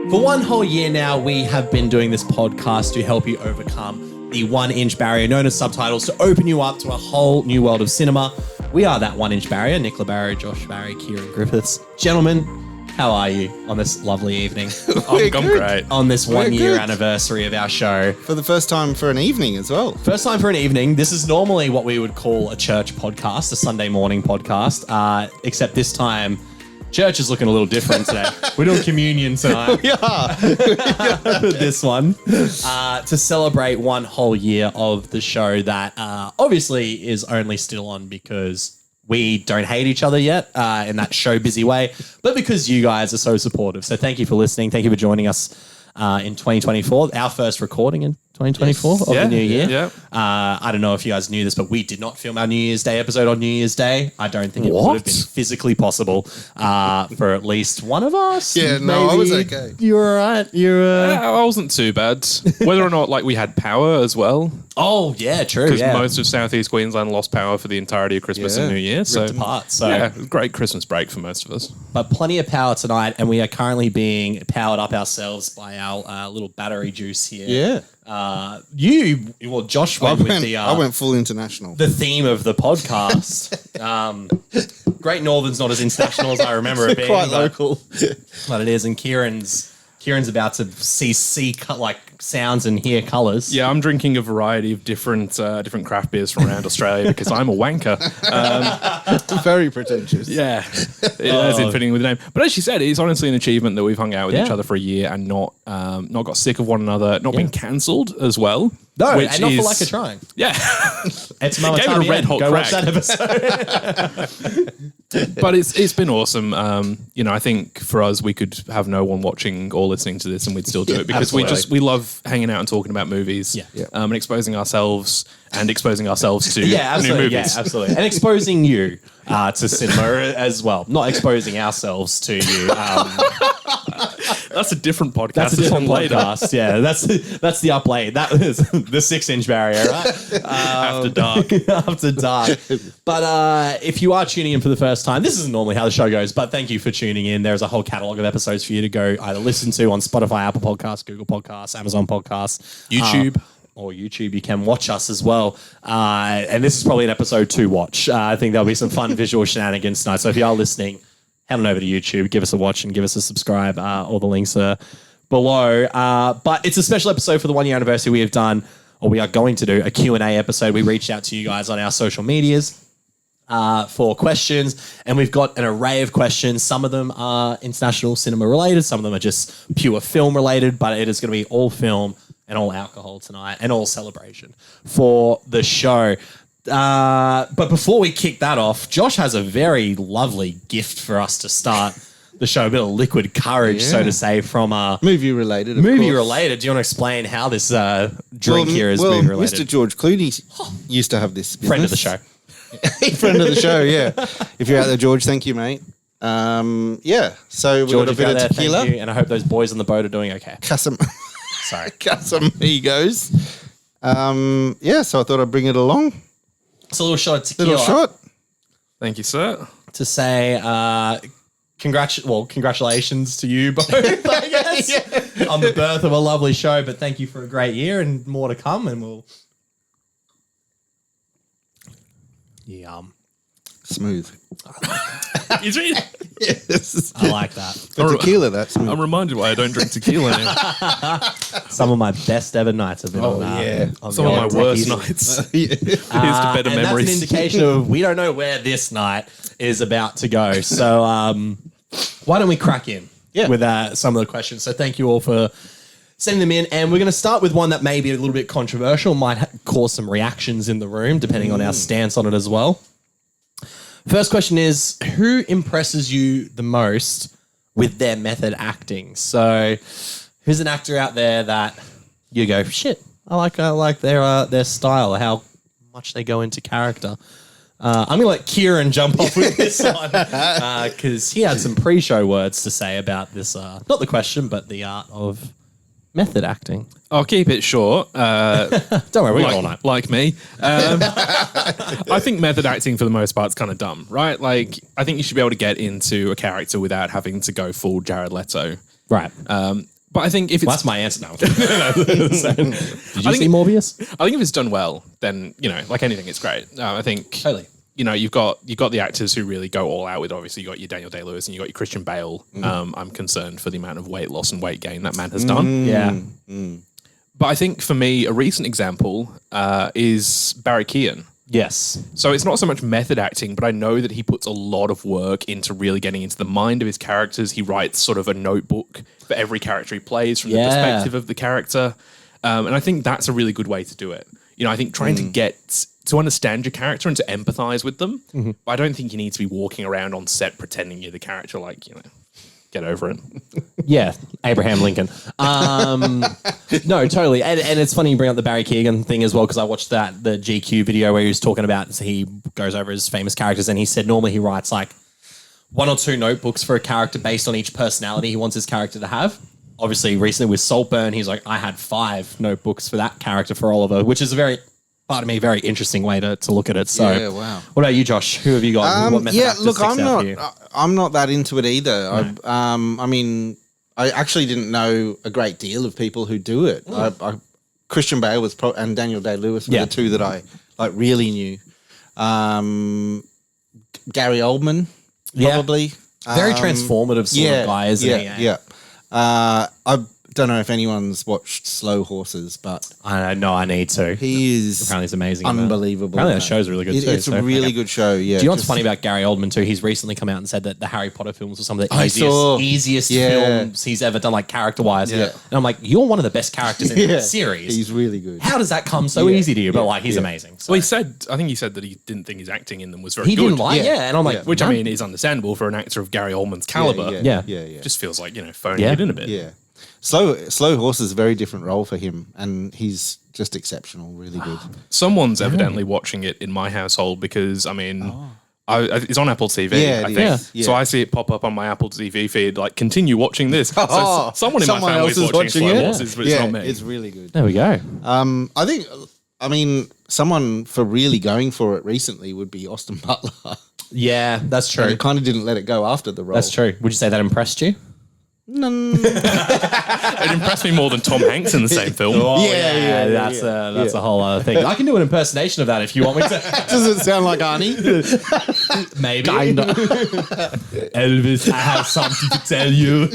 For one whole year now, we have been doing this podcast to help you overcome the 1-inch barrier known as subtitles, to open you up to a whole new world of cinema. We are that 1-inch barrier. Nicola Barry, Josh Barry, Kieran Griffiths. Gentlemen, how are you on this lovely evening? I'm great. On this 1 year anniversary of our show. For the first time for an evening as well. First time for an evening. This is normally what we would call a church podcast, a Sunday morning podcast, except this time church is looking a little different today. We're doing communion tonight. We are. This one. To celebrate one whole year of the show that obviously is only still on because we don't hate each other yet in that show busy way, but because you guys are so supportive. So thank you for listening. Thank you for joining us in 2024, our first recording in 2024 of the new year. Yeah. I don't know if you guys knew this, but we did not film our New Year's Day episode on New Year's Day. I don't think it would have been physically possible for at least one of us. Yeah, no, I was okay. You were all right. I wasn't too bad. Whether or not we had power as well. Oh, yeah, true. Because most of Southeast Queensland lost power for the entirety of Christmas and New Year. So, apart, so yeah, great Christmas break for most of us. But plenty of power tonight, and we are currently being powered up ourselves by our little battery juice here. Yeah. Josh went with I went full international. the theme of the podcast. Great Northern's not as international as I remember it being. Quite local. But it is, and Kieran's about to see sounds and hear colours. Yeah, I'm drinking a variety of different craft beers from around Australia because I'm a wanker. Very pretentious. Yeah, as in fitting with the name. But as she said, it's honestly an achievement that we've hung out with each other for a year and not got sick of one another, not been cancelled as well. No, which and not is, for lack of trying. Yeah. It's Mama Gave it a red hot Go crack. watch that episode. But it's been awesome. I think for us, we could have no one watching or listening to this and we'd still do it because we love hanging out and talking about movies and exposing ourselves to new movies. Yeah, absolutely. And exposing you to cinema as well. Not exposing ourselves to you. That's a different podcast. That's a different podcast. Yeah, that's the up late. That is the 6-inch barrier, right? After dark. After dark. But if you are tuning in for the first time, this isn't normally how the show goes, but thank you for tuning in. There's a whole catalogue of episodes for you to go either listen to on Spotify, Apple Podcasts, Google Podcasts, Amazon Podcasts, YouTube. Or YouTube. You can watch us as well. And this is probably an episode to watch. I think there'll be some fun visual shenanigans tonight. So if you are listening, head on over to YouTube, give us a watch and give us a subscribe. All the links are below. But it's a special episode for the 1 year anniversary. We are going to do a Q&A episode. We reached out to you guys on our social medias for questions, and we've got an array of questions. Some of them are international cinema related. Some of them are just pure film related, but it is going to be all film and all alcohol tonight and all celebration for the show. But before we kick that off, Josh has a very lovely gift for us to start the show. A bit of liquid courage, so to say, from movie related. Movie related. Do you want to explain how this drink here is movie related? Mr. George Clooney used to have this business. Friend of the show. Friend of the show, yeah. If you're out there, George, thank you, mate. So we got a bit of tequila. Thank you, and I hope those boys on the boat are doing okay. Sorry. Casamigos. So I thought I'd bring it along. It's a little shot of tequila. Little shot. Thank you, sir. To say congratulations to you both, I guess, on the birth of a lovely show. But thank you for a great year and more to come. And we'll... Yum. Smooth. Yes. I like that. For tequila, that's smooth. I'm reminded why I don't drink tequila anymore. Some of my best ever nights have been on Some of my worst nights. Here's to better memories. That's an indication of we don't know where this night is about to go. So why don't we crack in with some of the questions? So thank you all for sending them in. And we're going to start with one that may be a little bit controversial, might cause some reactions in the room, depending on our stance on it as well. First question is, who impresses you the most with their method acting? So who's an actor out there that you go, shit, I like their style, how much they go into character. I'm going to let Kieran jump off with this one because he had some pre-show words to say about this, not the question, but the art of method acting. I'll keep it short. Don't worry, we got all night. Like me. I think method acting for the most part is kind of dumb, right? Like, I think you should be able to get into a character without having to go full Jared Leto. Right. But I think if it's Well, that's my answer now. Did you see Morbius? I think if it's done well, then like anything, it's great. I think Totally. you've got the actors who really go all out with. Obviously, you got your Daniel Day-Lewis and you got your Christian Bale. I'm concerned for the amount of weight loss and weight gain that man has done. Yeah. But I think for me, a recent example is Barry Keoghan. Yes. So it's not so much method acting, but I know that he puts a lot of work into really getting into the mind of his characters. He writes sort of a notebook for every character he plays from the perspective of the character. And I think that's a really good way to do it. I think trying to get to understand your character and to empathize with them. But I don't think you need to be walking around on set pretending you're the character, get over it. Yeah, Abraham Lincoln. No, totally. And it's funny you bring up the Barry Keoghan thing as well, because I watched the GQ video where he was talking about, so he goes over his famous characters, and he said normally he writes like 1 or 2 notebooks for a character based on each personality he wants his character to have. Obviously, recently with Saltburn, he's like, I had 5 notebooks for that character for Oliver, which is a very interesting way to look at it. So, yeah, wow. What about you, Josh? Who have you got? What method actor look, sticks out for you? I'm not that into it either. No. I mean, I actually didn't know a great deal of people who do it. Christian Bale and Daniel Day-Lewis were the 2 that I really knew. Gary Oldman, probably. Very transformative sort of guy, isn't he? Yeah. I don't know if anyone's watched Slow Horses, but I know I need to. He is apparently it's amazing. unbelievable. Apparently that show's really good too. It's a really good show. Yeah. Do you know what's funny about Gary Oldman too? He's recently come out and said that the Harry Potter films were some of the easiest films he's ever done, like character wise. Yeah. And I'm like, you're one of the best characters in the series. He's really good. How does that come so easy to you? But he's amazing. So. Well, I think he said that he didn't think his acting in them was very good. He didn't like, and I'm like, which I mean is understandable for an actor of Gary Oldman's caliber. Yeah. Just feels like phoning it in a bit. Yeah. Slow Horse is a very different role for him, and he's just exceptional, really good. Someone's evidently watching it in my household because, I mean, it's on Apple TV, I think. Yeah. So I see it pop up on my Apple TV feed, like, continue watching this. So someone in my family is watching Slow Horses, but it's not me. It's really good. There we go. I mean, someone for really going for it recently would be Austin Butler. Yeah, that's true. And he kind of didn't let it go after the role. That's true. Would you say that impressed you? No. It impressed me more than Tom Hanks in the same film. That's a whole other thing. I can do an impersonation of that if you want me to. Does it sound like Arnie? Maybe. Elvis, I have something to tell you.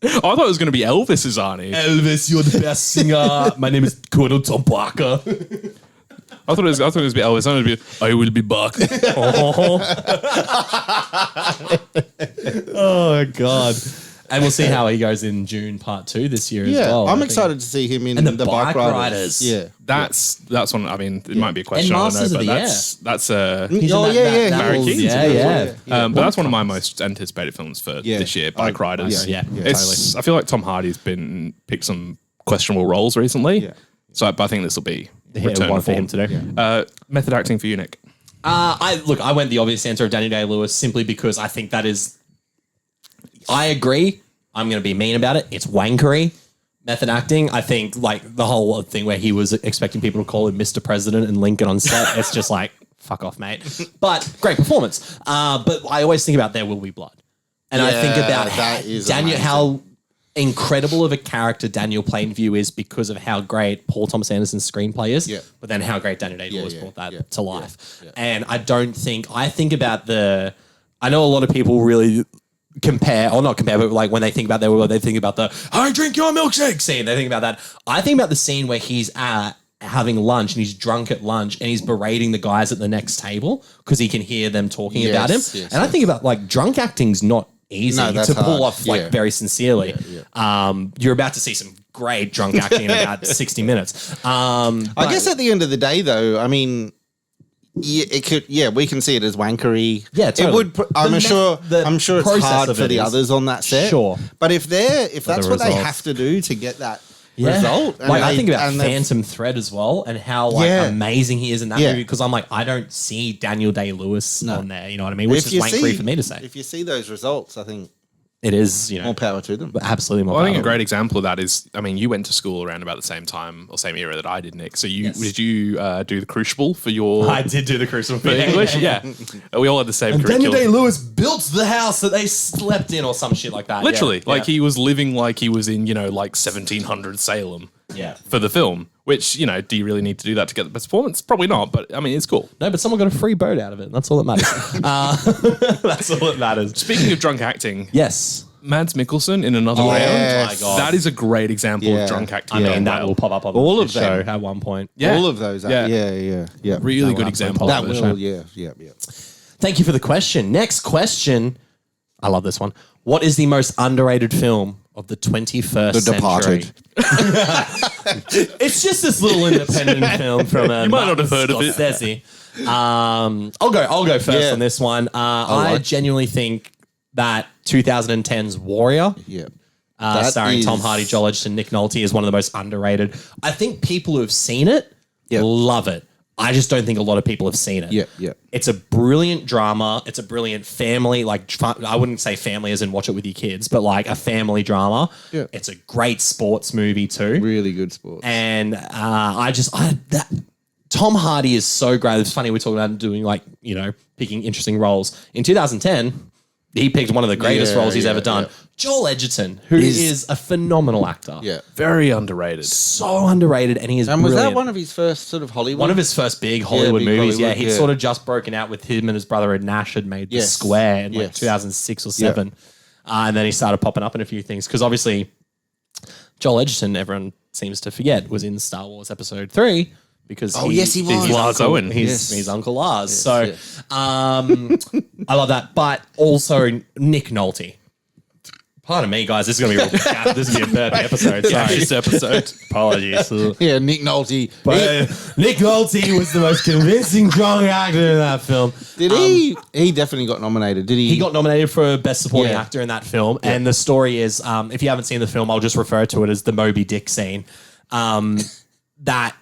I thought it was going to be Elvis's Arnie. Elvis, you're the best singer. My name is Gordon Tom Parker. I thought it was going to be Elvis. I thought it would be, I will be back. Oh, God. And we'll see how he goes in June part 2 this year as well. I'm excited to see him in the Bike Riders. Yeah. That's one. I mean, it might be a question. And I don't Masters know, of but the that's Barry Keoghan. Yeah. But that's one of my most anticipated films for this year, Bike Riders. Yeah, totally. I feel like Tom Hardy's picked some questionable roles recently. Yeah. So, but I think this will be return one for him to do. Yeah. Method acting for you, Nick. I went the obvious answer of Daniel Day-Lewis simply because I think that is. I agree. I'm going to be mean about it. It's wankery method acting. I think like the whole thing where he was expecting people to call him Mr. President and Lincoln on set. It's just like, fuck off, mate. But great performance. But I always think about There Will Be Blood. And I think about how incredible of a character Daniel Plainview is because of how great Paul Thomas Anderson's screenplay is. Yeah. But then how great Daniel Day-Lewis brought that to life. Yeah. And I think about I know a lot of people really but like when they think about they think about the I drink your milkshake scene. They think about that. I think about the scene where he's having lunch and he's drunk at lunch and he's berating the guys at the next table because he can hear them talking about him. I think about like drunk acting's not easy to pull off very sincerely. You're about to see some great drunk acting in about 60 minutes. I guess at the end of the day though, I mean, it could. Yeah, we can see it as wankery. Yeah, totally. It would. I'm sure it's hard for the others on that set. Sure, but if that's what they have to do to get that result, like I think about Phantom Thread as well, and how amazing he is in that movie. Because I'm like, I don't see Daniel Day-Lewis on there. You know what I mean? Which is wankery for me to say. If you see those results, I think It is, More power to them. absolutely more Well, I power. think a great example of that is, I mean, you went to school around about the same time or same era that I did, Nick. So did you do the Crucible for your I did do the Crucible for English? Yeah. We all had the same And Daniel curriculum. Day-Lewis built the house that they slept in or some shit like that. Literally, Yeah. he was living like he was in, like 1700 Salem Yeah. for the film, which, do you really need to do that to get the best performance? Probably not, but I mean, it's cool. No, but someone got a free boat out of it. That's all that matters. That's all that matters. Speaking of drunk acting, Yes. Mads Mikkelsen in Another Yes. Round. My God. That is a great example Yeah. of drunk acting. I mean, done that well. will pop up on All the of show them. at one point. Yeah. All of those. Yeah. Yeah. Really That good will example. pop That up on the will, show. yeah. Thank you for the question. Next question. I love this one. What is the most underrated film of the 21st The century? Departed. It's just this little independent film from You might not have heard of it. Scorsese. I'll go first Yeah. on this one. I like- genuinely think that 2010's Warrior, Yeah. That starring is- Tom Hardy, Joel Edgerton, Nick Nolte, is one of the most underrated. I think people who have seen it Yeah. love it. I just don't think a lot of people have seen it. Yeah. It's a brilliant drama. It's a brilliant family. I wouldn't say family as in watch it with your kids, but like a family drama. Yeah. It's a great sports movie too. Really good sport. And Tom Hardy is so great. It's funny we're talking about him doing picking interesting roles. In 2010, he picked one of the greatest Yeah, roles he's yeah, ever done. yeah. Joel Edgerton, who is a phenomenal actor. Yeah. Very underrated. So underrated, and he is And was brilliant. that one of his first sort of Hollywood? One of his first big Hollywood big movies. Hollywood, He'd yeah. sort of just broken out with him and his brother Ed Nash had made The Yes. Square in Yes. 2006 or 7. And then he started popping up in a few things because obviously Joel Edgerton, everyone seems to forget, was in Star Wars Episode 3 because yes, he was. He's Lars Owen. He's Uncle Lars. So yes. I love that. But also Nick Nolte. Pardon me, guys. This is going to be a burpy episode. Sorry. This episode. Apologies. Yeah, Nick Nolte. But Nick Nolte was the most convincing drunk actor in that film. Did he? He definitely got nominated. Did he? He got nominated for Best Supporting Yeah. Actor in that film. And the story is, if you haven't seen the film, I'll just refer to it as the Moby Dick scene. That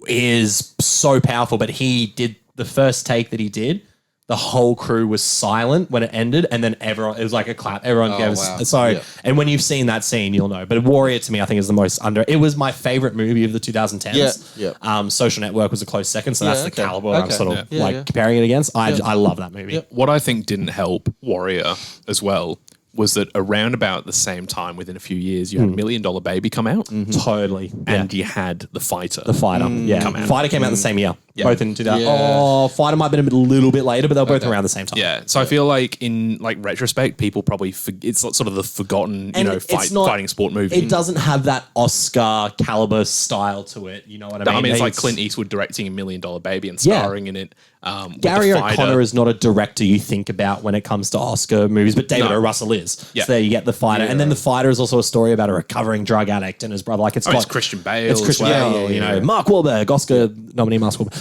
is so powerful. But he did the first take that he did. The whole crew was silent when it ended, and then everyone, it was like a clap. Everyone goes, wow. so, Yeah. and when you've seen that scene, you'll know. But Warrior to me, I think is the most it was my favorite movie of the 2010s. Yeah. Social Network was a close second, so that's Yeah, the okay. caliber I'm Okay. sort of Yeah. comparing it against. I love that movie. What I think didn't help Warrior as well was that around about the same time, within a few years, you had $1 Million Baby come out, Totally. and you had The Fighter. The Fighter. Come out. Fighter came out the same year. Yeah. Both in 2000. Yeah. Oh, Fighter might have been a little bit later, but they were both around the same time. Yeah, so I feel like in retrospect, people probably it's sort of the forgotten, And it's not- fighting sport movie. It doesn't have that Oscar caliber style to it. You know what I mean? I mean, it's like Clint Eastwood directing $1 Million Baby and starring in it. With Gary The Fighter. O'Connor is not a director you think about when it comes to Oscar movies, but David No. O. Russell is. Yeah. So there you get The Fighter. And then The Fighter is also a story about a recovering drug addict and his brother. Like it's It's Christian Bale. It's Christian as well. Bale, you know, Mark Wahlberg, Oscar nominee Mark Wahlberg.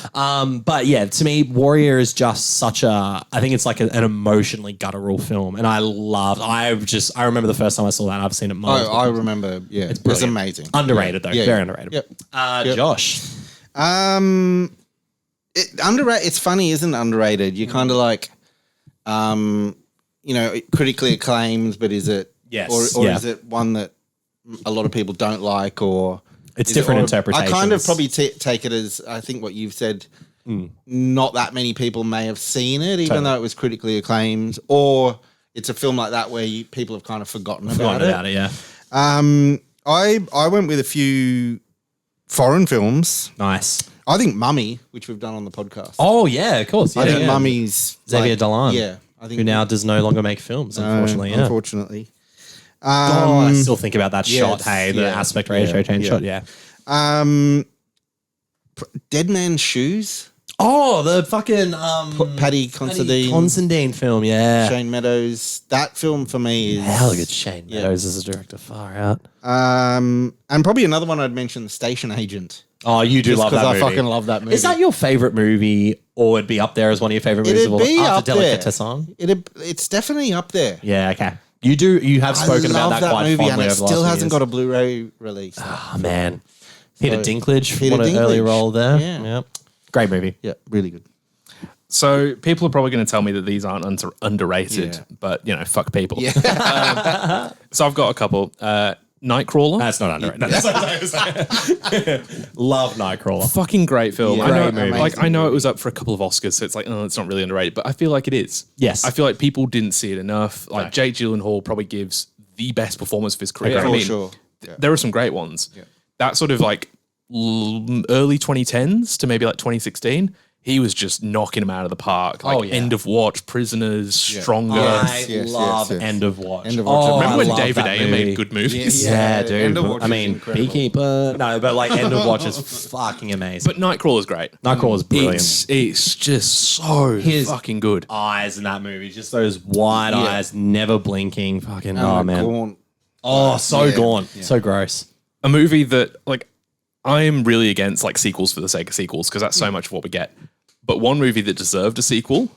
But yeah, to me, Warrior is just such I think it's like an emotionally guttural film. And I remember the first time I saw that, and I've seen it multiple I times. remember. Yeah, it's brilliant. amazing. Underrated though, Yeah, very yeah. underrated. Yep. Josh. Underrated. It's funny, isn't it? Underrated. You're kind of like, critically acclaimed, but is it? Yes. Or Yeah. is it one that a lot of people don't like? Or It's is it- different or- interpretations. I kind of probably take it as I think what you've said. Not that many people may have seen it, even though it was critically acclaimed, or it's a film like that where people have kind of forgotten about it. Yeah. I went with a few foreign films. Nice. I think Mummy, which we've done on the podcast. Oh yeah, of course. Yeah, I think yeah. Mummy's Xavier Dolan. Yeah, I think Who now does no longer make films, unfortunately. Yeah. Unfortunately. God, I still think about that yes, shot. Hey, the yeah, aspect ratio yeah, change yeah. shot. Yeah. Dead Man's Shoes. Oh, the fucking Paddy Considine, Considine film. Yeah. Shane Meadows. That film for me is Hell, good Shane Yeah. Meadows as a director. Far out. and probably another one I'd mention, The Station Agent. Oh, you do Just love that because movie. I fucking love that movie. Is that your favorite movie, or would be up there as one of your favorite movies It'd of all be after up there. Delicatessen? It's definitely up there. Yeah. Okay. You have spoken I love about that quite movie, fondly and it over the last still few hasn't years. got a Blu-ray release. Oh man, Peter So, Dinklage. Peter What an early Dinklage. role there. Yeah. Yep. Great movie. Yeah, really good. So people are probably going to tell me that these aren't underrated, but fuck people. Yeah. So I've got a couple. Nightcrawler. That's not underrated. Love Nightcrawler. Fucking great film. Yeah, I know, great, I know it was up for a couple of Oscars, so it's like, it's not really underrated, but I feel like it is. Yes. I feel like people didn't see it enough. Like Jake Gyllenhaal probably gives the best performance of his career. For sure. Yeah. There are some great ones. Yeah. That sort of like early 2010s to maybe like 2016. He was just knocking them out of the park. Like End of Watch, Prisoners, Stronger. I love End of Watch. End of Watch. Remember when David Ayer made good movies? Yeah, dude. End of Watch I mean, incredible. Beekeeper. No, but like End of Watch is fucking amazing. But Nightcrawler's great. Nightcrawler's brilliant. It's just so fucking good. Eyes in that movie, just those wide eyes, never blinking. Fucking man. Gaunt. Oh, so gaunt, so gross. A movie that I am really against like sequels for the sake of sequels because that's so much of what we get. But one movie that deserved a sequel,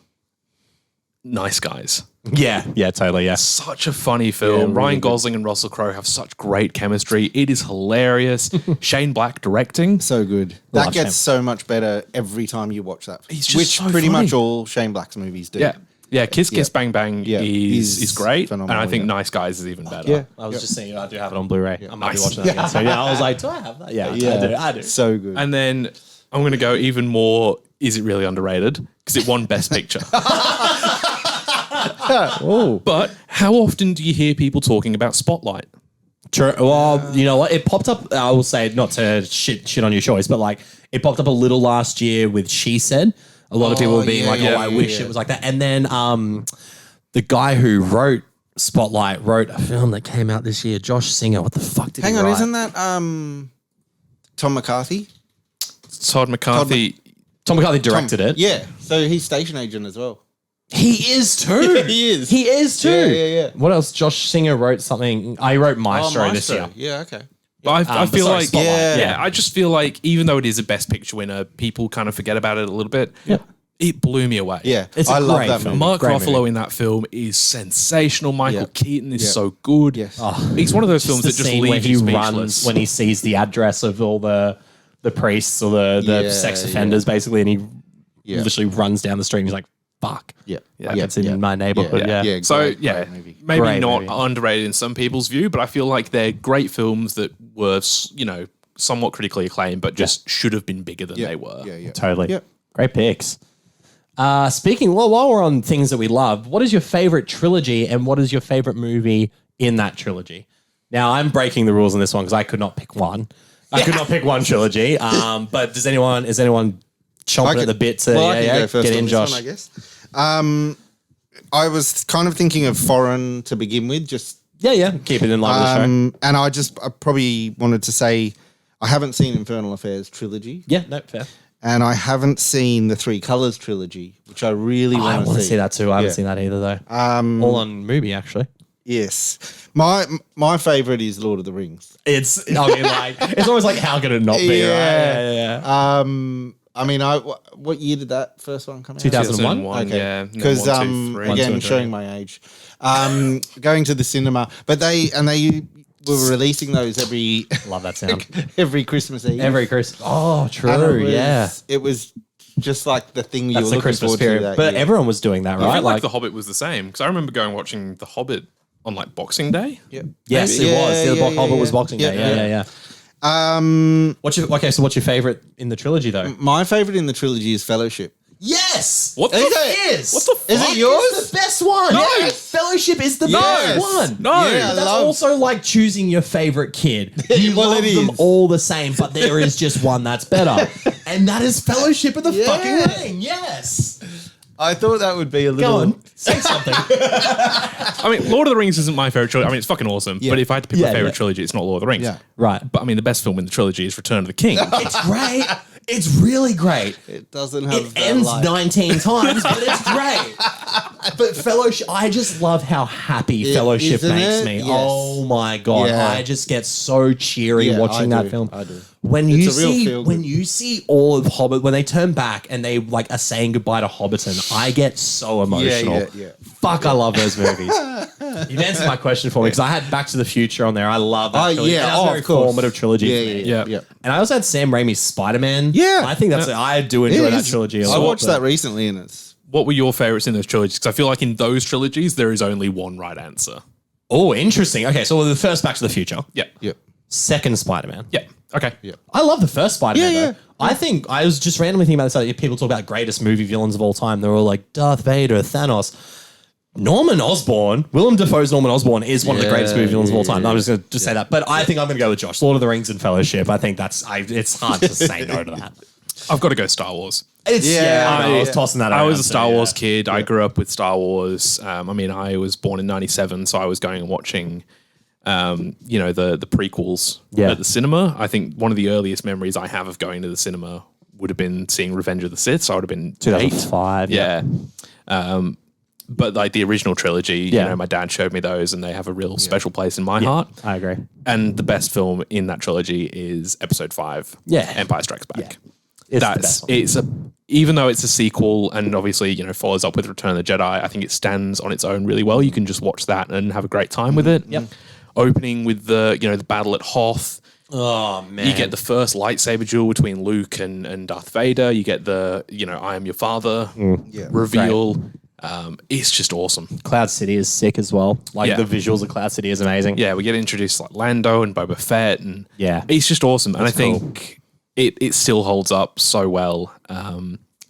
Nice Guys. Yeah, totally, yeah. Such a funny film. really Ryan good. Gosling and Russell Crowe have such great chemistry. It is hilarious. Shane Black directing. So good. That gets so much better every time you watch that. He's just Which so pretty funny. much all Shane Black's movies do. Yeah, Kiss Kiss Bang Bang is great. phenomenal, And I think Nice Guys is even better. Yeah. I was just saying, I do have it on Blu-ray. I might be Nice. watching that again. So I was like, do I have that? Yeah, I do. So good. And then I'm going to go even more, is it really underrated? Because it won Best Picture. But how often do you hear people talking about Spotlight? True. Well, you know what? It popped up, I will say, not to shit on your choice, but like it popped up a little last year with She Said. A lot of people were being I wish it was like that. And then the guy who wrote Spotlight wrote a film that came out this year, Josh Singer. What the fuck did he write? Isn't that Tom McCarthy? Todd McCarthy. Tom McCarthy directed it. Yeah. So he's station agent as well. He is too. He is. He is too. Yeah. What else? Josh Singer wrote something. I wrote Maestro this year. Yeah, okay. But I feel sorry, like, Spotlight. I just feel like even though it is a Best Picture winner, people kind of forget about it a little bit. Yeah. It blew me away. Yeah. It's a I love great that film. movie. Mark Great Ruffalo movie. in that film is sensational. Michael Keaton is so good. Yes. He's one of those films the that just scene where leaves he you runs speechless. when he sees the address of all the priests or the sex offenders, basically, and he literally runs down the street and he's like, fuck. Yeah. Like, it's in my neighborhood. Yeah. So great movie. maybe Great not movie. underrated in some people's view, but I feel like they're great films that were, somewhat critically acclaimed, but just should have been bigger than they were. Yeah. Totally. Yep. Great picks. Speaking, while we're on things that we love, what is your favorite trilogy and what is your favorite movie in that trilogy? Now, I'm breaking the rules on this one because I could not pick one. I could not pick one trilogy. But is anyone chomping at the bit to I can go first get on in, this Josh? one, I guess. I was kind of thinking of foreign to begin with, just Yeah. Keep it in line with the show. and I probably wanted to say I haven't seen Infernal Affairs trilogy, Yeah, no, fair. and I haven't seen the Three Colors trilogy, which I really I want want to to see that too. I haven't seen that either, though. All on movie, actually. Yes, my favorite is Lord of the Rings. It's always like, how could it not be, right? Yeah. I mean, what year did that first one come out? 2001? Okay. Yeah. Because One, two, three. again, 1, 2, 3. showing my age, going to the cinema, but they were releasing those every Love that sound. every Christmas Eve. Every Christmas. Oh, And true. it was just like the thing you That's were the looking Christmas forward period. to. That But year. everyone was doing that, I right? feel like The Hobbit was the same because I remember watching The Hobbit on like Boxing Day. Yes, Maybe. it was. The Yeah, Hobbit yeah, was yeah. Boxing Day. Yeah. What's your favorite in the trilogy, though? My favorite in the trilogy is Fellowship. Yes. What the Is f- it? Is. What the fuck? Is it yours? It's the best one. No. Yes. Fellowship is the best one. No. Yeah, But that's love- also like choosing your favorite kid. You Well, love it them is. all the same, but there is just one that's better. And that is Fellowship of the Yeah. fucking Ring. Yes. I thought that would be a little. Go on. Say something. I mean, Lord of the Rings isn't my favorite trilogy. I mean, it's fucking awesome. But if I had to pick my favorite trilogy, it's not Lord of the Rings. Yeah. Right. But I mean, the best film in the trilogy is Return of the King. It's great. It's really great. It doesn't have. It that ends light. 19 times, but it's great. But Fellowship, I just love how happy Fellowship isn't makes it? me. Yes. Oh my God. Yeah. I just get so cheery Yeah, watching I that do. film. I do. when It's a real feel when good. you see all of Hobbit, when they turn back and they like are saying goodbye to Hobbiton, I get so emotional. yeah. Fuck, I love those movies. You've answered my question for me because I had Back to the Future on there. I love that trilogy. yeah. That was a very Of course. formative trilogy for me. Yeah. And I also had Sam Raimi's Spider-Man. Yeah. I think that's I do enjoy that trilogy a lot. I watched but- that recently and it's... What were your favorites in those trilogies? Because I feel like in those trilogies, there is only one right answer. Oh, interesting. Okay, so the first Back to the Future. Yeah. Yeah. Second Spider-Man. Yeah. Okay. Yeah. I love the first Spider-Man, Yeah, though. I think I was just randomly thinking about this. Like, people talk about greatest movie villains of all time. They're all like Darth Vader, Thanos. Norman Osborn, Willem Dafoe's Norman Osborn is one of the greatest movie villains of all time. I'm just going to say that. But I think I'm going to go with Josh. Lord of the Rings and Fellowship. I think it's hard to say no to that. I've got to go Star Wars. I was tossing that out. I was a Star Wars kid. I grew up with Star Wars. I was born in 97, so I was going and watching, the prequels at the cinema. I think one of the earliest memories I have of going to the cinema would have been seeing Revenge of the Sith. So I would have been 2005. 8. Yeah. But like the original trilogy, my dad showed me those and they have a real special place in my heart. I agree. And the best film in that trilogy is Episode 5. Yeah. Empire Strikes Back. Yeah. It's the best one. Even though it's a sequel and obviously, follows up with Return of the Jedi, I think it stands on its own really well. You can just watch that and have a great time with it. Yep. Opening with the battle at Hoth. Oh, man. You get the first lightsaber duel between Luke and Darth Vader. You get the, I am your father reveal. It's just awesome. Cloud City is sick as well. Like the visuals of Cloud City is amazing. Yeah, we get introduced to like Lando and Boba Fett and it's just awesome. And I think it still holds up so well.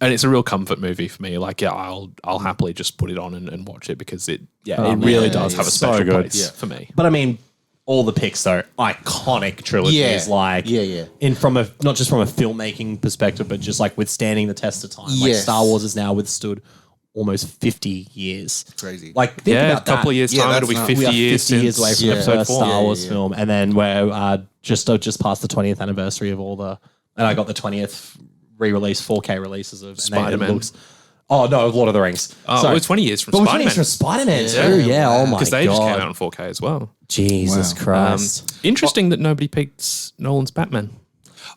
And it's a real comfort movie for me. Like, I'll happily just put it on and watch it because it really does have a special place for me. But I mean, all the picks though, iconic trilogies. Not just from a filmmaking perspective, but just like withstanding the test of time. Like Yes. Star Wars has now withstood almost 50 years. Crazy. Like think about a couple that. of years Yeah, time, it'll be that's 50 We are 50 years years since away from the episode first 4. Star Wars film, and then we're just past the 20th anniversary of all the. And I got the 20th re-release 4K releases of Spider-Man. Oh no, Lord of the Rings. Oh, Sorry. we're 20 years from But we're 20 Spider-Man. years from Spider-Man too. Yeah. Oh my god. Because they just came out on 4K as well. Jesus Christ. Interesting that nobody picked Nolan's Batman.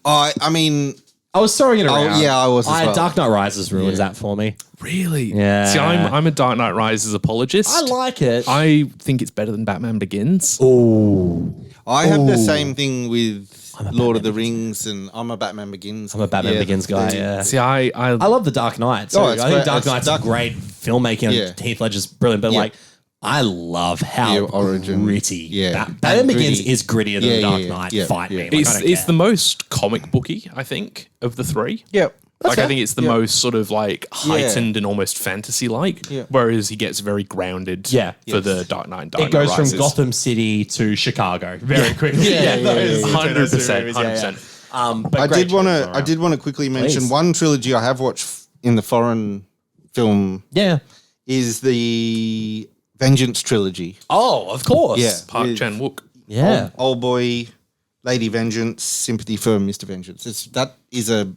I mean, I was throwing it around. yeah, I was as well. Dark Knight Rises ruins that for me. Really? Yeah. See, I'm a Dark Knight Rises apologist. I like it. I think it's better than Batman Begins. Oh, I have the same thing with Lord of the Rings, and I'm a Batman Begins. I'm a Batman Begins guy. Yeah. See, I I love the Dark Knight. So it's I think great. Dark It's Knight's Dark- great filmmaking. Yeah. And Heath Ledger's brilliant, but like, I love how origin. gritty. Yeah. Batman And Begins gritty. is grittier than Yeah, Dark yeah, Knight. yeah, Fight yeah. me. Like, I it's don't it's care. the most comic booky, I think, of the three. Yep. Like, I think it's the most sort of like heightened and almost fantasy like, Yeah. whereas he gets very grounded for the Dark Knight. It goes from Gotham City to Chicago very quickly. Yeah, 100%. 100%. But I great did want choice, to. I alright. did want to quickly mention Please. one trilogy I have watched in the foreign film Yeah. is the Vengeance trilogy. Oh, of course. Yeah. Park with Chan Wook. Yeah. Old Boy, Lady Vengeance, Sympathy for Mr. Vengeance. That is a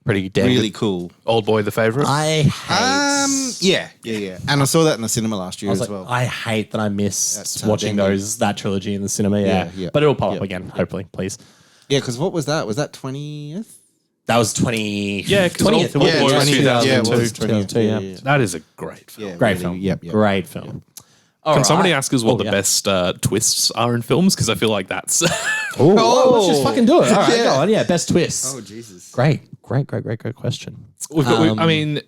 Pretty damn really good. cool. Old Boy, the favorite. I hate. Yeah. And I saw that in the cinema last year I was as like, well. I hate that I missed That's watching Dengue. that trilogy in the cinema. Yeah. Yeah. But it'll pop up Yeah. again, hopefully, please. Yeah, because what was that? Was that 20th? That was 20. Yeah, 'cause 20th. Old Boy was 20th. 2002. Yeah, it was 2002, yeah. That is a great film. Yeah, Great really, film. Yep. Great film. Can somebody ask us what the yeah. best twists are in films? Because I feel like that's Oh, let's just fucking do it. All right, Yeah. go on. Yeah, best twists. Oh, Jesus. Great question. we've got. I mean,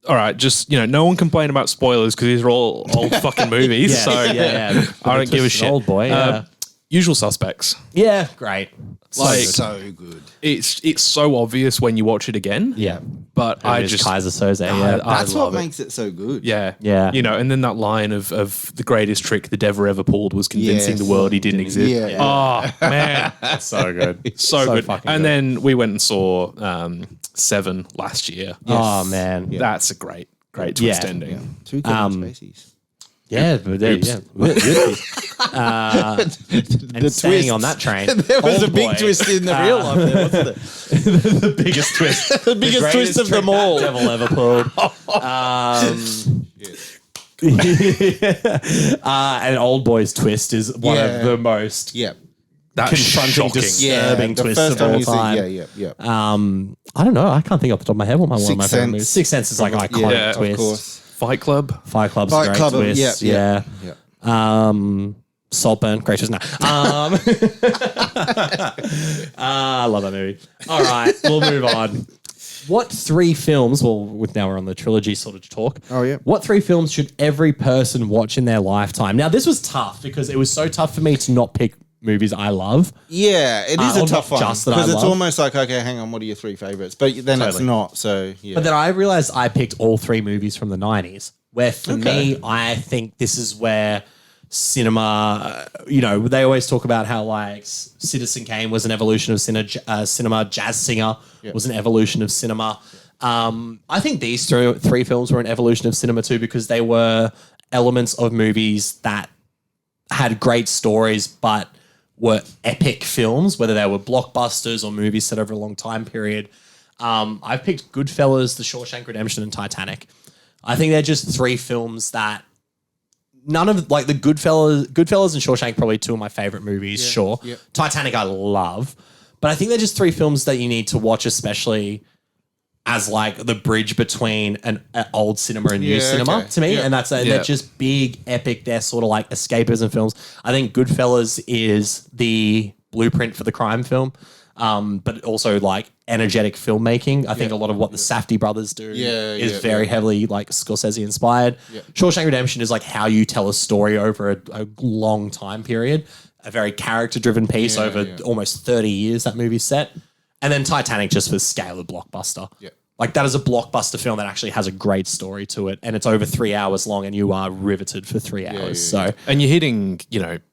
all right, just no one complain about spoilers because these are all old fucking movies. Yeah, So yeah. I don't give a Twist shit. Old boy. Yeah. Usual Suspects. Yeah, great. Like So good. it's so obvious when you watch it again. Yeah. But I just Kaiser Soze. Yeah. That's what love it. makes it so good. Yeah. Yeah. And then that line of the greatest trick the devil ever pulled was convincing Yes. the world he didn't exist. Yeah. Oh, man. That's so good. So good. fucking And good. then we went and saw Seven last year. Oh, man. Yeah. That's a great twist Yeah. ending. Two Kevin Spaceys. Yeah, but there, Oops. yeah. And staying on that train. There was Old a big Boy. twist in the real life there, wasn't it? The biggest twist. The biggest twist of them all. Devil ever pulled. And Old Boy's twist is one Yeah. of the most Yeah. confronting, shocking. disturbing the twist first of time all you see- time. yeah. I don't know. I can't think off the top of my head what one of my favorite movies. Sense. Sixth Sense is like iconic Yeah, of twist. Of course. Fight Club. Fight Club's Fight a great Club, twist. yeah. Saltburn, gracious. No. I love that movie. All right, we'll move on. What 3 films, well, now we're on the trilogy sort of talk. Oh, yeah. What 3 films should every person watch in their lifetime? Now, this was tough because it was so tough for me to not pick movies I love. Yeah, it is or a tough not one just that I because it's love. almost like, okay, hang on, what are your 3 favorites? But then it's Totally. not. So yeah, But then I realized I picked all 3 movies from the 90s, where for me, I think this is where cinema, they always talk about how like Citizen Kane was an evolution of cinema, Jazz Singer was an evolution of cinema. I think these 3 films were an evolution of cinema too, because they were elements of movies that had great stories, but were epic films, whether they were blockbusters or movies set over a long time period. I've picked Goodfellas, The Shawshank Redemption, and Titanic. I think they're just 3 films that none of like the Goodfellas and Shawshank probably 2 of my favorite movies. Sure, Titanic I love, but I think they're just 3 films that you need to watch, especially as like the bridge between an old cinema and new cinema to me. And they're just big, epic. They're sort of like escapism films. I think Goodfellas is the blueprint for the crime film, but also like energetic filmmaking. I think a lot of what the Safdie brothers do is very heavily like Scorsese inspired. Shawshank Redemption is like how you tell a story over a long time period, a very character driven piece over almost 30 years that movie's set. And then Titanic just for scale of blockbuster. Yeah. Like that is a blockbuster film that actually has a great story to it, and it's over 3 hours long, and you are riveted for 3 hours. So, and you're hitting,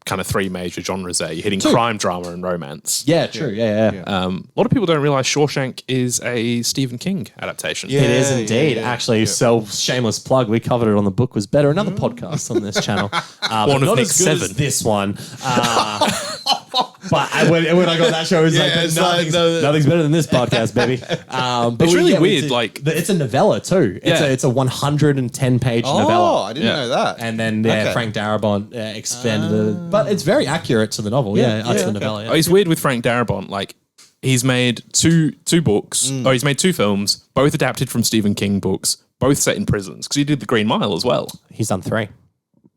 kind of 3 major genres there. You're hitting crime, drama, and romance. Yeah, true. Yeah. A lot of people don't realize Shawshank is a Stephen King adaptation. It is indeed. Actually, shameless plug. We covered it on The Book Was Better, another podcast on this channel. One of Nick's 7. This one. But when I got that show, it was nothing's better than this podcast, baby. But It's really weird. It's a novella too. It's a 110-page novella. Oh, I didn't know that. And then Frank Darabont expanded it. But it's very accurate to the novel. To the novella. Yeah. It's weird with Frank Darabont. Like, he's made two books, or he's made 2 films, both adapted from Stephen King books, both set in prisons, because he did The Green Mile as well. He's done 3.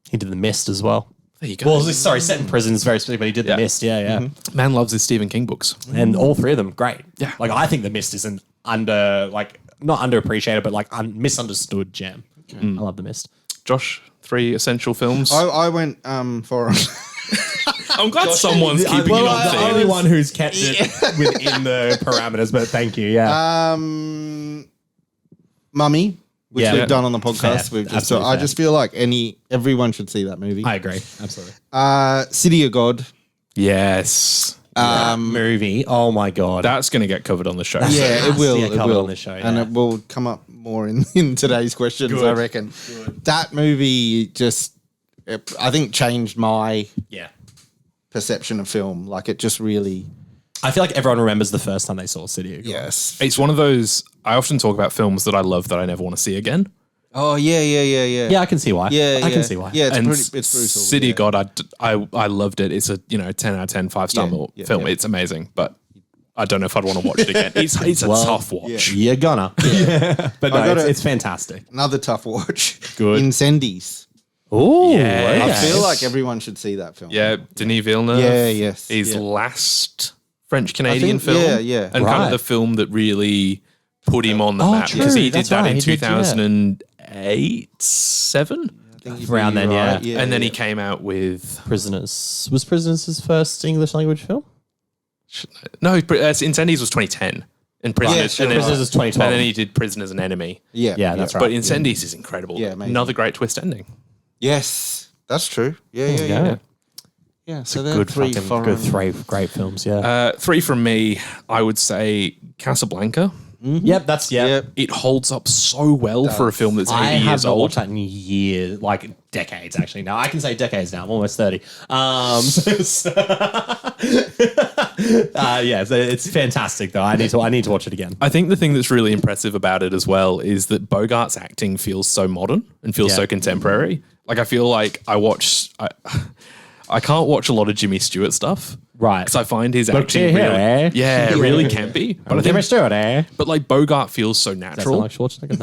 He did The Mist as well. There you go. Well, sorry, set in prison is very specific, but he did The Mist. Yeah. Man loves his Stephen King books. And all 3 of them, great. Yeah. Like, I think The Mist is an not underappreciated, but like misunderstood gem. I love The Mist. Josh, 3 essential films. I went for I'm glad someone's keeping it on the theme. only one who's kept it within the parameters, but thank you. Yeah. Mummy, which we've done on the podcast. Fair. I just feel like everyone should see that movie. I agree. Absolutely. City of God. Yes. Movie. Oh my God. That's going to get covered on the show. Yeah, it will. get It covered will on this show, and yeah. it will come up more in today's questions. I reckon that movie just, I think, changed my perception of film. Like, it just really. I feel like everyone remembers the first time they saw City of God. Yes. It's one of those, I often talk about films that I love that I never want to see again. Oh yeah. Yeah, I can see why. I can see why. Yeah, it's And brutal. City of God, I loved it. It's a 10 out of 10, 5-star film. It's amazing, but I don't know if I'd want to watch it again. It's a tough watch. You're gonna. But no, it's fantastic. Another tough watch. Good. Incendies. Oh, Yeah. I feel like everyone should see that film. Yeah, Denis Villeneuve. Yeah, yes. His Yeah. last French-Canadian I think- film. yeah. And kind Right. of the film that really put him on the map. true. Because he did That's that right. in He did, 2008, 7? I think you'd Around be then, right. yeah. And then he came out with... Prisoners. Was Prisoners his first English language film? No, Incendies was 2010. And Prisoners, sure. and then, Prisoners was 2012. And then he did Prisoners and Enemy. Yeah, Yeah, that's right. But Incendies is incredible. Yeah, amazing. Another great twist ending. Yes, that's true. Yeah. So they're Good 3 fucking foreign. good 3 great films. Yeah. 3 from me, I would say Casablanca. Yep. That's Yep. It holds up so well for a film that's 80 I have years not old. watched that in years, like decades actually. Now I can say decades now. I'm almost 30. So it's fantastic though. I need to watch it again. I think the thing that's really impressive about it as well is that Bogart's acting feels so modern and feels so contemporary. Like, I feel like I can't watch a lot of Jimmy Stewart stuff. Right. Because I find his Look acting here, really, eh? really campy. But I think, Stewart, eh? but like Bogart feels so That sound natural. like Schwarzenegger?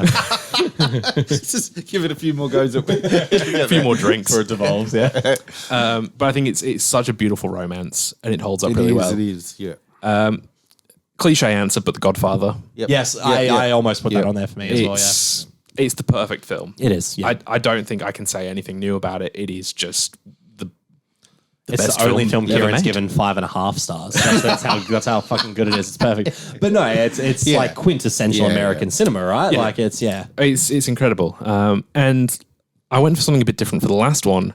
No. Just give it a few more goes. A few more drinks. Or it devolves, yeah. But I think it's such a beautiful romance, and it holds up really well. It is, yeah. Cliche answer, but The Godfather. Yep. Yes, I almost put that on there for me as well, yeah. It's the perfect film. It is, yeah. I don't think I can say anything new about it. It is just the It's best the only film ever Kieran's made. given 5.5 stars. That's how fucking good it is. It's perfect. But no, it's like quintessential American cinema, right? Yeah. Like It's incredible. And I went for something a bit different for the last one.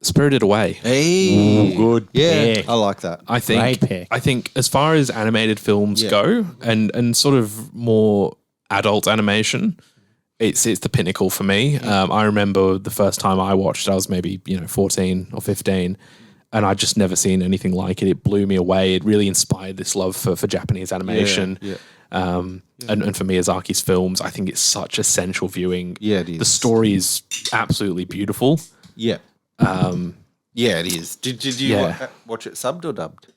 Spirited Away. Hey, good yeah, pick. I like that. I Great pick. think as far as animated films go and sort of more adult animation, it's the pinnacle for me. I remember the first time I watched it, I was maybe 14 or 15, and I'd just never seen anything like it. It blew me away. It really inspired this love for Japanese animation. Yeah. And for Miyazaki's films, I think it's such essential viewing. Yeah, it is. The story is absolutely beautiful. Yeah. Yeah, it is. Did you watch it subbed or dubbed?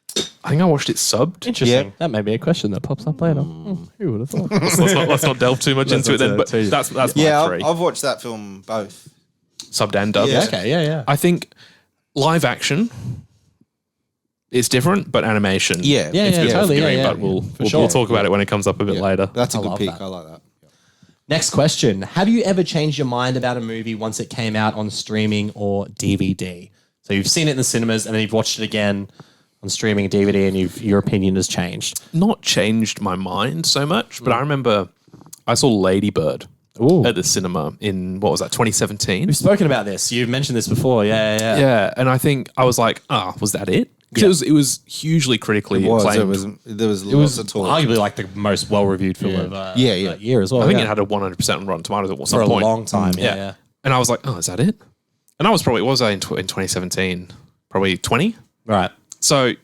I think I watched it subbed. Interesting. Yeah. That may be a question that pops up later. Who would have thought? Let's not delve too much into it then. But that's my three. I've watched that film both. Subbed and dubbed. Yeah. Okay, yeah. I think live action is different, but animation. Yeah, it's beautiful totally. viewing, Yeah. but we'll sure. talk about it when it comes up a bit later. That's a I good love pick. that. I like that. Next question. Have you ever changed your mind about a movie once it came out on streaming or DVD? So you've seen it in the cinemas and then you've watched it again on streaming DVD and your opinion has changed. Not changed my mind so much, but I remember I saw Lady Bird at the cinema in, 2017? We've spoken about this. You've mentioned this before. Yeah. Yeah, and I think I was like, was that it? Because it was hugely critically acclaimed. There was lots of talk. Arguably like the most well-reviewed film of that year as well. I think it had a 100% on Rotten Tomatoes at some for a point. long time. Yeah. And I was like, is that it? And I was probably, what was I in 2017? Probably 20? Right. So,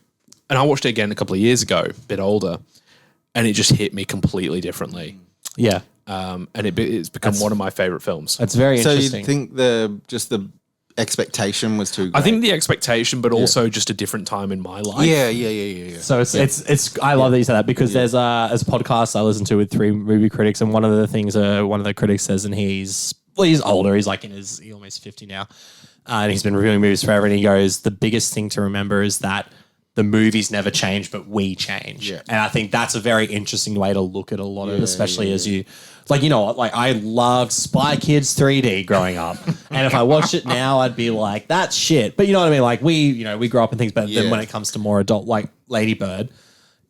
and I watched it again a couple of years ago, a bit older, and it just hit me completely differently. Yeah. And it's become one of my favorite films. That's very So interesting. you think the expectation was too great? I think the expectation, but also just a different time in my life. Yeah. So it's I love that you said that because there's a podcast I listen to with 3 movie critics, and one of the things one of the critics says, and he's older, he's like he's almost 50 now, and he's been reviewing movies forever, and he goes, the biggest thing to remember is that the movies never change, but we change. Yeah. And I think that's a very interesting way to look at a lot of it, especially as you I loved Spy Kids 3D growing up. And if I watched it now, I'd be like, that's shit. But you know what I mean? Like we grow up in things, but then when it comes to more adult, like Lady Bird,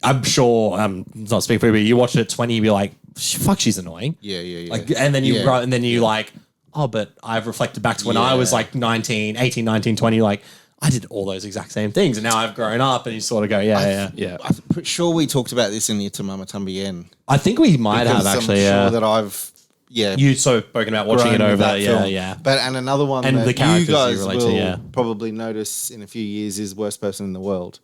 I'm sure, not speaking for you, but you watch it at 20, you'd be like, fuck, she's annoying. Yeah. Like, and then you grow, and then you like, oh, but I've reflected back to when I was like 18, 19, 20, like, I did all those exact same things, and now I've grown up, and you sort of go, yeah. I'm pretty sure we talked about this in the Tamama Tumbien. I think we might have actually. I'm sure that I've you spoken about watching it over, yeah. But and another one And that the characters you guys relate will to, probably notice in a few years is Worst Person in the World.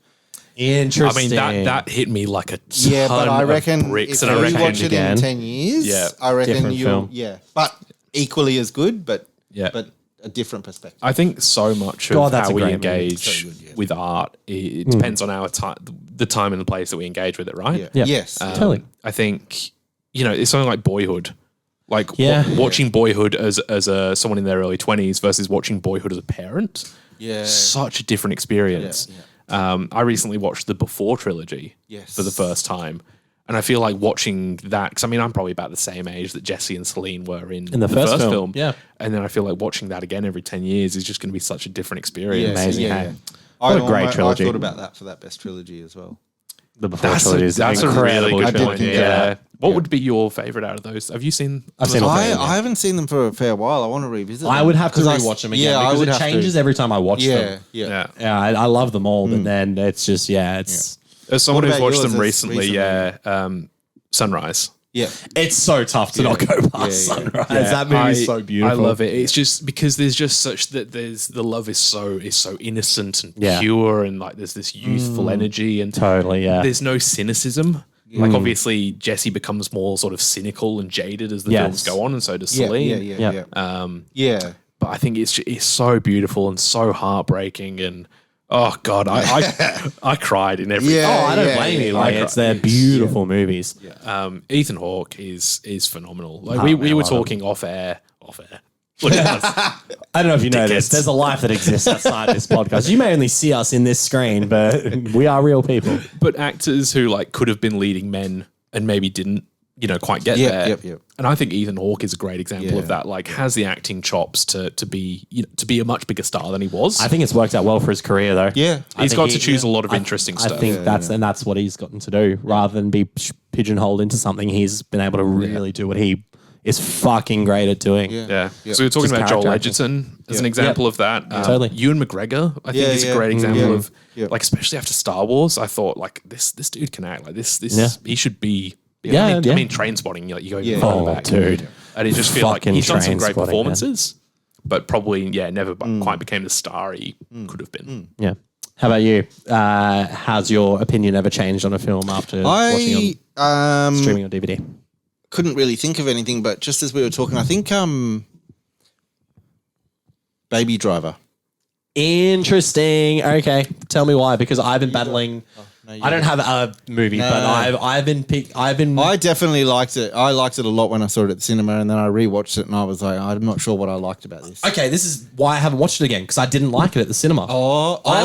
Interesting. I mean, that hit me like a ton But I reckon of bricks. if And I you reckon watch it in 10 years, I reckon Different film. but equally as good, but Yeah. a different perspective. I think so much of God, that's how a we great engage with art, it depends on our time, the time and the place that we engage with it, right? Yeah. Yes. Totally. I think, it's something like Boyhood. Like watching Boyhood as someone in their early 20s versus watching Boyhood as a parent. Yeah. Such a different experience. I recently watched the Before trilogy for the first time. And I feel like watching that, because I'm probably about the same age that Jesse and Celine were in the first film. Yeah. And then I feel like watching that again every 10 years is just going to be such a different experience. Amazing. Yeah. What a great trilogy. I thought about that for that best trilogy as well. The Before trilogy is That's a really incredible good trilogy. point. Yeah. What would be your favorite out of those? Have you seen? I've seen all three. I haven't seen them for a fair while. I want to revisit them. I would have to 'Cause rewatch them again because it changes every time I watch them. Yeah. Yeah, I love them all, but then it's just, it's As someone What who's about watched yours them as recently, Sunrise. Yeah. it's so tough to not go past Sunrise. That movie is so beautiful. I love it. It's just because there's just such that the love is so innocent and pure, and like there's this youthful energy, and Totally, yeah. there's no cynicism. Like obviously Jesse becomes more sort of cynical and jaded as the films go on, and so does Celine. Yeah. But I think it's so beautiful and so heartbreaking, and Oh God, I cried in every. Yeah. Oh, I don't blame you. Like, they're beautiful movies. Ethan Hawke is phenomenal. Like we were talking off air. Look at us. I don't know if you know this. There's a life that exists outside this podcast. You may only see us in this screen, but we are real people. But actors who like could have been leading men and maybe didn't, quite get there. Yep. And I think Ethan Hawke is a great example of that. Like, has the acting chops to be a much bigger star than he was. I think it's worked out well for his career, though. Yeah. He's got to choose a lot of interesting stuff. I think that's what he's gotten to do. Rather than be pigeonholed into something, he's been able to really do what he is fucking great at doing. Yeah. So we're talking about Joel Edgerton as an example of that. Totally. Ewan McGregor, I think, is a great example of, like, especially after Star Wars, I thought, like, this dude can act. Like, he should be. I mean, Trainspotting, like, you go even further back. Dude. And you just feel like he's done some great Trainspotting, performances, but probably, never quite became the star he could have been. Yeah. How about you? Has your opinion ever changed on a film after watching on streaming or DVD? Couldn't really think of anything, but just as we were talking, I think Baby Driver. Interesting. Okay, tell me why. Because I've been battling. I don't have a movie, but I've been. I definitely liked it. I liked it a lot when I saw it at the cinema, and then I rewatched it, and I was like, I'm not sure what I liked about this. Okay, this is why I haven't watched it again, because I didn't like it at the cinema. I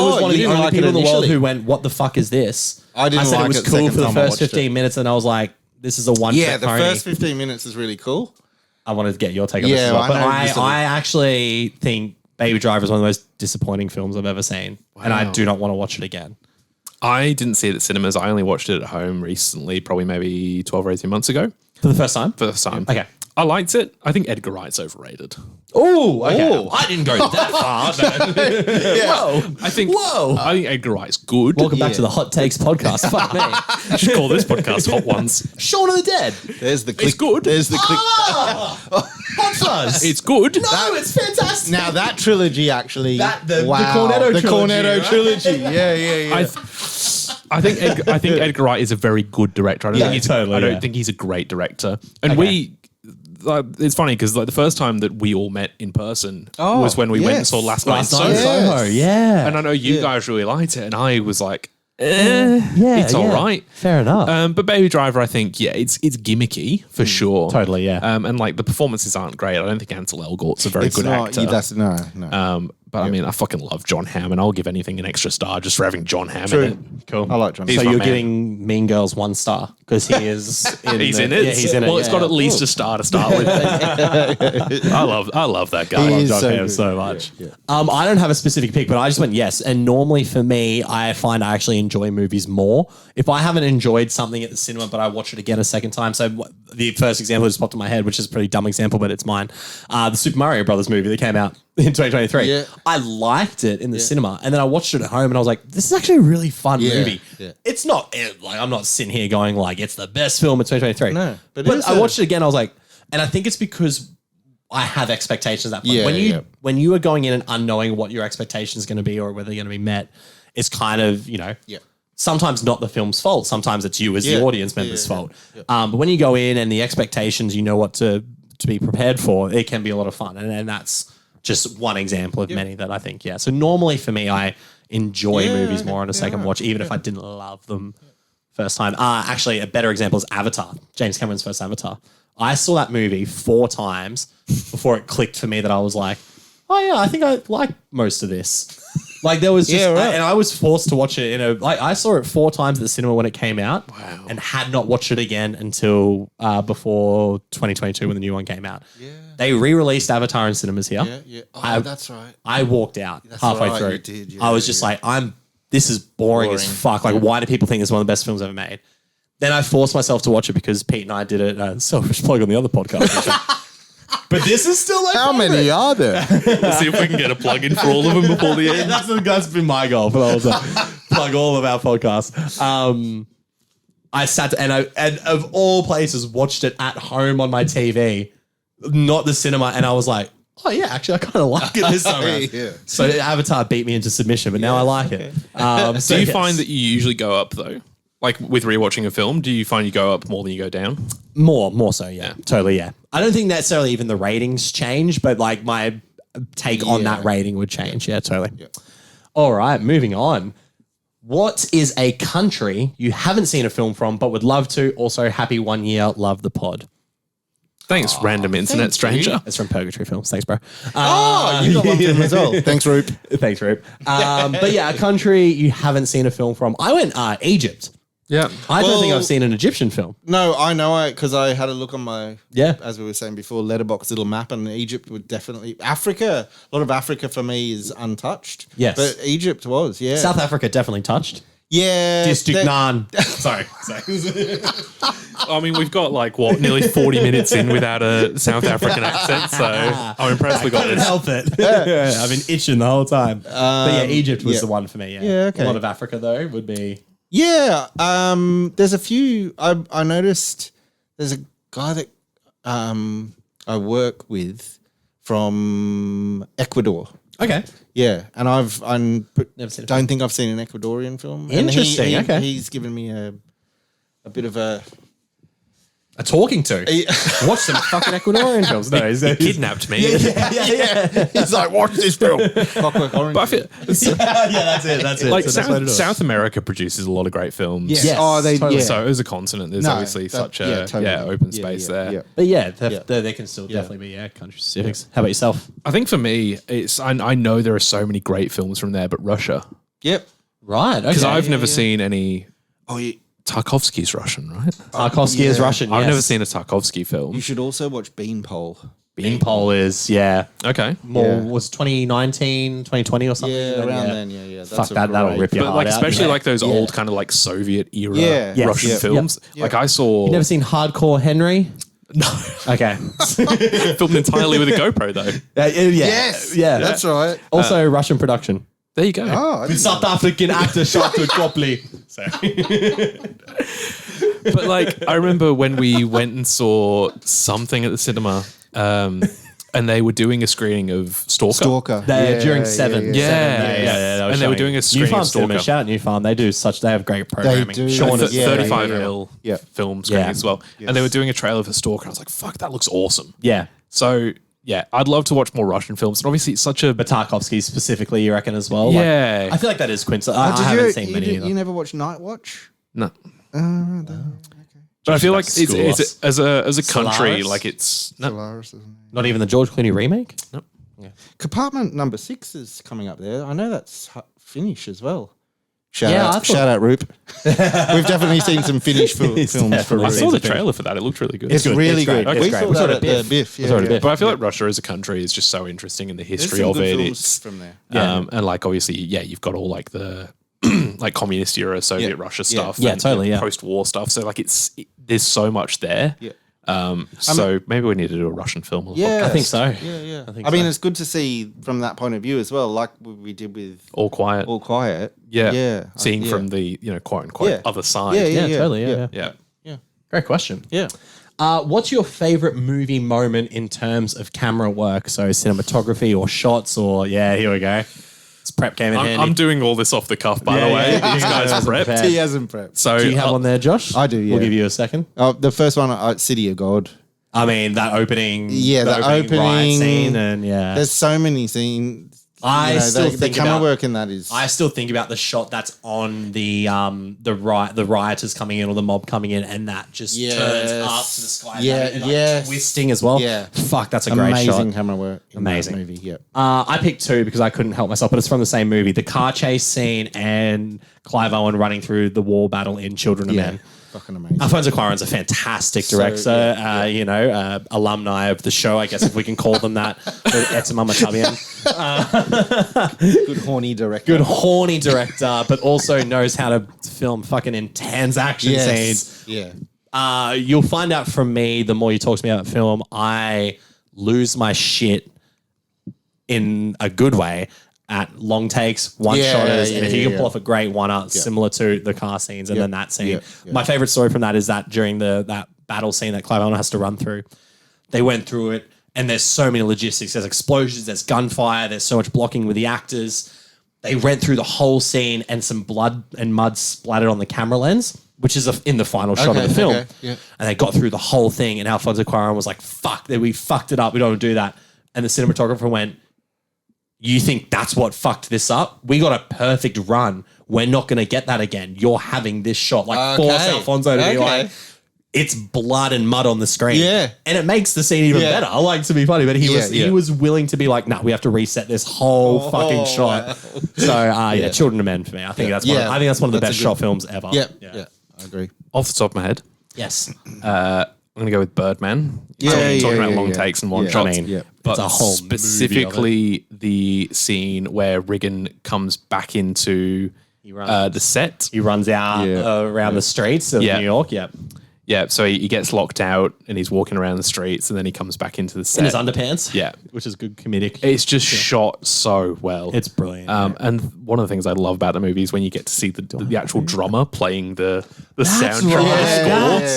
was one of the you didn't only like it people in the world initially? who went, "What the fuck is this?" I didn't said like it was it the cool second for the time I first watched it. 15 minutes, and I was like, "This is a one." Yeah, the first 15 minutes is really cool. I wanted to get your take on this as well, but I actually think Baby Driver is one of the most disappointing films I've ever seen, and I do not want to watch it again. I didn't see it at cinemas. I only watched it at home recently, probably maybe 12 or 18 months ago. For the first time? First time. Okay. I liked it. I think Edgar Wright's overrated. Oh, okay. Oh. I didn't go that far. Whoa. I think Edgar Wright's good. Welcome back to the Hot Takes podcast. Fuck me. You should call this podcast Hot Ones. Shaun of the Dead. There's the click. It's good. There's the click. Hot Fuzz. It's good. No, it's fantastic. Now that trilogy actually. The Cornetto Cornetto trilogy. right? Yeah. I think Edgar Wright is a very good director. I don't think he's a great director. And it's funny because like the first time that we all met in person was when we went and saw Last Night in Soho. Yeah. And I know you guys really liked it, and I was like, it's all right. Fair enough. But Baby Driver, I think, it's gimmicky for sure. Totally, yeah. And like the performances aren't great. I don't think Ansel Elgort's a very good actor. No. But I mean, I fucking love John Hamm, and I'll give anything an extra star just for having John Hamm in it. Cool. I like John. So you're giving Mean Girls 1 star because he is he's in it. Yeah, he's in it. Well, it's got at least a star to start with. I love that guy. I love is John so Hamm good. so much. Yeah. I don't have a specific pick, but I just went yes. And normally for me, I find I actually enjoy movies more. If I haven't enjoyed something at the cinema, but I watch it again a second time. So the first example that just popped in my head, which is a pretty dumb example, but it's mine. The Super Mario Brothers movie that came out in 2023. Yeah. I liked it in the cinema, and then I watched it at home, and I was like, "This is actually a really fun movie." Yeah. It's not like I'm not sitting here going like it's the best film of 2023. No, but I watched it again. I was like, and I think it's because I have expectations at that point. Yeah, When you are going in and unknowing what your expectations are going to be or whether they're going to be met, it's kind of sometimes not the film's fault. Sometimes it's you as the audience member's fault. Yeah. But when you go in and the expectations, you know what to be prepared for, it can be a lot of fun. And that's just one example of many that I think, So normally for me, I enjoy movies more on a second watch, even if I didn't love them first time. Actually, a better example is Avatar, James Cameron's first Avatar. I saw that movie 4 times before it clicked for me that I was like, oh yeah, I think I like most of this. Like there was just, and I was forced to watch it I saw it 4 times at the cinema when it came out and had not watched it again until before 2022 when the new one came out. Yeah. They re-released Avatar in cinemas here. Yeah. Oh, that's right. I walked out halfway through. You did, I was just like, this is boring as fuck. Like why do people think it's one of the best films ever made? Then I forced myself to watch it because Pete and I did it. Selfish plug on the other podcast. But this is still like how many are there? Let's see if we can get a plug in for all of them before the end. That's been my goal for the whole time. Plug all of our podcasts. I sat and of all places watched it at home on my TV, not the cinema, and I was like, oh yeah, actually I kind of like it this time around. Yeah. So Avatar beat me into submission, but now I like it. Do you find that you usually go up though? Like with rewatching a film, do you find you go up more than you go down? More so, yeah. Totally, yeah. I don't think necessarily even the ratings change, but like my take on that rating would change. Yeah, totally. Yeah. All right, moving on. What is a country you haven't seen a film from but would love to? Also, happy 1 year. Love the pod. Thanks, random internet stranger. It's from Purgatory Films. Thanks, bro. You got one film as well. Thanks, Roop. Thanks, Roop. But yeah, a country you haven't seen a film from. I went Egypt. Yeah. I don't think I've seen an Egyptian film. No, I know it because I had a look on my, Yeah. as we were saying before, letterbox little map, and Egypt would definitely, Africa, a lot of Africa for me is untouched. Yes. But Egypt was, yeah. South Africa definitely touched. Yeah. District 9. Sorry. I mean, we've got nearly 40 minutes in without a South African accent, so I'm impressed we got Couldn't this. help it. Yeah, I've been itching the whole time. But yeah, Egypt was yeah. the one for me. Yeah. Yeah, okay. A lot of Africa though would be. Yeah. There's a few, I noticed there's a guy that I work with from Ecuador. Okay. Yeah, and Never seen a don't think I've seen an Ecuadorian film. Interesting, And okay. He's given me a bit of a A talking to. Watch some fucking Ecuadorian films. No, He kidnapped me. yeah. He's like, watch this film. Clockwork Orange. But I feel That's it. That's it. like So that's what it is. South America produces a lot of great films. Yes. Yes, Oh, they totally. yeah. So as a continent, there's No, obviously that- such yeah, a totally. open Yeah, space yeah, there. yeah. But yeah, Yeah. they can still definitely be country specifics. How about yourself? I think for me, I know there are so many great films from there, but Russia, Yep. Right. Okay. because I've never seen any. Oh, Tarkovsky's Russian, right? Tarkovsky is Yeah. Russian. I've yes. never seen a Tarkovsky film. you should also watch Beanpole. Beanpole is Okay. more Yeah. was 2019, 2020 or something. Yeah, around then. Yeah, yeah. That's Fuck that. That'll rip your But heart out. especially Yeah. those old kind of Soviet era Yeah. Yes. Russian Yep. films. Yep. Like I saw You never seen Hardcore Henry? no Okay. filmed entirely with a GoPro though. Yes. Yeah. That's right. Also Russian production. There you go. Oh, I With didn't- South African actor shot to properly. But I remember when we went and saw something at the cinema, and they were doing a screening of Stalker. During Seven. Yeah. And they were doing a screening New Farm of Stalker. Cinema. Shout out New Farm. They have great programming. do. Sean Th- is yeah, 35mm yeah. film screening Yeah. as well. And they were doing a trailer for Stalker. I was like, fuck, that looks awesome. Yeah. So, yeah, I'd love to watch more Russian films. And obviously, it's such a. But Tarkovsky specifically, you reckon as well? Yeah. I feel like that is coincidental. I Did haven't seen many you either. never watched Night Watch? No. But I feel like School us. it's as a country, Solaris? it's. No. Solaris, isn't it? Not even the George Clooney remake? Nope. Compartment number 6 is coming up there. I know that's Finnish as well. Shout Yeah, I out, thought- shout out, Roop. We've definitely seen some Finnish films for definitely I Roop. saw the trailer for that. It looked really good. It's good. really It's great. good. It's We great. saw We saw that it at at the Biff. Biff. We saw it at Biff. But I feel like Russia as a country is just so interesting in the There's history some of good it. films It's from there. and obviously, you've got all the communist era Soviet Russia stuff. Yeah, and totally, yeah. post-war stuff. So there's so much there. Yeah. So maybe we need to do a Russian film. on the Yeah. podcast. I think so. Yeah. I think I mean, so. it's good to see from that point of view as well, like we did with All quiet. All Quiet. Yeah. Yeah. Seeing Yeah. from the quote unquote Yeah. other side. Yeah, Yeah, totally. Yeah. Yeah. Great question. Yeah. What's your favorite movie moment in terms of camera work? So cinematography or shots or here we go. This prep came in handy. I'm doing all this off the cuff, by the way. These guys are prepped. prepared. He hasn't prepped. So Do you have one there, Josh? I do, yeah. We'll give you a second. Oh, the first one, City of God. I mean, that opening. Yeah, the riot opening scene, and There's so many scenes. I still the think camera about- work in that is. I still think about the shot that's on the rioters coming in or the mob coming in, and that just Yes. turns up to the sky. Yeah, and yes. twisting as well. Yeah. Fuck, that's a great amazing shot. camera work. In Amazing. that movie. Yeah. I picked two because I couldn't help myself, but it's from the same movie: the car chase scene and Clive Owen running through the war battle in Children of Men. Fucking amazing. Alfonso Cuarón's a fantastic director, alumni of the show, I guess, if we can call them that. Etzema Matabian. Good horny director. Good horny director, but also knows how to film fucking intense action scenes. Yeah. You'll find out from me, the more you talk to me about film, I lose my shit in a good way at long takes, one-shotters, and if you can pull off a great one-up similar to the car scenes and then that scene. My favorite story from that is that during that battle scene that Clive Owen has to run through, they went through it, and there's so many logistics. There's explosions, there's gunfire, there's so much blocking with the actors. They went through the whole scene, and some blood and mud splattered on the camera lens, which is in the final shot of the film. And they got through the whole thing, and Alfonso Cuarón was like, fuck, we fucked it up. We don't want to do that. And the cinematographer went, you think that's what fucked this up? We got a perfect run. We're not going to get that again. You're having this shot. Like, force Alfonso to be like, it's blood and mud on the screen. Yeah. And it makes the scene even better. I like to be funny, but he was willing to be like, nah, we have to reset this whole fucking shot. Wow. So, Children of Men for me. I think that's one of the best shot films ever. Yeah, I agree. Off the top of my head. Yes. I'm going to go with Birdman. Talking about long takes and one shots. I mean, but it's a whole specifically the scene where Riggin comes back into the set. He runs out around the streets of New York. Yep. Yeah, so he gets locked out and he's walking around the streets and then he comes back into the set. In his underpants? Yeah. Which is good comedic. It's just shot so well. It's brilliant. And one of the things I love about the movie is when you get to see the actual drummer playing the soundtrack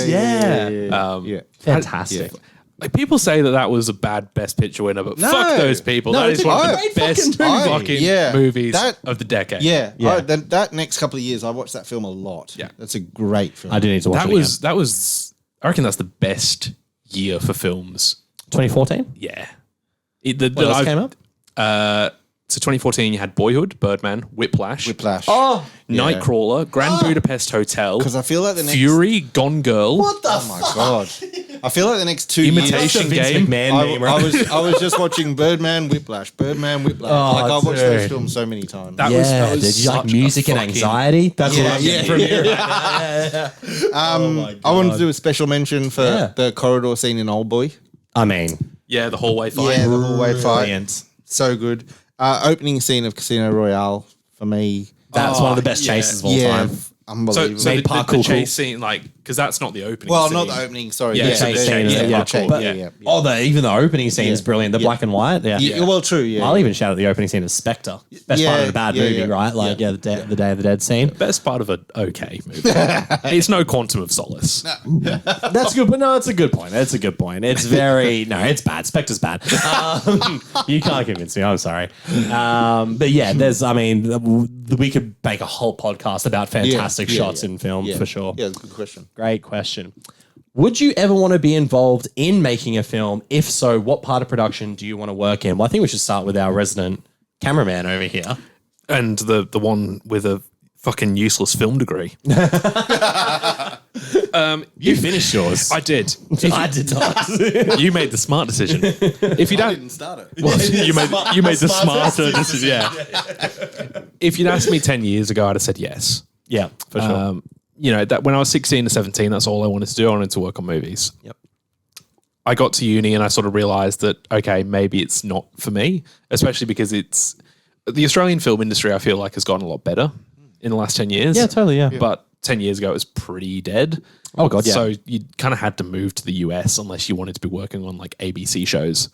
score. Fantastic. Like, people say that was a bad Best Picture winner, but fuck those people. That is one of the best fucking movies of the decade. That next couple of years, I watched that film a lot. Yeah, that's a great film. I do need to watch it. That was. I reckon that's the best year for films. 2014. Yeah. What else came up? So 2014, you had Boyhood, Birdman, Whiplash, Nightcrawler, Grand Budapest Hotel. Because I feel like the next Fury, Gone Girl. What the fuck? Oh my god! I feel like the next 2 Imitation years. Game. I was just watching Birdman, Whiplash. Like I watched those films so many times. That was did you like music and anxiety? That's what I'm getting from here. I wanted to do a special mention for the corridor scene in Old Boy. I mean, the hallway fight. Yeah, the hallway fight. Brilliant. So good. Opening scene of Casino Royale for me. That's one of the best chases of all time. Unbelievable. So the chase scene, because that's not the opening scene. Not the opening, sorry. The chase scene. Even the opening scene is brilliant. The black and white. Well, true, yeah. I'll even shout out the opening scene of Spectre. Best part of the bad movie, right? Like, the Day of the Dead scene. Best part of an okay movie. It's no Quantum of Solace. That's good, but no, it's a good point. It's a good point. It's very, it's bad. Spectre's bad. You can't convince me. I'm sorry. But we could make a whole podcast about fantastic shots in film for sure. Yeah, good question. Great question. Would you ever want to be involved in making a film? If so, what part of production do you want to work in? Well, I think we should start with our resident cameraman over here. And the one with a fucking useless film degree. You finished yours. I did. I did not. You made the smart decision. If you didn't start it. Well, you made the smarter decision. Yeah. If you'd asked me 10 years ago, I'd have said yes. Yeah, for sure. That when I was 16 to 17, that's all I wanted to do. I wanted to work on movies. Yep. I got to uni and I sort of realized that, okay, maybe it's not for me, especially because the Australian film industry, I feel like, has gotten a lot better in the last 10 years. Yeah, totally, yeah. But 10 years ago, it was pretty dead. Oh, God, yeah. So you kind of had to move to the US unless you wanted to be working on like ABC shows.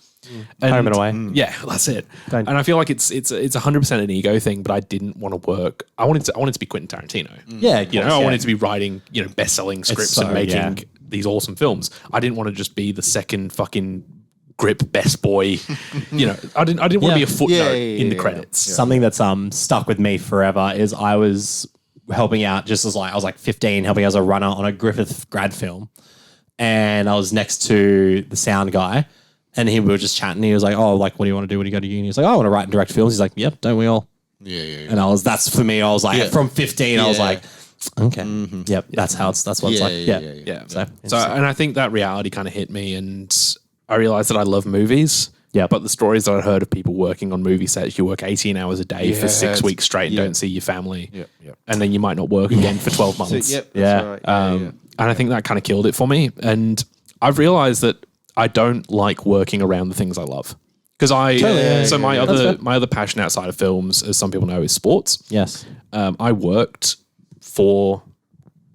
Home and Away. Yeah, that's it. And I feel like it's 100% an ego thing, but I didn't want to work. I wanted to be Quentin Tarantino. Yeah, I wanted to be writing, best-selling scripts and making these awesome films. I didn't want to just be the second fucking grip best boy. I didn't want to be a footnote in the credits. Something that's stuck with me forever is I was helping out just as I was like 15, helping as a runner on a Griffith grad film. And I was next to the sound guy and we were just chatting. He was like, oh, like, what do you want to do when you go to uni? He was like, oh, I want to write and direct films. He's like, yep, don't we all? Yeah. And that's for me, I was like, from 15, I was like, okay, yep, that's what it's like. Yeah. So, and I think that reality kind of hit me and I realized that I love movies. Yeah, but the stories that I heard of people working on movie sets, you work 18 hours a day for 6 weeks straight and don't see your family. And then you might not work again for 12 months. Right. And I think that kind of killed it for me. And I've realized that I don't like working around the things I love. Because my other passion outside of films, as some people know, is sports. Yes. I worked for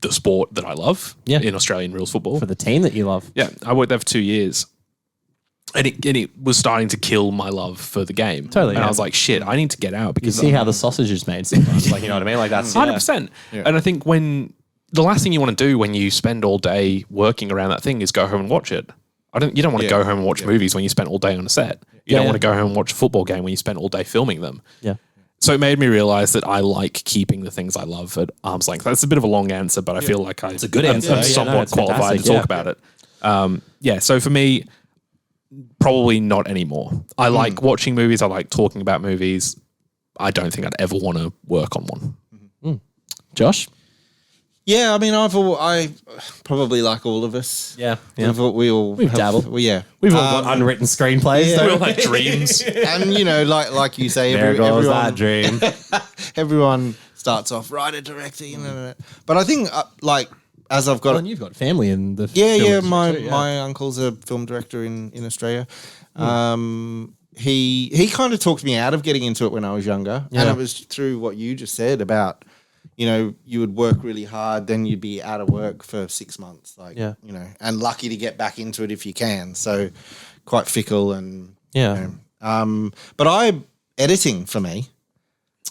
the sport that I love in Australian rules football. For the team that you love. Yeah, I worked there for 2 years. And it was starting to kill my love for the game. Totally. And I was like, shit, I need to get out because you see how the sausage is made sometimes. Like, you know what I mean? Like that's 100%. Yeah. And I think the last thing you want to do when you spend all day working around that thing is go home and watch it. You don't want to go home and watch movies when you spent all day on a set. You don't want to go home and watch a football game when you spent all day filming them. Yeah. So it made me realize that I like keeping the things I love at arm's length. That's a bit of a long answer, but I feel like it's a good answer. I'm somewhat qualified to talk about it. So for me, Probably not anymore. I like watching movies. I like talking about movies. I don't think I'd ever want to work on one. Josh? Yeah, I mean, I probably like all of us. Yeah. We've dabbled. Well, yeah, We've all got unwritten screenplays. yeah. Yeah. We all like dreams. and like you say, There goes everyone, that dream. everyone starts off writer, director, But I think as I've got, And you've got family in the yeah, film my industry too, my uncle's a film director in Australia. He kind of talked me out of getting into it when I was younger, and it was through what you just said about, you would work really hard, then you'd be out of work for 6 months, and lucky to get back into it if you can. So quite fickle and but editing for me.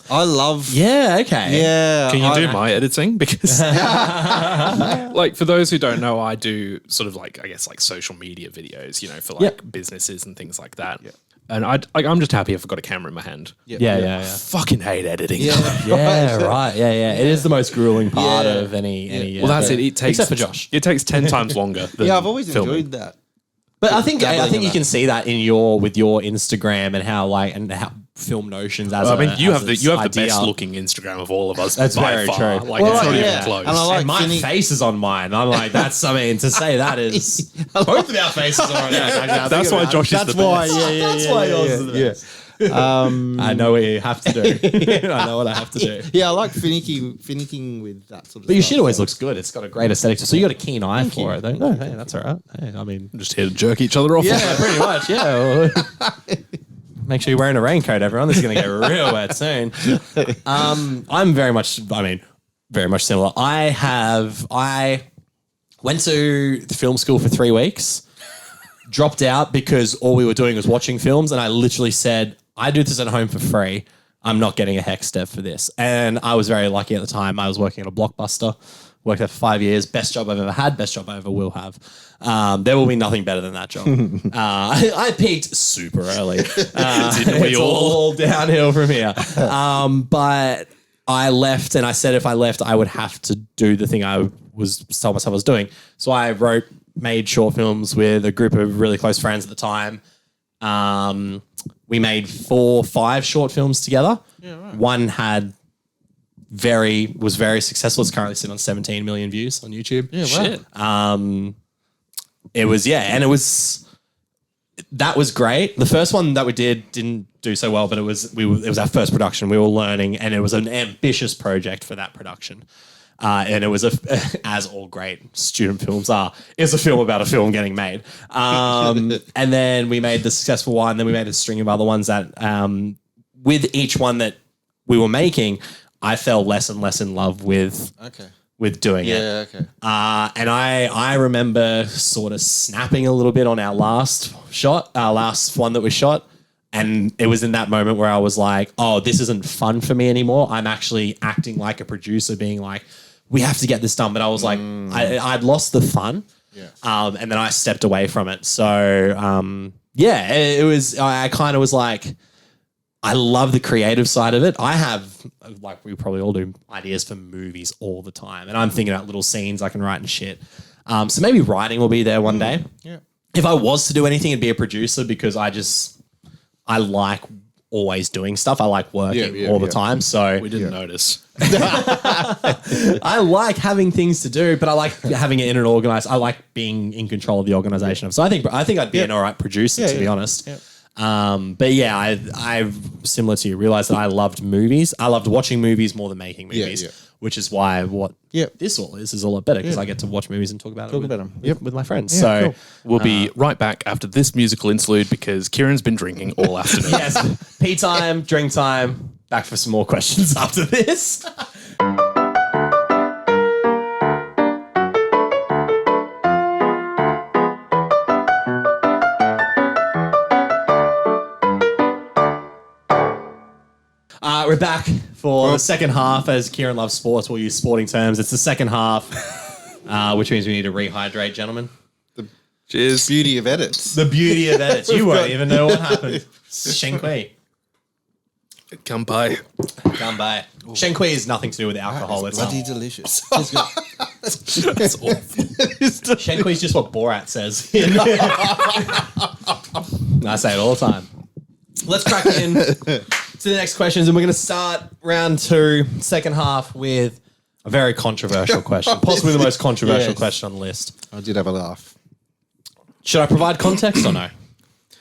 I love. Yeah, okay. Yeah. Can you do my editing? Because like for those who don't know, I do sort of like, I guess, like social media videos, for like businesses and things like that. Yeah. And I'm just happy if I've got a camera in my hand. Yeah. Fucking hate editing. Yeah, right. Yeah. It is the most grueling part of any. Well, that's it. It takes, except for Josh. It takes 10 times longer. Than I've always filming. enjoyed that. But I think dabbling in you that. can see that with your Instagram and how Film Notions as you have the idea. best looking Instagram of all of us. That's by very far. true. Like Well, it's not yeah. even close. And I like And my Finny- face is on mine. I'm like, that's something to say that is both of our faces are on ours. That's why Josh is the That's why. best. That's why yours is the best. I know what you have to do. I know what I have to do. Yeah, I like finicking with that sort of But your stuff. shit always looks good. It's got a great aesthetic. So you got a keen eye for it, don't you? Hey, that's all right. Hey, I mean, Just here to jerk each other off. yeah, pretty much. Yeah. Make sure you're wearing a raincoat, everyone. This is going to get real wet soon. I'm very much similar. I went to the film school for 3 weeks, dropped out because all we were doing was watching films, and I literally said, I do this at home for free. I'm not getting a hex step for this. And I was very lucky at the time. I was working at a Blockbuster. Worked there for 5 years. Best job I've ever had. Best job I ever will have. There will be nothing better than that job. I peaked super early. It's all downhill from here. But I left, and I said if I left, I would have to do the thing I was told myself I was doing. So I made short films with a group of really close friends at the time. We made 4 or 5 short films together. Yeah, right. One was very successful. It's currently sitting on 17 million views on YouTube. Yeah, Shit. That was great. The first one that we didn't do so well, but it was our first production. We were learning, and it was an ambitious project for that production. And it was as all great student films are, is a film about a film getting made. And then we made the successful one. Then we made a string of other ones that, with each one that we were making, I fell less and less in love with doing it. Yeah, okay. And I remember sort of snapping a little bit on our last one that we shot. And it was in that moment where I was like, oh, this isn't fun for me anymore. I'm actually acting like a producer, being like, we have to get this done. But I was like, I'd lost the fun. Yeah. And then I stepped away from it. So, it was, I kind of was like, I love the creative side of it. I have, like we probably all do, ideas for movies all the time. And I'm thinking about little scenes I can write and shit. So maybe writing will be there one day. Yeah. If I was to do anything, it'd be a producer, because I like always doing stuff. I like working all the time. So We didn't notice. I like having things to do, but I like having it in an organized. I like being in control of the organization. So I think I'd be an all right producer, to be honest. Yeah. But yeah, I've similar to you, realized that I loved movies. I loved watching movies more than making movies, which is why this all is a lot better, because I get to watch movies and talk about them with my friends. So We'll be right back after this musical interlude, because Kieran's been drinking all afternoon. yes, pee time, drink time. Back for some more questions after this. We're back for the second half. As Kieran loves sports, we'll use sporting terms. It's the second half, which means we need to rehydrate, gentlemen. Cheers. Beauty of edits. The beauty of edits. You won't even know what happened. Shenkui. Kampai. Ganbei. Shenkui is nothing to do with alcohol. It's bloody delicious. That's awful. Shenkui is just what Borat says. I say it all the time. Let's crack in to the next questions, and we're going to start round 2, second half, with a very controversial question, possibly the most controversial question on the list. I did have a laugh. Should I provide context or no?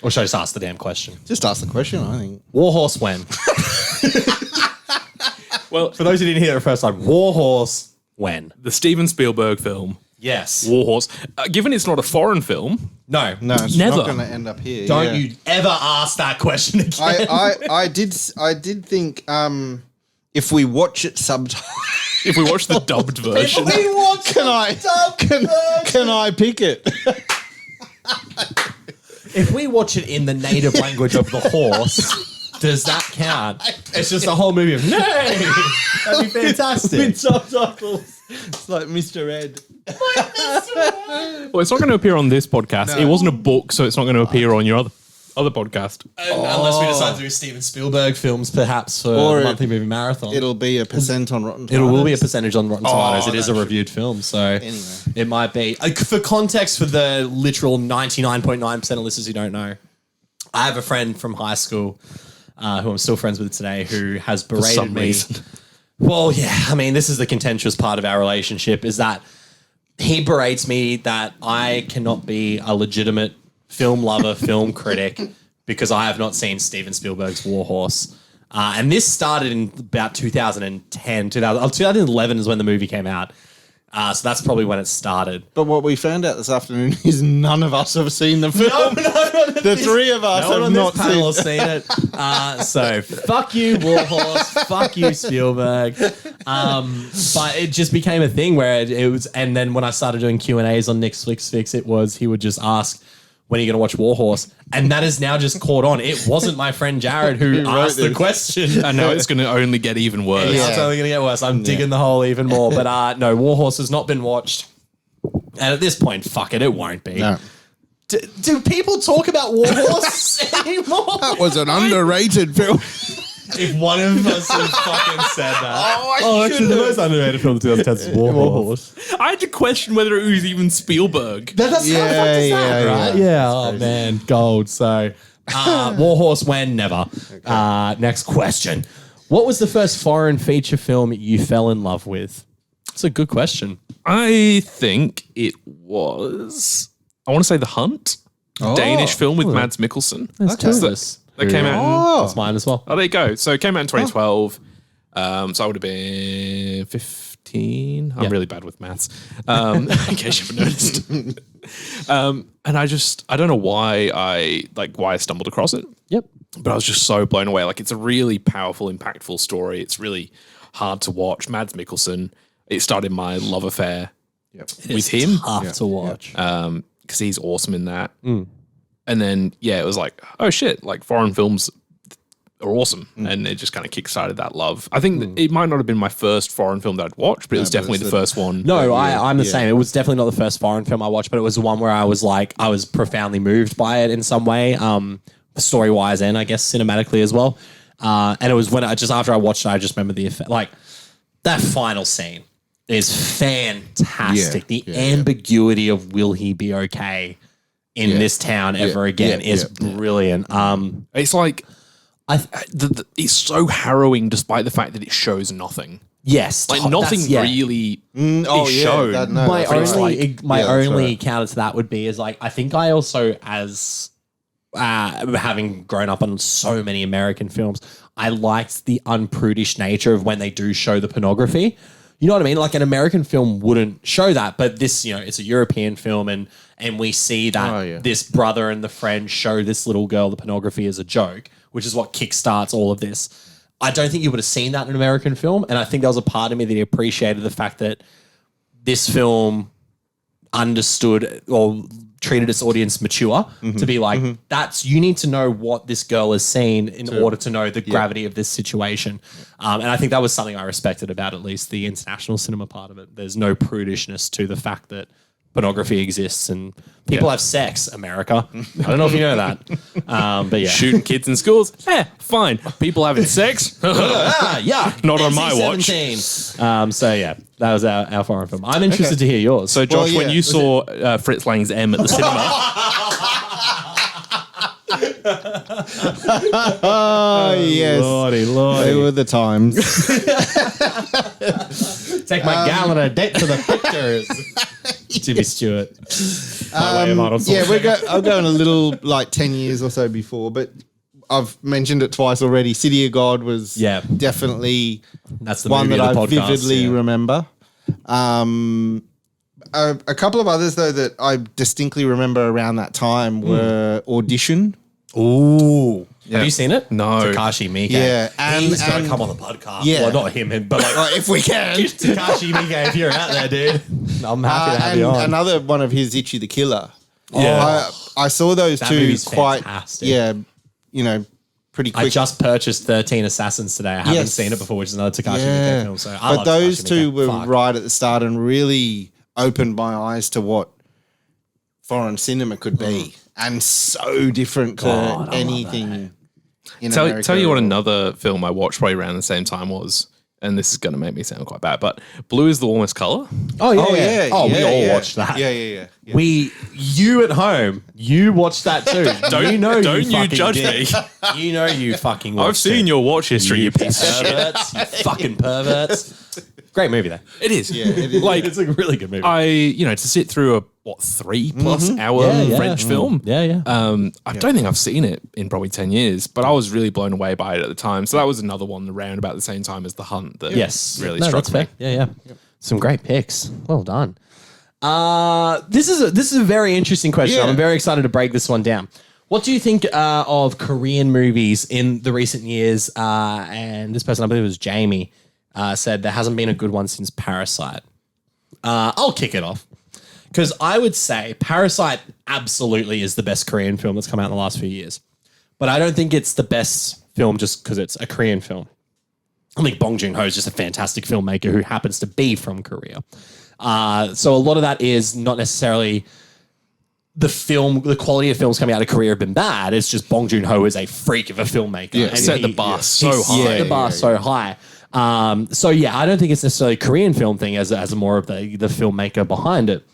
Or should I just ask the damn question? Just ask the question, I think. Warhorse when? Well, for those who didn't hear it first time, Warhorse when? The Steven Spielberg film, Yes. Warhorse. Given it's not a foreign film, No. No, it's Never. not going to end up here. Don't you ever ask that question again. I did think if we watch it subtitled. if we watch the dubbed version, Can I pick it? If we watch it in the native language of the horse, does that count? It's just a whole movie of nay. That'd be fantastic. With subtitles. It's like Mr. Ed. well, it's not going to appear on this podcast. It wasn't a book, so it's not going to appear on your other podcast. Unless we decide to do Steven Spielberg films, perhaps for Or a monthly movie marathon. It'll be a % on Rotten Tomatoes. It will be a percentage on Rotten Tomatoes. It is a reviewed film, so Anyway. it might be. For context, for the literal 99.9% of listeners who don't know, I have a friend from high school who I'm still friends with today who has berated some me. reason. Well, yeah, I mean, this is the contentious part of our relationship, is that he berates me that I cannot be a legitimate film lover, film critic, because I have not seen Steven Spielberg's Warhorse. And this started in about 2010, 2011 is when the movie came out. So that's probably when it started. But what we found out this afternoon is none of us have seen the film. The three of us No one have on not this panel seen has seen it. So fuck you, Warhorse. Fuck you, Spielberg. But it just became a thing where it was. And then when I started doing Q&As on Nick's Flicks Fix, it was he would just ask, when are you going to watch Warhorse? And that has now just caught on. It wasn't my friend Jared who asked the question. I know it's going to only get even worse. Yeah. It's only going to get worse. I'm digging the hole even more. But no, Warhorse has not been watched. And at this point, fuck it, it won't be. No. Do people talk about Warhorse anymore? That was an underrated film. If one of us had fucking said that. Oh, Actually, the most underrated film of 2010 is Warhorse. I had to question whether it was even Spielberg. That's Yeah, how the fuck is that, yeah, right? yeah. Yeah, oh man, gold. So, Warhorse when? Never. Next question. What was the first foreign feature film you fell in love with? It's a good question. I think it was, I want to say The Hunt, Danish film with Mads Mikkelsen. That came out. That's mine as well. Oh, there you go. So it came out in 2012. So I would have been 15. I'm really bad with maths. In case you haven't noticed. And I don't know why I stumbled across it. Yep. But I was just so blown away. Like, it's a really powerful, impactful story. It's really hard to watch. Mads Mikkelsen. It started my love affair with him. Tough to watch. Because he's awesome in that. And then, it was like, oh shit, like foreign films are awesome. And it just kind of kickstarted that love. I think that it might not have been my first foreign film that I'd watched, but it was definitely the first one. No, I'm the same. It was definitely not the first foreign film I watched, but it was the one where I was profoundly moved by it in some way, story-wise and I guess cinematically as well. And it was when after I watched it, I just remember the effect. Like, that final scene is fantastic. The ambiguity of will he be okay in this town ever again is brilliant. It's like it's so harrowing, despite the fact that it shows nothing. Yes, like nothing really is shown. My only counter to that would be is like I think I also as having grown up on so many American films, I liked the unprudish nature of when they do show the pornography. You know what I mean? Like an American film wouldn't show that, but this, it's a European film and we see that this brother and the friend show this little girl the pornography as a joke, which is what kickstarts all of this. I don't think you would have seen that in an American film, and I think there was a part of me that appreciated the fact that this film understood or treated its audience mature to be like, you need to know what this girl has seen in order to know the gravity of this situation. And I think that was something I respected about at least the international cinema part of it. There's no prudishness to the fact that pornography exists and people have sex, America. I don't know if you know that. But yeah. Shooting kids in schools? Fine. People having sex? Not on my watch. So yeah, that was our foreign film. I'm interested to hear yours. So Josh, when you saw Fritz Lang's M at the cinema, Oh, yes. Lordy. They were the times. Take my gallon of date to the pictures. Jimmy Stewart. By way of Arnold Schwarzenegger. I'm going a little like 10 years or so before, but I've mentioned it twice already. City of God was definitely that's the one movie that of the I podcast, vividly remember. A couple of others, though, that I distinctly remember around that time were Audition. Ooh. Have you seen it? No. Takashi Miike. Yeah. He's going to come on the podcast. Yeah. Well, not him, but like, If we can. Takashi Miike, if you're out there, dude, I'm happy to have you on. Another one of his, Itchy the Killer. Yeah. I saw those That two movie's quite, fantastic. pretty quick. I just purchased 13 Assassins today. I haven't seen it before, which is another Takashi Miike film. So I but those Takashi two Miike. were Fuck. right at the start and really opened my eyes to what foreign cinema could be, and so different to anything. In America. Tell you what another film I watched probably around the same time was, and this is going to make me sound quite bad, but Blue is the Warmest Color. Oh, yeah. we all watched that. Yeah. You at home, you watched that too. Don't you judge me. You know you fucking watched I've seen your watch history, you piece of shit. perverts, you fucking perverts. Great movie though. It is. Yeah, it is. Like, It's a really good movie. to sit through a 3+ hour French film. Yeah. I don't think I've seen it in probably 10 years, but I was really blown away by it at the time. So that was another one around about the same time as The Hunt that really struck that's me. fair. Yeah. Some great picks. Well done. This is a very interesting question. Yeah. I'm very excited to break this one down. What do you think of Korean movies in the recent years? And this person, I believe it was Jamie, said there hasn't been a good one since Parasite. I'll kick it off. Because I would say Parasite absolutely is the best Korean film that's come out in the last few years. But I don't think it's the best film just because it's a Korean film. I think Bong Joon-ho is just a fantastic filmmaker who happens to be from Korea. So a lot of that is not necessarily the quality of films coming out of Korea have been bad. It's just Bong Joon-ho is a freak of a filmmaker. Yeah, and set the bar so high. Set the bar so high. So I don't think it's necessarily a Korean film thing as more of the filmmaker behind it.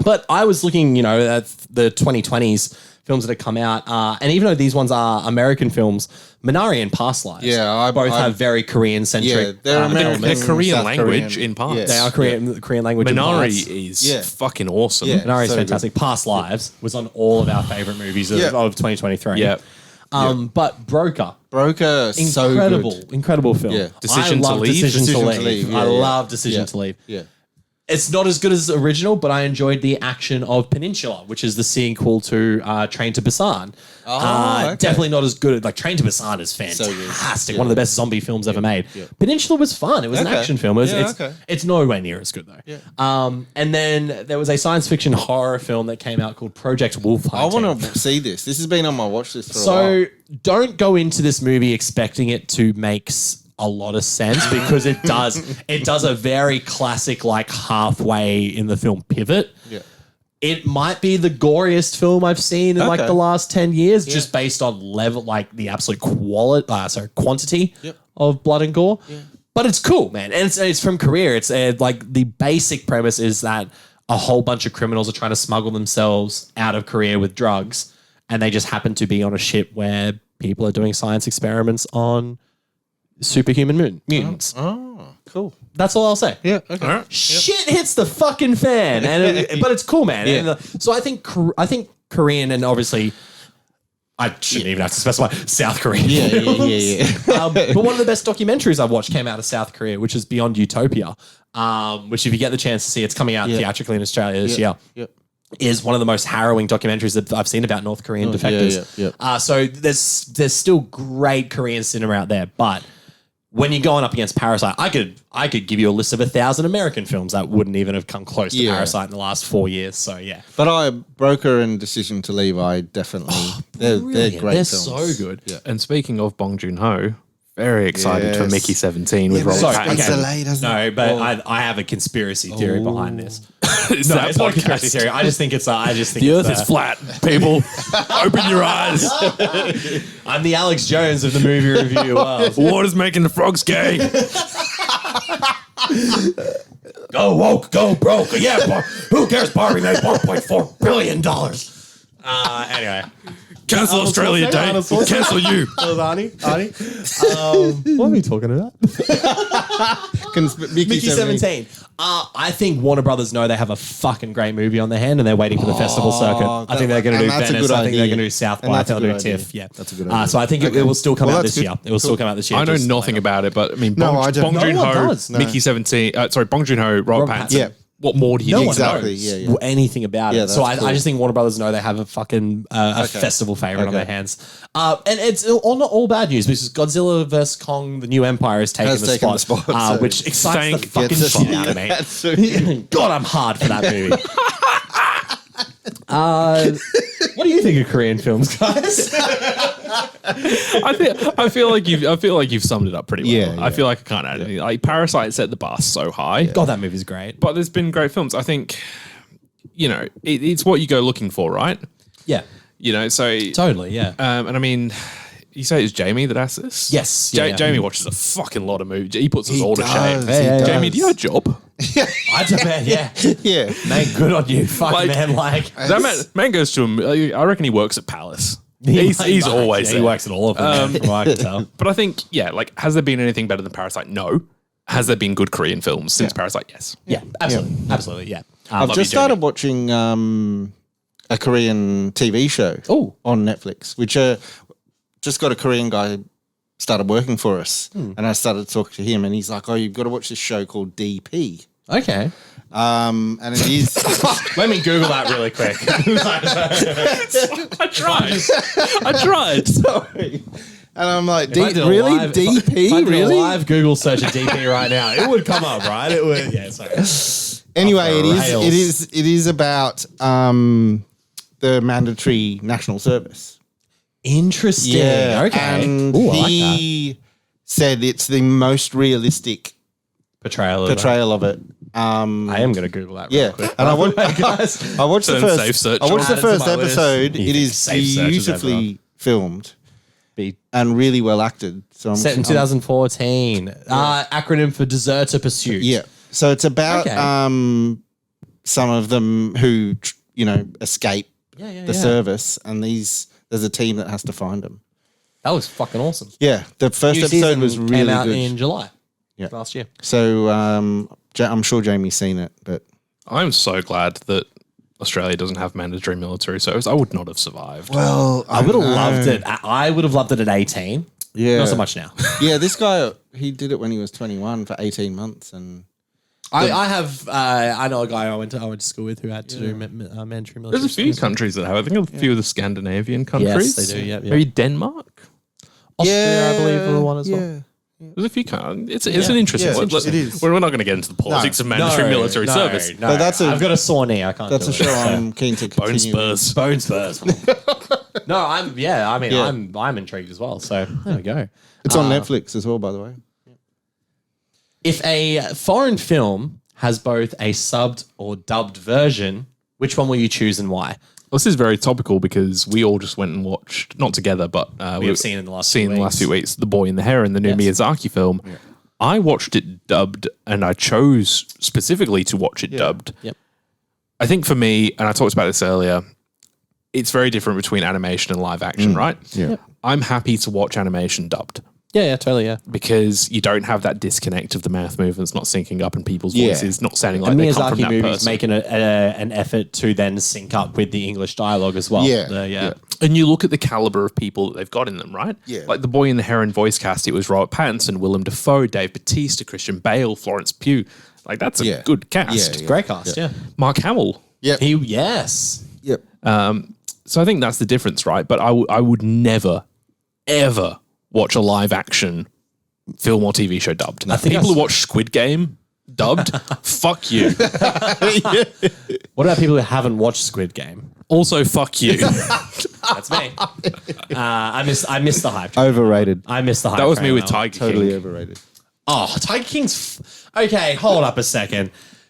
But I was looking, at the 2020s films that have come out, and even though these ones are American films, Minari and Past Lives, both have very Korean-centric. they're American. They're Korean South language Korean. in parts. Yes. They are Korean language. in parts. Minari is fucking awesome. Yeah. Minari is so fantastic. Past Lives was on all of our favorite movies of 2023. Yeah. But Broker. Incredible film. Yeah. Decision to Leave. Decision to Leave. I love Decision to Leave. Yeah. It's not as good as the original, but I enjoyed the action of Peninsula, which is the sequel to Train to Busan. Okay. Definitely not as good. Like Train to Busan is fantastic. One of the best zombie films ever made. Yeah. Peninsula was fun. It was an action film. It's nowhere near as good though. Yeah. And then there was a science fiction horror film that came out called Project Wolf I Hunting. want to see this. This has been on my watch list for a while. So don't go into this movie expecting it to make a lot of sense because it does. It does a very classic, like halfway in the film pivot. Yeah. It might be the goriest film I've seen in like the last 10 years, just based on level, like the absolute quantity of blood and gore. Yeah. But it's cool, man. And it's from Korea. It's like the basic premise is that a whole bunch of criminals are trying to smuggle themselves out of Korea with drugs. And they just happen to be on a ship where people are doing science experiments on superhuman mutants. Oh, cool. That's all I'll say. Yeah. Okay. All right. Shit hits the fucking fan, but it's cool, man. Yeah. And, so I think Korean, and obviously I shouldn't even have to specify South Korean. Yeah. But one of the best documentaries I've watched came out of South Korea, which is Beyond Utopia. Which, if you get the chance to see, it's coming out theatrically in Australia this year. Yep. Is one of the most harrowing documentaries that I've seen about North Korean defectors. Yeah. So there's still great Korean cinema out there, but when you're going up against Parasite, I could give you a list of 1,000 American films that wouldn't even have come close to Parasite in the last 4 years. So yeah, But Broker and Decision to Leave, I definitely they're great They're films. so good. Yeah. And speaking of Bong Joon-ho, very excited for Yes. Mickey 17 with Robert Sorry, Pattinson. It's delayed, hasn't No, it? but I have a conspiracy theory behind this. Is No, that it's not a podcast? conspiracy theory. I just think it's. The earth is flat, people. Open your eyes. I'm the Alex Jones of the movie review world. Water's making the frogs gay. Go woke, go broke. Yeah, who cares? Barbie made $1.4 billion. Anyway, Cancel Australia Day. Cancel you. Arnie. What are we talking about? Mickey 17. I think Warner Brothers know they have a fucking great movie on their hand and they're waiting for the festival circuit. I think they're going to do Venice. I think they're going to do South by. I think they'll do TIFF. Yeah, that's a good idea. So I think it will still come out this year. It will still come out this year. I know nothing about it, but I mean, Bong Joon-ho, Mickey 17. Bong Joon-ho, Robert Pattinson. Yeah. What more do you need? Exactly. Yeah. Anything about it. So I just think Warner Brothers know they have a fucking festival favorite on their hands. And it's not all bad news because Godzilla vs. Kong, the new Empire, has taken the spot, which excites the fucking shit out of me. God, I'm hard for that movie. What do you think of Korean films, guys? I feel like you've summed it up pretty well. I feel like I can't add anything. Like Parasite set the bar so high. God, that movie's great. But there's been great films. I think, it's what you go looking for, right? Yeah. So totally, yeah. And I mean, you say it's Jamie that asks this? Yes. Jamie watches a fucking lot of movies. He puts us all to shame. Jamie, do you have a job? I do, man. Yeah. Man, good on you. Fuck, man. That man goes to him. I reckon he works at Palace. He's always there. He works at all of them, from what I can tell. But I think, has there been anything better than Parasite? No. Has there been good Korean films since Parasite? Yes. Yeah, absolutely. Yeah. Absolutely, yeah. I've just started watching a Korean TV show on Netflix, which just got a Korean guy started working for us. And I started talking to him and he's like, you've got to watch this show called DP. Okay. And it is. Let me Google that really quick. I tried. Sorry. And I'm like, really? DP? If I did really? a live Google search of DP right now, it would come up, right? It would. Yeah, sorry. Anyway, it is about the mandatory national service. Interesting. Yeah. Okay. And he said it's the most realistic portrayal of it. I am going to Google that real quick. And I watched the first episode. It is beautifully filmed and really well acted. So set in 2014. Acronym for Deserter Pursuit. Yeah. So it's about some of them who escape the service, and there's a team that has to find them. That was fucking awesome. Yeah, the first episode was really came out good in July. Yeah, last year. So I'm sure Jamie's seen it, but I'm so glad that Australia doesn't have mandatory military service. I would not have survived. Well, I would have loved it. I would have loved it at 18. Yeah, not so much now. Yeah, this guy, he did it when he was 21 for 18 months, and I know a guy I went to school with who had to do mandatory military. There's a few countries that have. I think a few of the Scandinavian countries. Yes, they do. Yeah, maybe Denmark, Austria, I believe, are the one as well. There's a few It's an interesting one. It is. We're not going to get into the politics of mandatory military service. No, but I've got a sore knee. I can't. That's a show I'm keen to continue. Bone spurs. No, I'm intrigued as well. So there we go. It's on Netflix as well, by the way. If a foreign film has both a subbed or dubbed version, which one will you choose and why? Well, this is very topical because we all just went and watched, not together, but we've seen in the last few weeks, The Boy and the Heron, the new Miyazaki film. Yeah. I watched it dubbed, and I chose specifically to watch it dubbed. Yep. I think for me, and I talked about this earlier, it's very different between animation and live action, right? Yeah. Yep. I'm happy to watch animation dubbed. Yeah, totally, yeah. Because you don't have that disconnect of the mouth movements not syncing up and people's voices not sounding like they come from that movies person. Making an effort to then sync up with the English dialogue as well. Yeah. And you look at the caliber of people that they've got in them, right? Yeah. Like The Boy and the Heron voice cast, it was Robert Pattinson, Willem Dafoe, Dave Bautista, Christian Bale, Florence Pugh. Like, that's a good cast. Yeah. Great cast, yeah. Mark Hamill. Yep. Yes. Yep. So I think that's the difference, right? But I would never, ever watch a live action film or TV show dubbed. I think people who watch Squid Game dubbed, fuck you. What about people who haven't watched Squid Game? Also, fuck you. That's me. I missed the hype. Overrated. I missed the hype. That was me with Tiger King. Totally overrated. Oh, Tiger King's... Okay, hold up a second.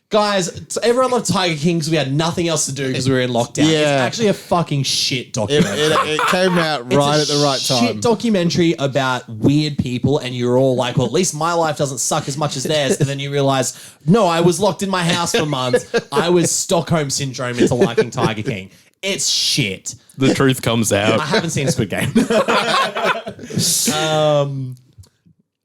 Guys, everyone loved Tiger King because we had nothing else to do because we were in lockdown. Yeah. It's actually a fucking shit documentary. It came out right at the right time. Shit documentary about weird people, and you're all like, well, at least my life doesn't suck as much as theirs. And then you realize, no, I was locked in my house for months. I was Stockholm syndrome into liking Tiger King. It's shit. The truth comes out. I haven't seen Squid Game.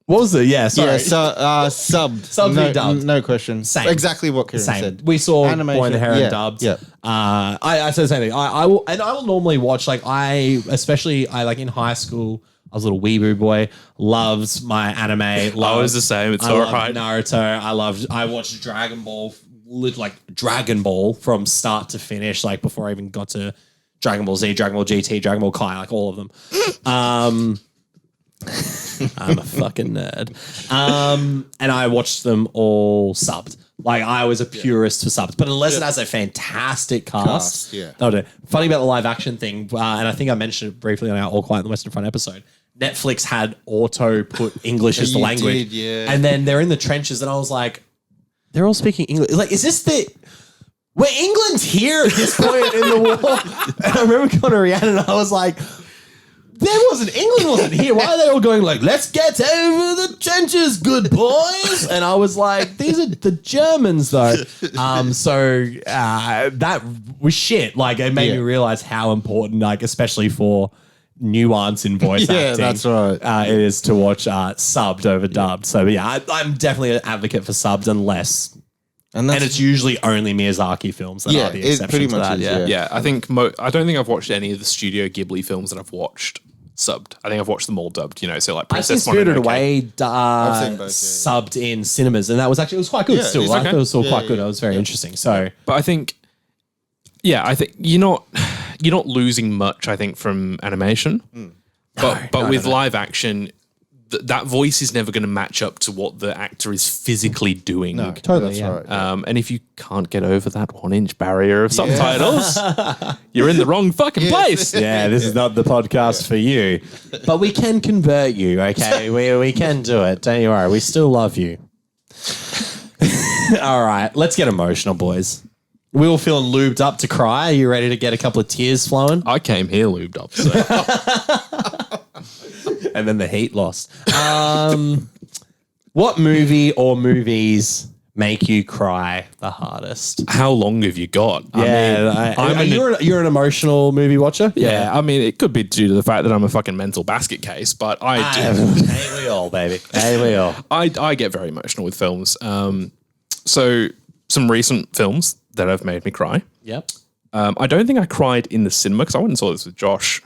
What was it? Yeah, sorry. Yeah, so subbed. Subbed no, and dubbed. No question. Same. Exactly what Kieran Same. said. We saw Animation, Boy and the Heron yeah, dubbed. yeah. I said the same thing. I will normally watch I like in high school. I was a little weeaboo boy. Loved my anime. I was the same. It's all right. Naruto. I watched Dragon Ball, Dragon Ball from start to finish. Like before I even got to Dragon Ball Z, Dragon Ball GT, Dragon Ball Kai, like all of them. I'm a fucking nerd. And I watched them all subbed. Like I was a purist for subs, but unless it has a fantastic cast, that'll do. Funny about the live action thing, and I think I mentioned it briefly on our All Quiet on the Western Front episode. Netflix had auto put English as the language, and then they're in the trenches, and I was like, they're all speaking English. Like, is this where England's here at this point in the war? And I remember going to Rhiannon, and I was like, England wasn't here. Why are they all going like, let's get over the trenches, good boys? And I was like, these are the Germans though. That was shit. Like it made me realize how important, like, especially for nuance in voice acting. That's right. It is to watch subbed over dubbed. So yeah, I'm definitely an advocate for subbed unless... And it's usually only Miyazaki films that are the exception to that. Yeah, I think I don't think I've watched any of the Studio Ghibli films that I've watched subbed. I think I've watched them all dubbed. You know, so like Princess Spirited Away subbed in cinemas, and that was quite good. Still, I thought it was still quite good. It was very interesting. So, but I think you're not losing much. I think from animation, but with live action. That voice is never going to match up to what the actor is physically doing. No, totally. Right. And if you can't get over that 1-inch barrier of subtitles, you're in the wrong fucking place. Yeah, this is not the podcast for you. But we can convert you, okay? we can do it. Don't you worry. We still love you. All right, let's get emotional, boys. We all feeling lubed up to cry. Are you ready to get a couple of tears flowing? I came here lubed up, so... And then the heat lost. What movie or movies make you cry the hardest? How long have you got? You're an emotional movie watcher? Yeah, I mean, it could be due to the fact that I'm a fucking mental basket case, but I do. Ain't we all, baby? Ain't we all? I get very emotional with films. So some recent films that have made me cry. Yep. I don't think I cried in the cinema because I went and saw this with Josh.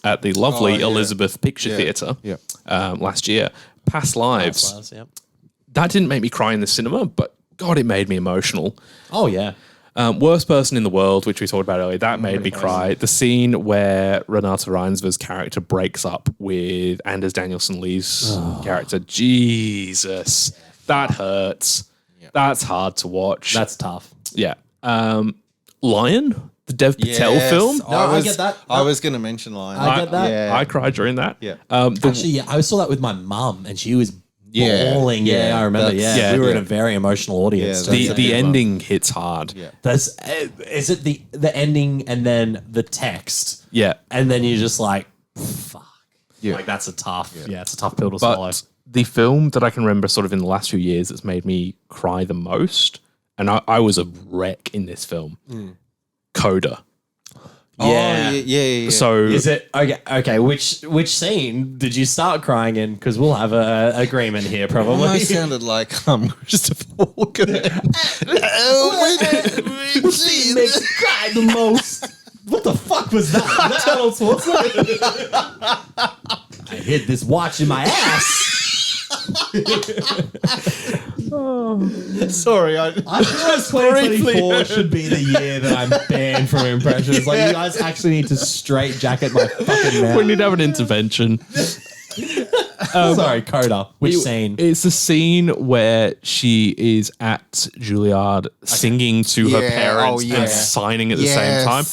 At the lovely Elizabeth Picture Theatre last year. Past Lives. That didn't make me cry in the cinema, but God, it made me emotional. Oh, yeah. Worst Person in the World, which we talked about earlier, that made me cry. The scene where Renata Reinsve's character breaks up with Anders Danielson Lee's character. Jesus. That hurts. Yeah. That's hard to watch. That's tough. Yeah. Lion? The Dev Patel film. No, I get that. I was going to mention Lion. I get that. Yeah. I cried during that. Yeah. I saw that with my mum, and she was bawling. Yeah, I remember. We were in a very emotional audience. The ending hits hard. Yeah. Is it the ending and then the text? Yeah. And then you're just like, fuck. Yeah. Like that's a tough. Yeah, it's a tough pill to swallow. The film that I can remember sort of in the last few years that's made me cry the most, and I was a wreck in this film. Coda. Yeah. So is it okay? Which scene did you start crying in? Because we'll have a agreement here, probably. I sounded like Christopher Walken. Which scene makes you cry the most? What the fuck was that? Was that Arnold Schwarzenegger? I hid this watch in my ass. Sorry, I feel like 2024 should be the year that I'm banned from impressions. Like, you guys actually need to straight jacket my fucking mouth. We need to have an intervention. Sorry, Coda. Which scene? It's the scene where she is at Juilliard singing to her parents and signing at the same time.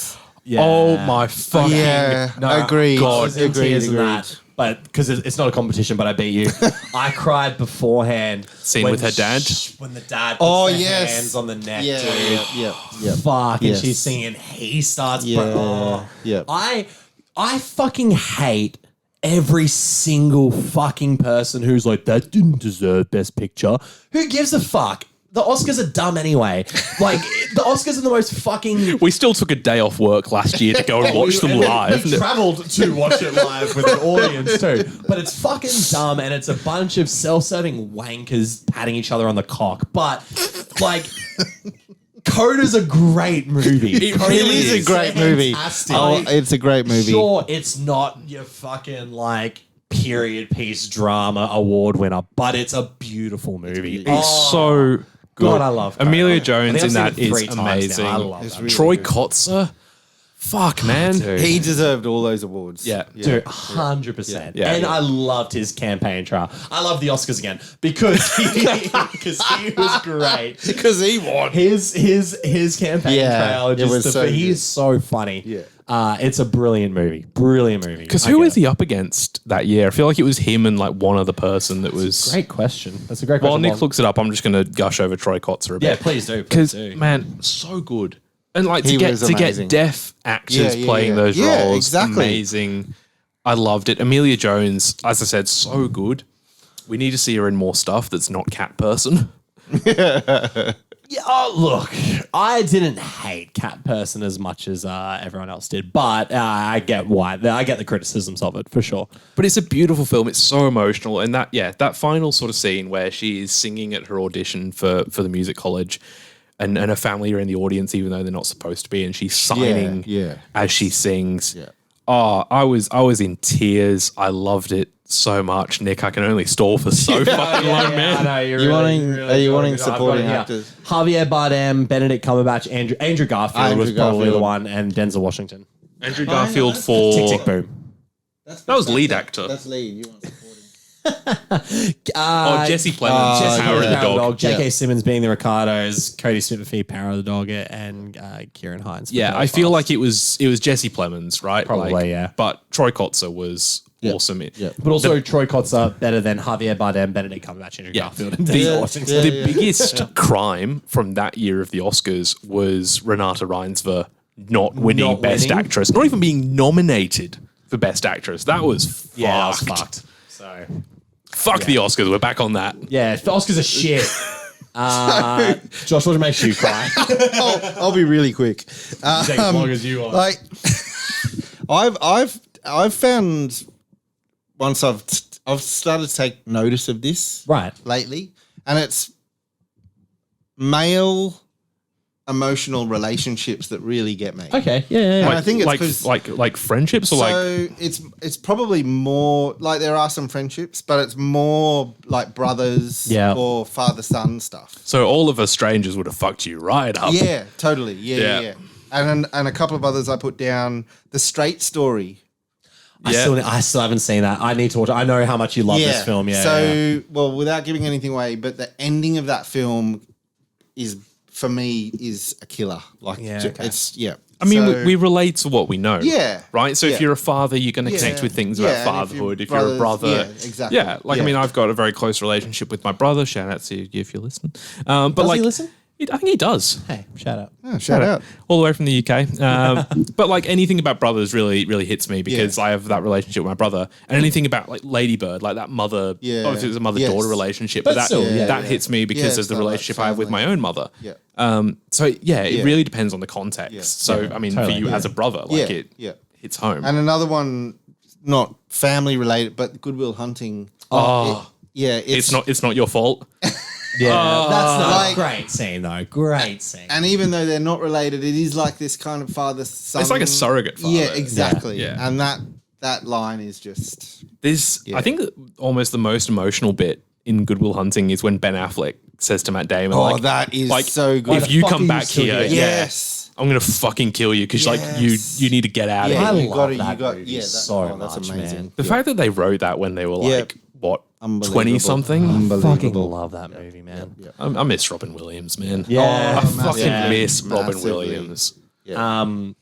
Yeah. Oh my fucking agreed. God, agreed. That. But because it's not a competition, but I beat you. I cried beforehand. Scene with her dad? When the dad puts their hands on the neck, dude. Yeah. Fuck, and she's singing, he starts... I fucking hate every single fucking person who's like, that didn't deserve Best Picture. Who gives a fuck? the Oscars are dumb anyway. Like, the Oscars are the most fucking... We still took a day off work last year to go and watch them live. We travelled to watch it live with an audience too. But it's fucking dumb, and it's a bunch of self-serving wankers patting each other on the cock. But, like... Coda's a great movie. It really is a great movie. Oh, it's a great movie. Sure, it's not your fucking like period piece drama award winner, but it's a beautiful movie. It's so good. God, I love Coda. Amelia Jones in that is is amazing. I love that. Really Troy good. Kotzer. Fuck, man. Dude. He deserved all those awards. Yeah. Dude, 100%. Yeah. And I loved his campaign trail. I love the Oscars again because he was great. Because he won. His campaign trail it was so he's so funny. Yeah. It's a brilliant movie. Brilliant movie. Because who was he up against that year? I feel like it was him and like one other person that was... Great question. That's a great While question. Nick looks it up, I'm just going to gush over Troy Kotzer a bit. Yeah, please do. Because, man, so good. And like He to was get amazing. deaf actors playing those Yeah, roles, exactly. amazing. I loved it. Amelia Jones, as I said, so good. We need to see her in more stuff that's not cat person. Yeah, oh, look, I didn't hate Cat Person as much as everyone else did, but I get why. I get the criticisms of it, for sure. But it's a beautiful film. It's so emotional. And that final sort of scene where she is singing at her audition for the music college and her family are in the audience even though they're not supposed to be, and she's signing as she sings. Yeah. Oh, I was in tears. I loved it so much. Nick, I can only stall for so fucking long, man. I know, you're Are you wanting supporting actors? Javier Bardem, Benedict Cumberbatch, Andrew Garfield was probably the one, and Denzel Washington. Andrew Garfield for... Tick, tick, boom. That was lead actor. That's lead. You want supporting. Jesse Plemons, Power of the Dog. J.K. Simmons being the Ricardos, Cody Smith-McPhee, Power of the Dog, and Kieran Hines. Yeah, I feel like it was Jesse Plemons, right? Probably, yeah. But Troy Kotzer was awesome. Yeah. But also Troy Kotzer better than Javier Bardem, Benedict Cumberbatch, Andrew Garfield, and Denzel Washington. The biggest crime from that year of the Oscars was Renata Reinsve not winning Best Actress, not even being nominated for Best Actress. That was fucked. Yeah, that was fucked. So... Fuck the Oscars. We're back on that. Yeah, the Oscars are shit. Josh, what makes you cry? I'll be really quick. Take as long as you are. Like, I've found once I've started to take notice of this lately, and it's male emotional relationships that really get me. Okay, yeah. And I think it's like friendships, or so it's probably more like there are some friendships, but it's more like brothers or father-son stuff. So all of us strangers would have fucked you right up. Yeah, totally. Yeah. And a couple of others I put down. The Straight Story. I still haven't seen that. I need to watch it. I know how much you love this film. Yeah. So, well, without giving anything away, but the ending of that film is, for me, is a killer. Like, it's I mean, we relate to what we know. Yeah. Right? So if you're a father, you're going to connect with things about fatherhood. If you're a brother. Yeah, exactly. Yeah. Like, I mean, I've got a very close relationship with my brother. Shout out to you if you listen. But Does he listen? I think he does. Hey, shout out. Oh, shout out. All the way from the UK. But like anything about brothers really, really hits me because I have that relationship with my brother. And anything about like Lady Bird, like that mother, obviously it's a mother-daughter relationship, but that hits me because of the relationship I have with my own mother. Yeah. So it really depends on the context. Yeah. So, I mean, for you as a brother, like it hits home. And another one, not family related, but Good Will Hunting. It's not your fault. Yeah, that's not like, great scene though. Great scene. And even though they're not related, it is like this kind of father-son. It's like a surrogate father. Yeah, exactly. Yeah. And that line is just... I think almost the most emotional bit in Good Will Hunting is when Ben Affleck says to Matt Damon, that is so good. If you come back here, yes, I'm gonna fucking kill you because like you need to get out of here. I you love got that it. movie That's much, amazing. man. The fact that they wrote that when they were like, what, Unbelievable. 20-something? I fucking love that movie, man. I miss Robin Williams, man. Yeah. I fucking miss Robin Massively. Williams. Yeah. I'm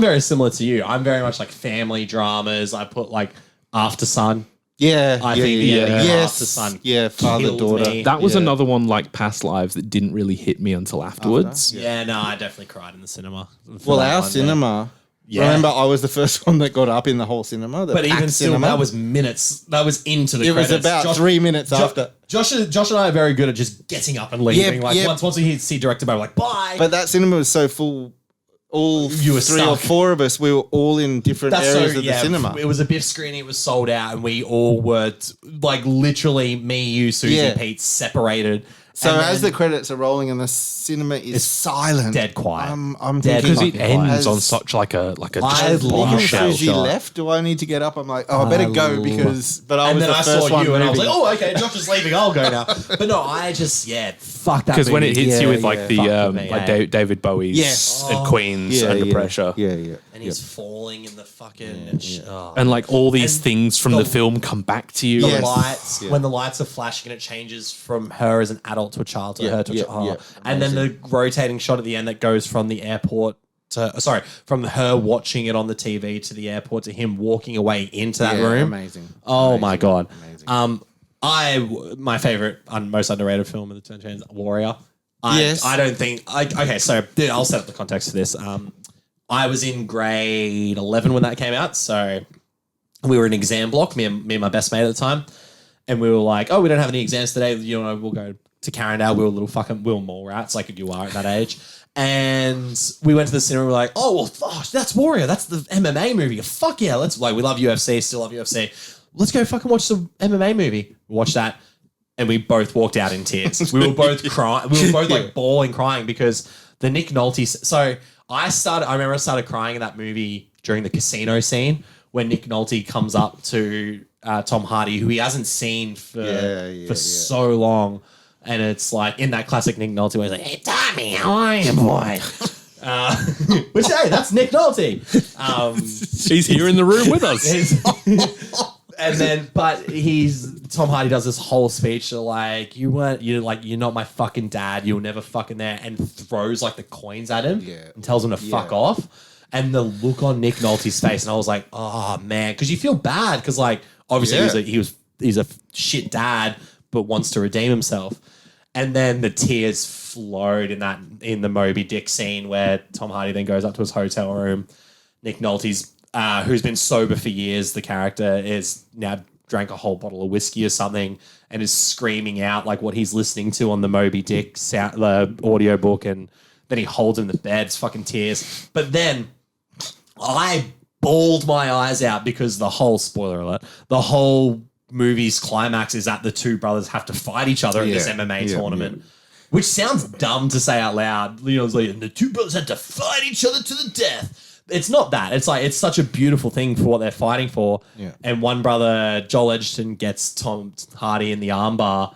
very similar to you. I'm very much like family dramas. I put like After Sun. I think the ending of After Sun. Yeah, father daughter. Me. That was another one like Past Lives that didn't really hit me until afterwards. Yeah, no, I definitely cried in the cinema. Well, our cinema Yeah. Remember, I was the first one that got up in the whole cinema. But even still, cinema. that was minutes. That was into the It credits. was about 3 minutes after. Josh and I are very good at just getting up and leaving. Once we see director, we're like, bye. But that cinema was so full. All You were 3 or stuck. 4 of us, we were all in different areas of the cinema. It was a Biff screening. It was sold out, and we all were like literally me, you, Susie, Pete separated. So as the credits are rolling and the cinema is silent, dead quiet. I'm Dead thinking Because it ends on such like a dead bombshell. Susie left. Do I need to get up? I'm like, I better go because. But I was then the I first saw one you, and I was like, moving. oh, okay, Josh is leaving. I'll go now. But no, I just fuck that. Because when it movie. hits you with like the Fuck with me, like eh? David Bowie's Yes. and Queen's Under Pressure. Yeah. and he's falling in the fucking And like all these And things from the film come back to you. the Yes. lights Yeah. when the lights are flashing and it changes from her as an adult to a child to her to a child. yeah. And then the rotating shot at the end that goes from the airport to from her watching it on the TV to the airport to him walking away into that room. Amazing. Oh my god. Amazing. My favorite most underrated film of the 2010s, Warrior. I don't think okay, so I'll set up the context for this. I was in grade 11 when that came out, so we were in exam block, me and my best mate at the time, and we were like, oh, we don't have any exams today, we'll go to Carindale. We were mall rats like you are at that age. And we went to the cinema and we were like, oh, well, that's Warrior. That's the MMA movie. Fuck yeah. We love UFC, still love UFC. Let's go fucking watch the MMA movie. We watched that and we both walked out in tears. We were both crying. We were both like bawling, crying because the Nick Nolte. So I remember I started crying in that movie during the casino scene when Nick Nolte comes up to Tom Hardy, who he hasn't seen for so long. And it's like in that classic Nick Nolte where he's like, hey, Tommy, how are you, boy? Which, hey, that's Nick Nolte. He's here in the room with us. And then, but Tom Hardy does this whole speech like, you're not my fucking dad. You were never fucking there. And throws like the coins at him and tells him to fuck off. And the look on Nick Nolte's face. And I was like, oh man. Cause you feel bad. Cause like, obviously he's a shit dad, but wants to redeem himself. And then the tears flowed in the Moby Dick scene where Tom Hardy then goes up to his hotel room. Nick Nolte's, who's been sober for years, the character is now drank a whole bottle of whiskey or something and is screaming out like what he's listening to on the Moby Dick the audiobook, and then he holds him in the bed. It's fucking tears. But then I bawled my eyes out because spoiler alert, the whole movie's climax is that the two brothers have to fight each other at this MMA tournament, which sounds dumb to say out loud. It's like, and the two brothers had to fight each other to the death. It's not that. It's like, it's such a beautiful thing for what they're fighting for. Yeah. And one brother, Joel Edgerton, gets Tom Hardy in the armbar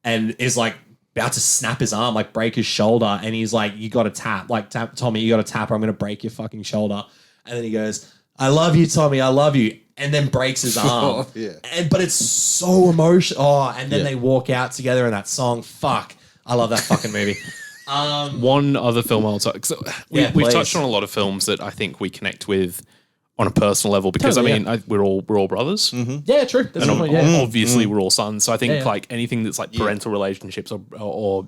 and is like about to snap his arm, like break his shoulder. And he's like, you got to tap Tommy, you got to tap or I'm going to break your fucking shoulder. And then he goes, I love you, Tommy. I love you. And then breaks his arm. But it's so emotional. Oh, and then they walk out together in that song. Fuck. I love that fucking movie. One other film I'll talk. So we've touched on a lot of films that I think we connect with on a personal level because we're all brothers. Mm-hmm. Yeah, true. That's and obviously we're all sons. So I think like anything that's like parental relationships or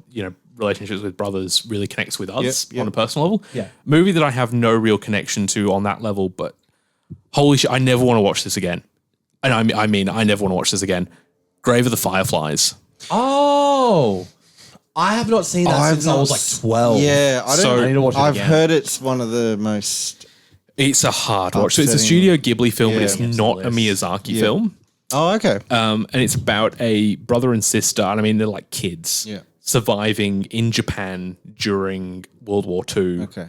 relationships with brothers really connects with us on a personal level. Yeah. Movie that I have no real connection to on that level, but holy shit, I never want to watch this again. And I mean, I never want to watch this again. Grave of the Fireflies. Oh, I have not seen that since I was like 12. Yeah, I need to watch it I've again. heard it's one of the most. It's a hard watch. So it's a Studio Ghibli film, but it's not a Miyazaki film. Oh, okay. And it's about a brother and sister, and I mean, they're like kids surviving in Japan during World War II. Okay.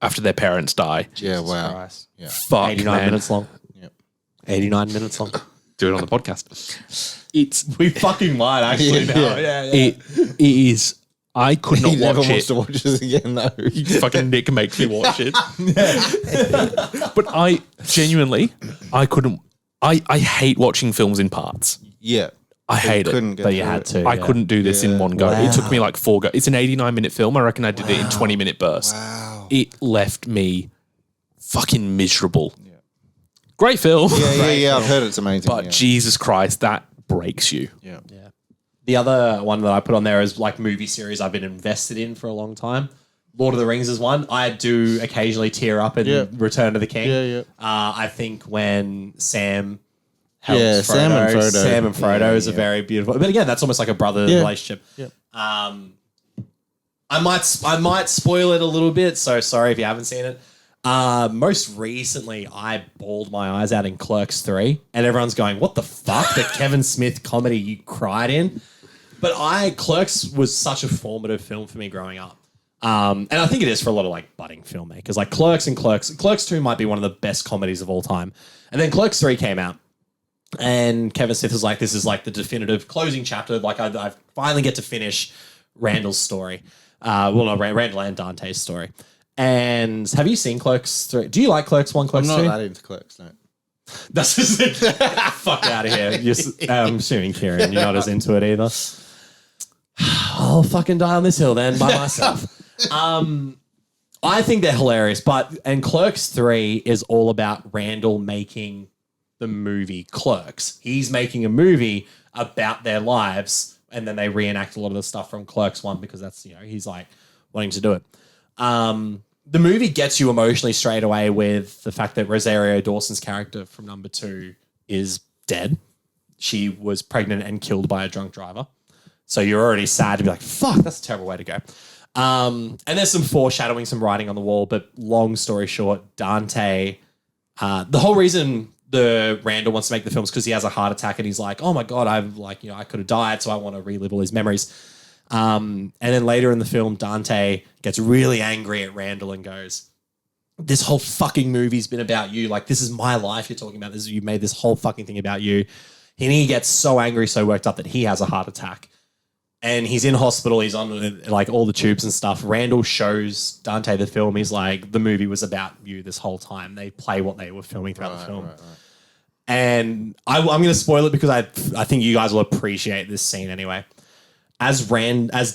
After their parents die. Yeah, wow. Christ. Yeah. Fuck, 89 man. minutes long. Yep. 89 minutes long. Do it on the podcast. We fucking might actually now. Yeah. It is. I could not He never watch wants it. to watch this again, though. Fucking Nick makes me watch it. But I genuinely, I couldn't. I hate watching films in parts. Yeah. I hate it. But you had to. I couldn't do this in one go. Wow. It took me like 4 go. It's an 89-minute film. I reckon I did it in 20-minute bursts. Wow. It left me fucking miserable. Yeah. Great film. Yeah. I've heard it's amazing. But Jesus Christ, that breaks you. Yeah. The other one that I put on there is like movie series I've been invested in for a long time. Lord of the Rings is one. I do occasionally tear up in Return of the King. Yeah. I think when Sam helps Frodo. Sam and Frodo is a very beautiful. But again, that's almost like a brother relationship. Yeah. I might spoil it a little bit, so sorry if you haven't seen it. Most recently, I bawled my eyes out in Clerks 3, and everyone's going, "What the fuck?" The Kevin Smith comedy you cried in. But Clerks was such a formative film for me growing up. And I think it is for a lot of like budding filmmakers. Like Clerks 2 might be one of the best comedies of all time. And then Clerks 3 came out. And Kevin Smith was like, this is like the definitive closing chapter. Like I finally get to finish Randall's story. Randall and Dante's story. And have you seen Clerks 3? Do you like Clerks 1, Clerks 2? I'm not that into Clerks, no. That's just it. Fuck out of here. I'm assuming, Kieran, you're not as into it either. I'll fucking die on this hill then by myself. I think they're hilarious, and Clerks 3 is all about Randall making the movie Clerks. He's making a movie about their lives, and then they reenact a lot of the stuff from Clerks 1 because that's, he's like wanting to do it. The movie gets you emotionally straight away with the fact that Rosario Dawson's character from number 2 is dead. She was pregnant and killed by a drunk driver. So you're already sad to be like, fuck, that's a terrible way to go. And there's some foreshadowing, some writing on the wall, but long story short, Dante, the whole reason the Randall wants to make the film is because he has a heart attack and he's like, oh my God, I could have died, so I want to relive all these memories. And then later in the film, Dante gets really angry at Randall and goes, this whole fucking movie's been about you. Like, this is my life you're talking about. You made this whole fucking thing about you. And he gets so angry, so worked up that he has a heart attack. And he's in hospital. He's on like all the tubes and stuff. Randall shows Dante the film. He's like, the movie was about you this whole time. They play what they were filming throughout the film. Right. And I'm going to spoil it because I think you guys will appreciate this scene anyway. As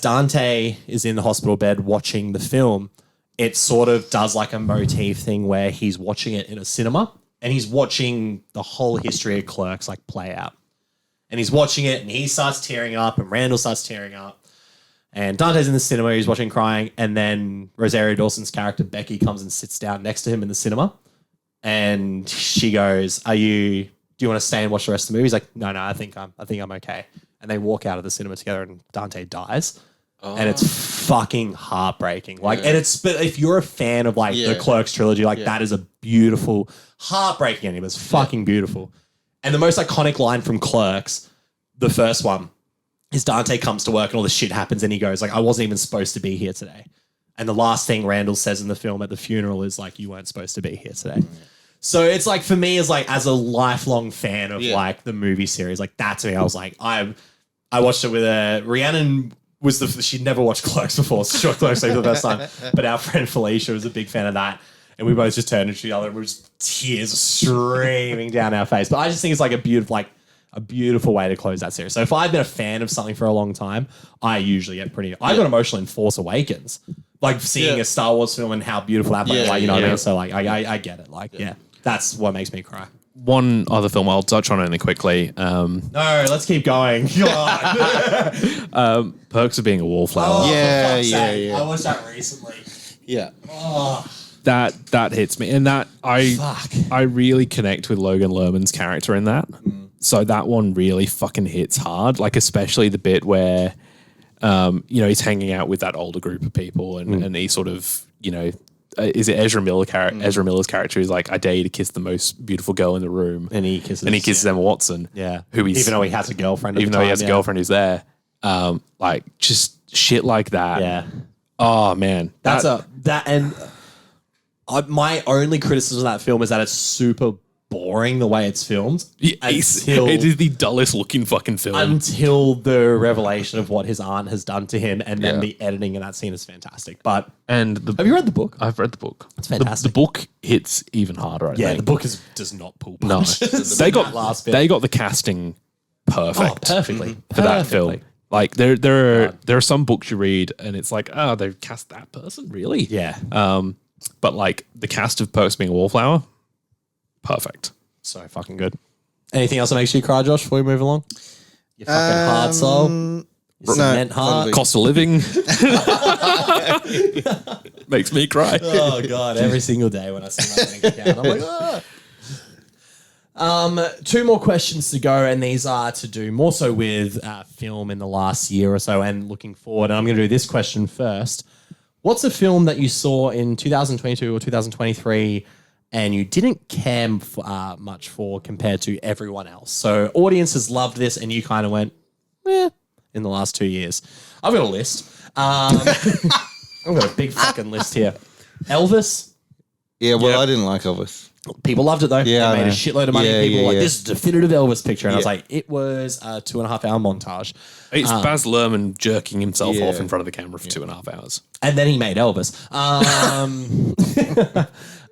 Dante is in the hospital bed watching the film, it sort of does like a motif thing where he's watching it in a cinema and he's watching the whole history of Clerks like play out. And he's watching it and he starts tearing up and Randall starts tearing up. And Dante's in the cinema, he's watching crying. And then Rosario Dawson's character, Becky, comes and sits down next to him in the cinema. And she goes, do you want to stay and watch the rest of the movie? He's like, no, I think I'm okay. And they walk out of the cinema together and Dante dies. Oh. And it's fucking heartbreaking. But if you're a fan of the Clerks trilogy, that is a beautiful, heartbreaking ending. It's fucking beautiful. And the most iconic line from Clerks, the first one, is Dante comes to work and all this shit happens and he goes like, I wasn't even supposed to be here today. And the last thing Randall says in the film at the funeral is like, you weren't supposed to be here today. So it's like, for me, as as a lifelong fan of the movie series, that to me, I was like, I watched it with Rhiannon she'd never watched Clerks before, so she watched Clerks for the first time. But our friend Felicia was a big fan of that. And we both just turned to each other and we were just tears streaming down our face. But I just think it's like a beautiful way to close that series. So if I've been a fan of something for a long time, I usually get I got emotional in Force Awakens. Seeing a Star Wars film and how beautiful that was. You know what I mean? So I get it. That's what makes me cry. One other film I'll touch on only quickly. No, let's keep going. Perks of Being a Wallflower. Oh, yeah. I watched that recently. Yeah. Oh. That hits me, and that I really connect with Logan Lerman's character in that. So that one really fucking hits hard, especially the bit where he's hanging out with that older group of people, and he sort of is it Ezra Miller's character who's like, I dare you to kiss the most beautiful girl in the room, and he kisses Emma Watson, even though he has a girlfriend, he has a girlfriend who's there, just shit like that. Oh man, my only criticism of that film is that it's super boring the way it's filmed. It is the dullest looking fucking film. Until the revelation of what his aunt has done to him, and then the editing in that scene is fantastic. Have you read the book? I've read the book. It's fantastic. The book hits even harder, I think. The book does not pull punch. No. They got the casting perfect. Perfectly. For that film. There are some books you read and it's like, oh, they've cast that person? Really? Yeah. But the cast of Perks Being a Wallflower, perfect. So fucking good. Anything else that makes you cry, Josh, before we move along? You fucking hard soul. Cement heart. Cost of living. Makes me cry. Oh God! Every single day when I see my bank account, I'm like, ah. Two more questions to go, and these are to do more so with film in the last year or so, and looking forward. And I'm going to do this question first. What's a film that you saw in 2022 or 2023 and you didn't care much for compared to everyone else? So audiences loved this, and you kind of went, in the last 2 years. I've got a list. I've got a big fucking list here. Elvis. Yeah, well, I didn't like Elvis. People loved it though. Yeah, they made a shitload of money. People were like, this is a definitive Elvis picture. And I was Yeah. like, it was a 2.5 hour montage. It's Baz Luhrmann jerking himself off in front of the camera for 2.5 hours. And then he made Elvis.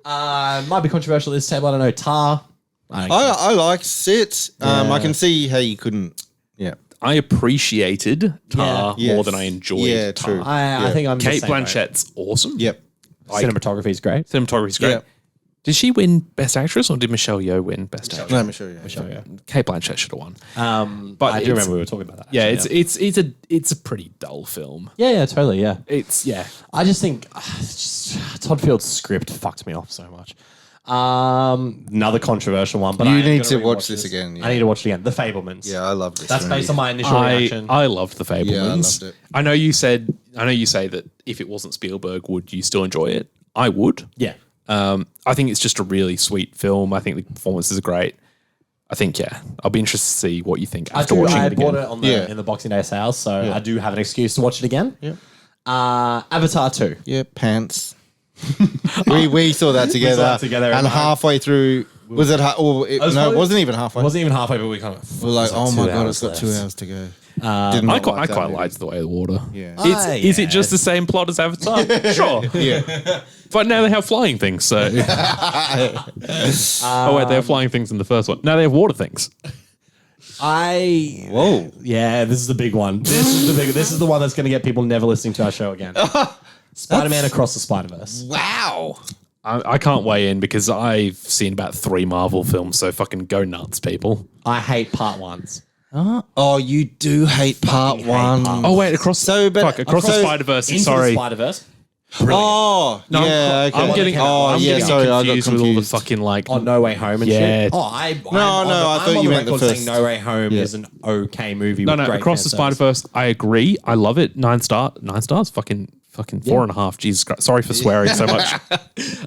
Might be controversial at this table. I don't know. Tar. I liked it. I can see how you couldn't. Yeah. I appreciated Tar Yeah. more Yes. than I enjoyed Tar. True. I think I'm the Kate same way. Blanchett's awesome. Yep. Cinematography is great. Cinematography's great. Yeah. Did she win Best Actress or did Michelle Yeoh win Best Actress? Let me show you. Kate Blanchett should have won. But I do remember we were talking about that. Yeah, actually, it's a pretty dull film. yeah, totally. Yeah. I just think Todd Field's script fucked me off so much. Another controversial one, but You I am need gonna to watch rewatch this again, yeah. I need to watch it again. The Fabelmans. Yeah, I love this. That's movie. based on my initial reaction. I loved The Fabelmans. Yeah, I loved it. I know you say that if it wasn't Spielberg, would you still enjoy it? I would. Yeah. I think it's just a really sweet film. I think the performances are great. I think, I'll be interested to see what you think after watching I it again. bought it on in the Boxing Day sales, so I do have an excuse to watch it again. Yeah. Avatar 2. Yeah, pants. we saw that together. And halfway through, was it? It wasn't even halfway. It wasn't even halfway, but we kind of We're like, oh my god, it's got left. 2 hours to go. I quite liked The Way of the Water. Yeah. Is it just the same plot as Avatar? Sure. Yeah. But now they have flying things, so. Oh, wait, they have flying things in the first one. Now they have water things. Whoa. Yeah, this is the big one. This is the one that's going to get people never listening to our show again. Spider-Man Across the Spider-Verse. Wow. I can't weigh in because I've seen about 3 Marvel films, so fucking go nuts, people. I hate part ones. Oh, you do hate part hate one. part Oh, wait, Across the Spider-Verse, Into sorry. the Spider-Verse. Oh, No, yeah. Okay. I'm getting, Oh, I'm yeah. getting Sorry, I got confused with all the confused. fucking like. Oh, No Way Home and Yeah. shit. Oh, I thought you meant the first. saying No Way Home is an okay movie. No, with great Across the fan service. Spider-Verse, I agree. I love it. 9 stars. Fucking 4.5. Jesus Christ. Sorry for swearing so much.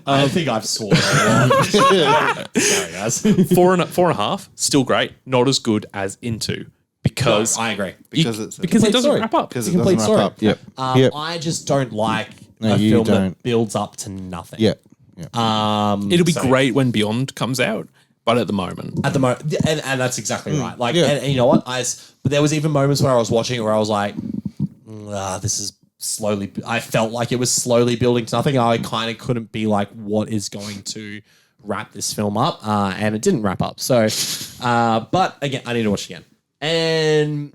I think I've sworn a lot. Sorry, guys. 4.5. Still great. Not as good as Into. Because I agree. Because it doesn't wrap up. Because It's a complete doesn't wrap story. up. Yep. I just don't like No, a you film don't. that builds up to nothing. Yeah. It'll be great when Beyond comes out. But at the moment. At the moment, and that's exactly right. Like, Yeah. and you know what? But there was even moments where I was watching it where I was like, this is slowly. I felt like it was slowly building to nothing. I kind of couldn't be like, what is going to wrap this film up? And it didn't wrap up. So, but again, I need to watch it again. And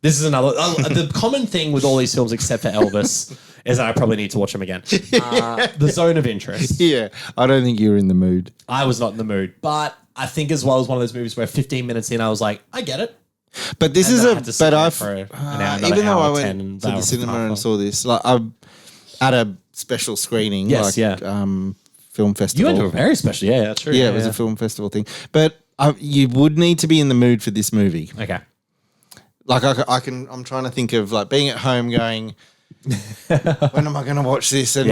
this is another. The common thing with all these films, except for Elvis, is that I probably need to watch them again. The Zone of Interest. Yeah. I don't think you're in the mood. I was not in the mood, but I think as well as one of those movies where 15 minutes in, I was like, I get it. But this And is then I a. had to sit But there I've. for an hour, another Even though I hour, 10 went and to hour the and cinema a half. and saw this, like I'm at a special screening. Yes, like, film festival. You went to a very special, yeah, that's true. Yeah, it was a film festival thing. But you would need to be in the mood for this movie. Okay. Like I'm trying to think of like being at home going, when am I going to watch this? And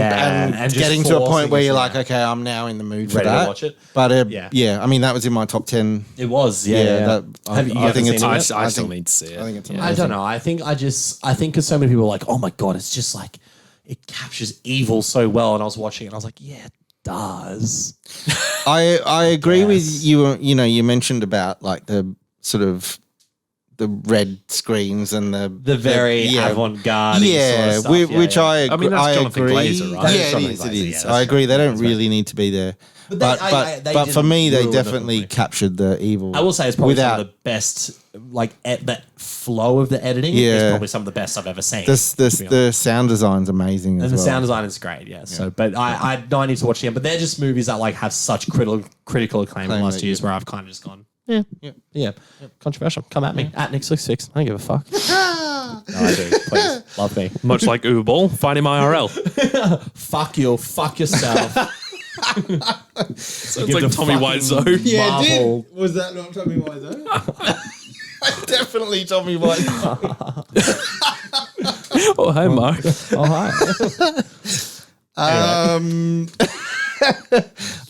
just getting to a point forcing where you're yourself. like, okay, I'm now in the mood for Ready to that. watch it? But Yeah. I mean, that was in my top 10. It was, yeah. That, Have you I guys think seen it's. it I yet? still need to see it. I think it's Yeah. amazing. I don't know. I think because so many people are like, oh my God, it's just like, it captures evil so well. And I was watching it and I was like, yeah, it does. I agree Yes. with you. You know, you mentioned about like the sort of the red screens and the very avant-garde sort of stuff. which I agree. I mean, that's I Jonathan agree. Glazer, right? That is Yeah, it Jonathan is. It Glazer, is. yeah, that's I agree. They don't Jonathan Glazer. really need to be there. But But they for me, they didn't ruin it definitely for me. captured the evil. I will say it's probably without some of the best, like that flow of the editing Yeah. is probably some of the best I've ever seen. the sound design's amazing as And the well. sound design is great, yeah. So, but I know I need to watch them. But they're just movies that like have such critical acclaim in the last 2 years, where I've kind of just gone, yeah. Controversial. Come at me at Nick66. I don't give a fuck. I do. Please, love me. Much like Uwe Ball, find him IRL. Fuck you. Fuck yourself. Sounds like Tommy Wiseau. Yeah, Marvel. did. Was that not Tommy Wiseau? Definitely Tommy Wiseau. Oh, hi, Mark. Oh, hi.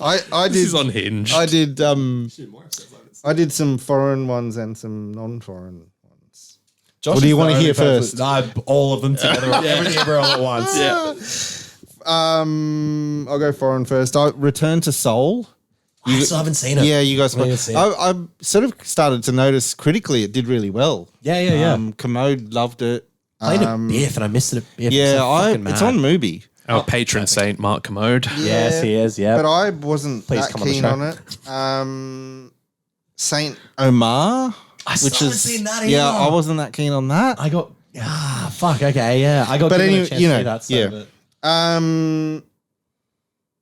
I This did. is unhinged. I did some foreign ones and some non-foreign ones. Josh What do you is want the to hear only person- first? all of them together. Everything ever all at once. Yeah. I'll go foreign first. I Return to Seoul. I still haven't seen it. Yeah, you guys. I need to see it. I sort of started to notice critically it did really well. Yeah. Commode loved it. Played at Biff and I missed it at Biff. Yeah, fucking it's mad. on Mubi. Our patron saint, Mark Commode. Yes, he is. Yeah. But I wasn't Please that come on the keen show. on it. Saint Omar, I still haven't seen that either. yeah, I wasn't that keen on that. I got fuck. Okay, yeah. I got. But given anyway, a chance you to know, do that, so, yeah. but-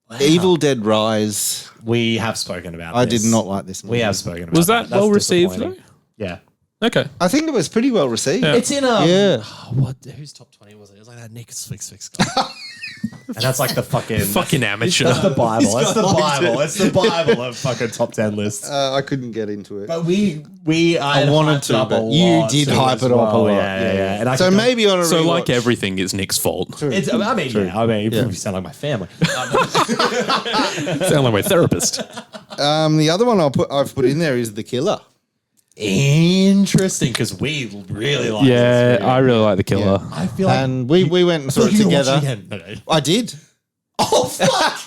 Wow. Evil Dead Rise. We have spoken about. I this. did not like this movie. We have spoken about. Was that That's well received, disappointing. Yeah. Okay. I think it was pretty well received. Yeah. It's in Yeah. what? Whose top 20 was it? It was like that Nick Six guy. And that's like the fucking Fucking amateur. That's the Bible. That's the got Bible. It's the Bible of fucking top 10 lists. I couldn't get into it. But I wanted hyped to, up a but you lot did too hype as it up a well. lot. Yeah. And I So could- maybe on a So, rewatch. like everything, it's Nick's fault. it's. I mean, you sound like my family. Sound like my therapist. The other one I've put in there is The Killer. Interesting, because we really like. Yeah, this movie. I really like The Killer. Yeah. I feel like And we went and saw it You watched together. again. No. I did. Oh fuck!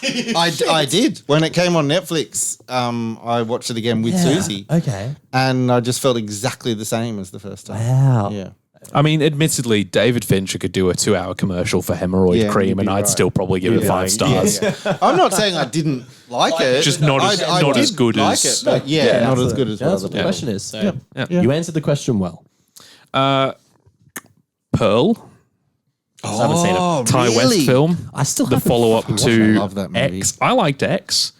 I did. When it came on Netflix, I watched it again with Susie. Okay. And I just felt exactly the same as the first time. Wow. Yeah. I mean, admittedly, David Fincher could do a 2-hour commercial for hemorrhoid Yeah, cream, you'd and be I'd right. still probably give it 5 stars. Yeah. I'm not saying I didn't like it. Just not as- I not did as good like as- it, but not as good as that's what what the other question is. So Yeah. you answered the question well. Pearl, I haven't seen it. Ty West film, I still the haven't follow up fucking watched to I love that movie. X. I liked X.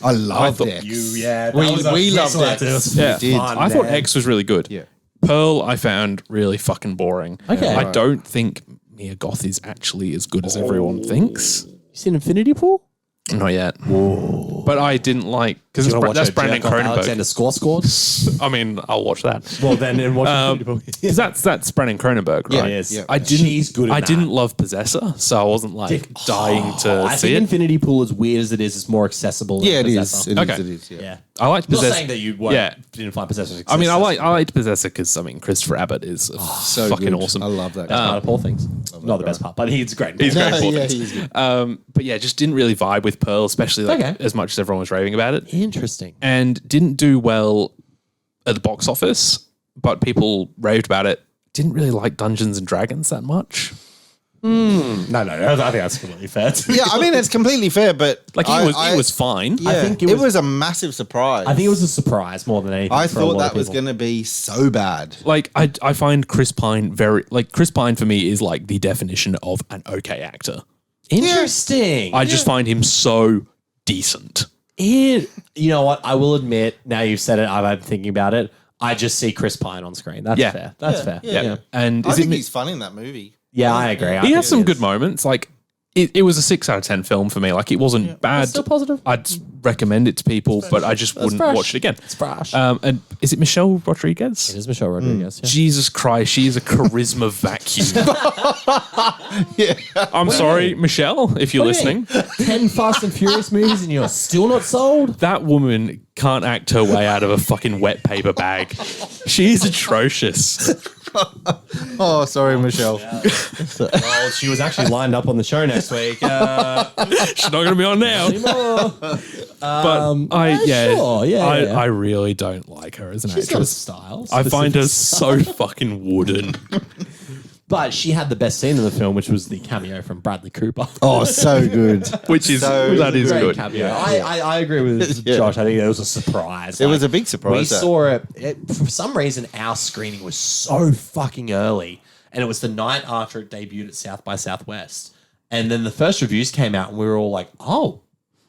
I love thought X. We loved X. Yeah, did. I thought X was really good. Yeah. Pearl, I found really fucking boring. Okay. I don't think Mia Goth is actually as good as everyone thinks. You seen Infinity Pool? Not yet. But I didn't like because that's Brandon Alexander Cronenberg. scored. I mean, I'll watch that Well, then watch Infinity Pool. because that's Brandon Cronenberg, Yeah, right? Yes. yeah. I didn't. She's good at I that. didn't love Possessor, so I wasn't like dying to I see think it. Infinity Pool, as weird as it is more accessible. Yeah, than it Possessor. is. Okay. It is. Yeah. Yeah. I liked I'm not Possessor. saying that you didn't find Possessor. I mean, I liked Possessor because Christopher Abbott is So fucking good. awesome. I love that. That's part of Paul things. Not the best part, but he's great. He's great. No, Paul yeah, Things. he's good. But yeah, just didn't really vibe with Pearl, especially like Okay. as much as everyone was raving about it, Interesting. and didn't do well at the box office. But people raved about it. Didn't really like Dungeons and Dragons that much. No, I think that's completely fair. Yeah, I mean it's completely fair, but Like it was fine. Yeah, I think it it was a massive surprise. I think it was a surprise more than anything. I for a thought lot that of was people. going to be so bad. Like I find Chris Pine Chris Pine for me is like the definition of an okay actor. Interesting. I just find him so decent. You know what? I will admit. Now you've said it. I'm thinking about it. I just see Chris Pine on screen. That's Yeah. fair. That's fair. Yeah. And I is think it he's fun in that movie. Yeah, I agree. I he think has some it good is. moments. Like it was a 6 out of 10 film for me. Like it wasn't bad. Still positive. I'd recommend it to people, but I just wouldn't fresh. watch it again. It's fresh. And is it Michelle Rodriguez? It is Michelle Rodriguez. Yeah. Jesus Christ, she is a charisma vacuum. I'm sorry, Michelle, if you're listening. 10 Fast and Furious movies and you're still not sold? That woman can't act her way out of a fucking wet paper bag. She's atrocious. Oh, sorry, Michelle. Well, she was actually lined up on the show next week. She's not going to be on now. Anymore. But sure. Yeah. I really don't like her as an She's got a actress. style. I find her specific so fucking wooden. But she had the best scene in the film, which was the cameo from Bradley Cooper. Oh, so good. Which is So that is Great good. cameo. I agree with Josh. I think it was a surprise. It was a big surprise. We that. saw it. For some reason, our screening was so fucking early. And it was the night after it debuted at South by Southwest. And then the first reviews came out and we were all like, oh,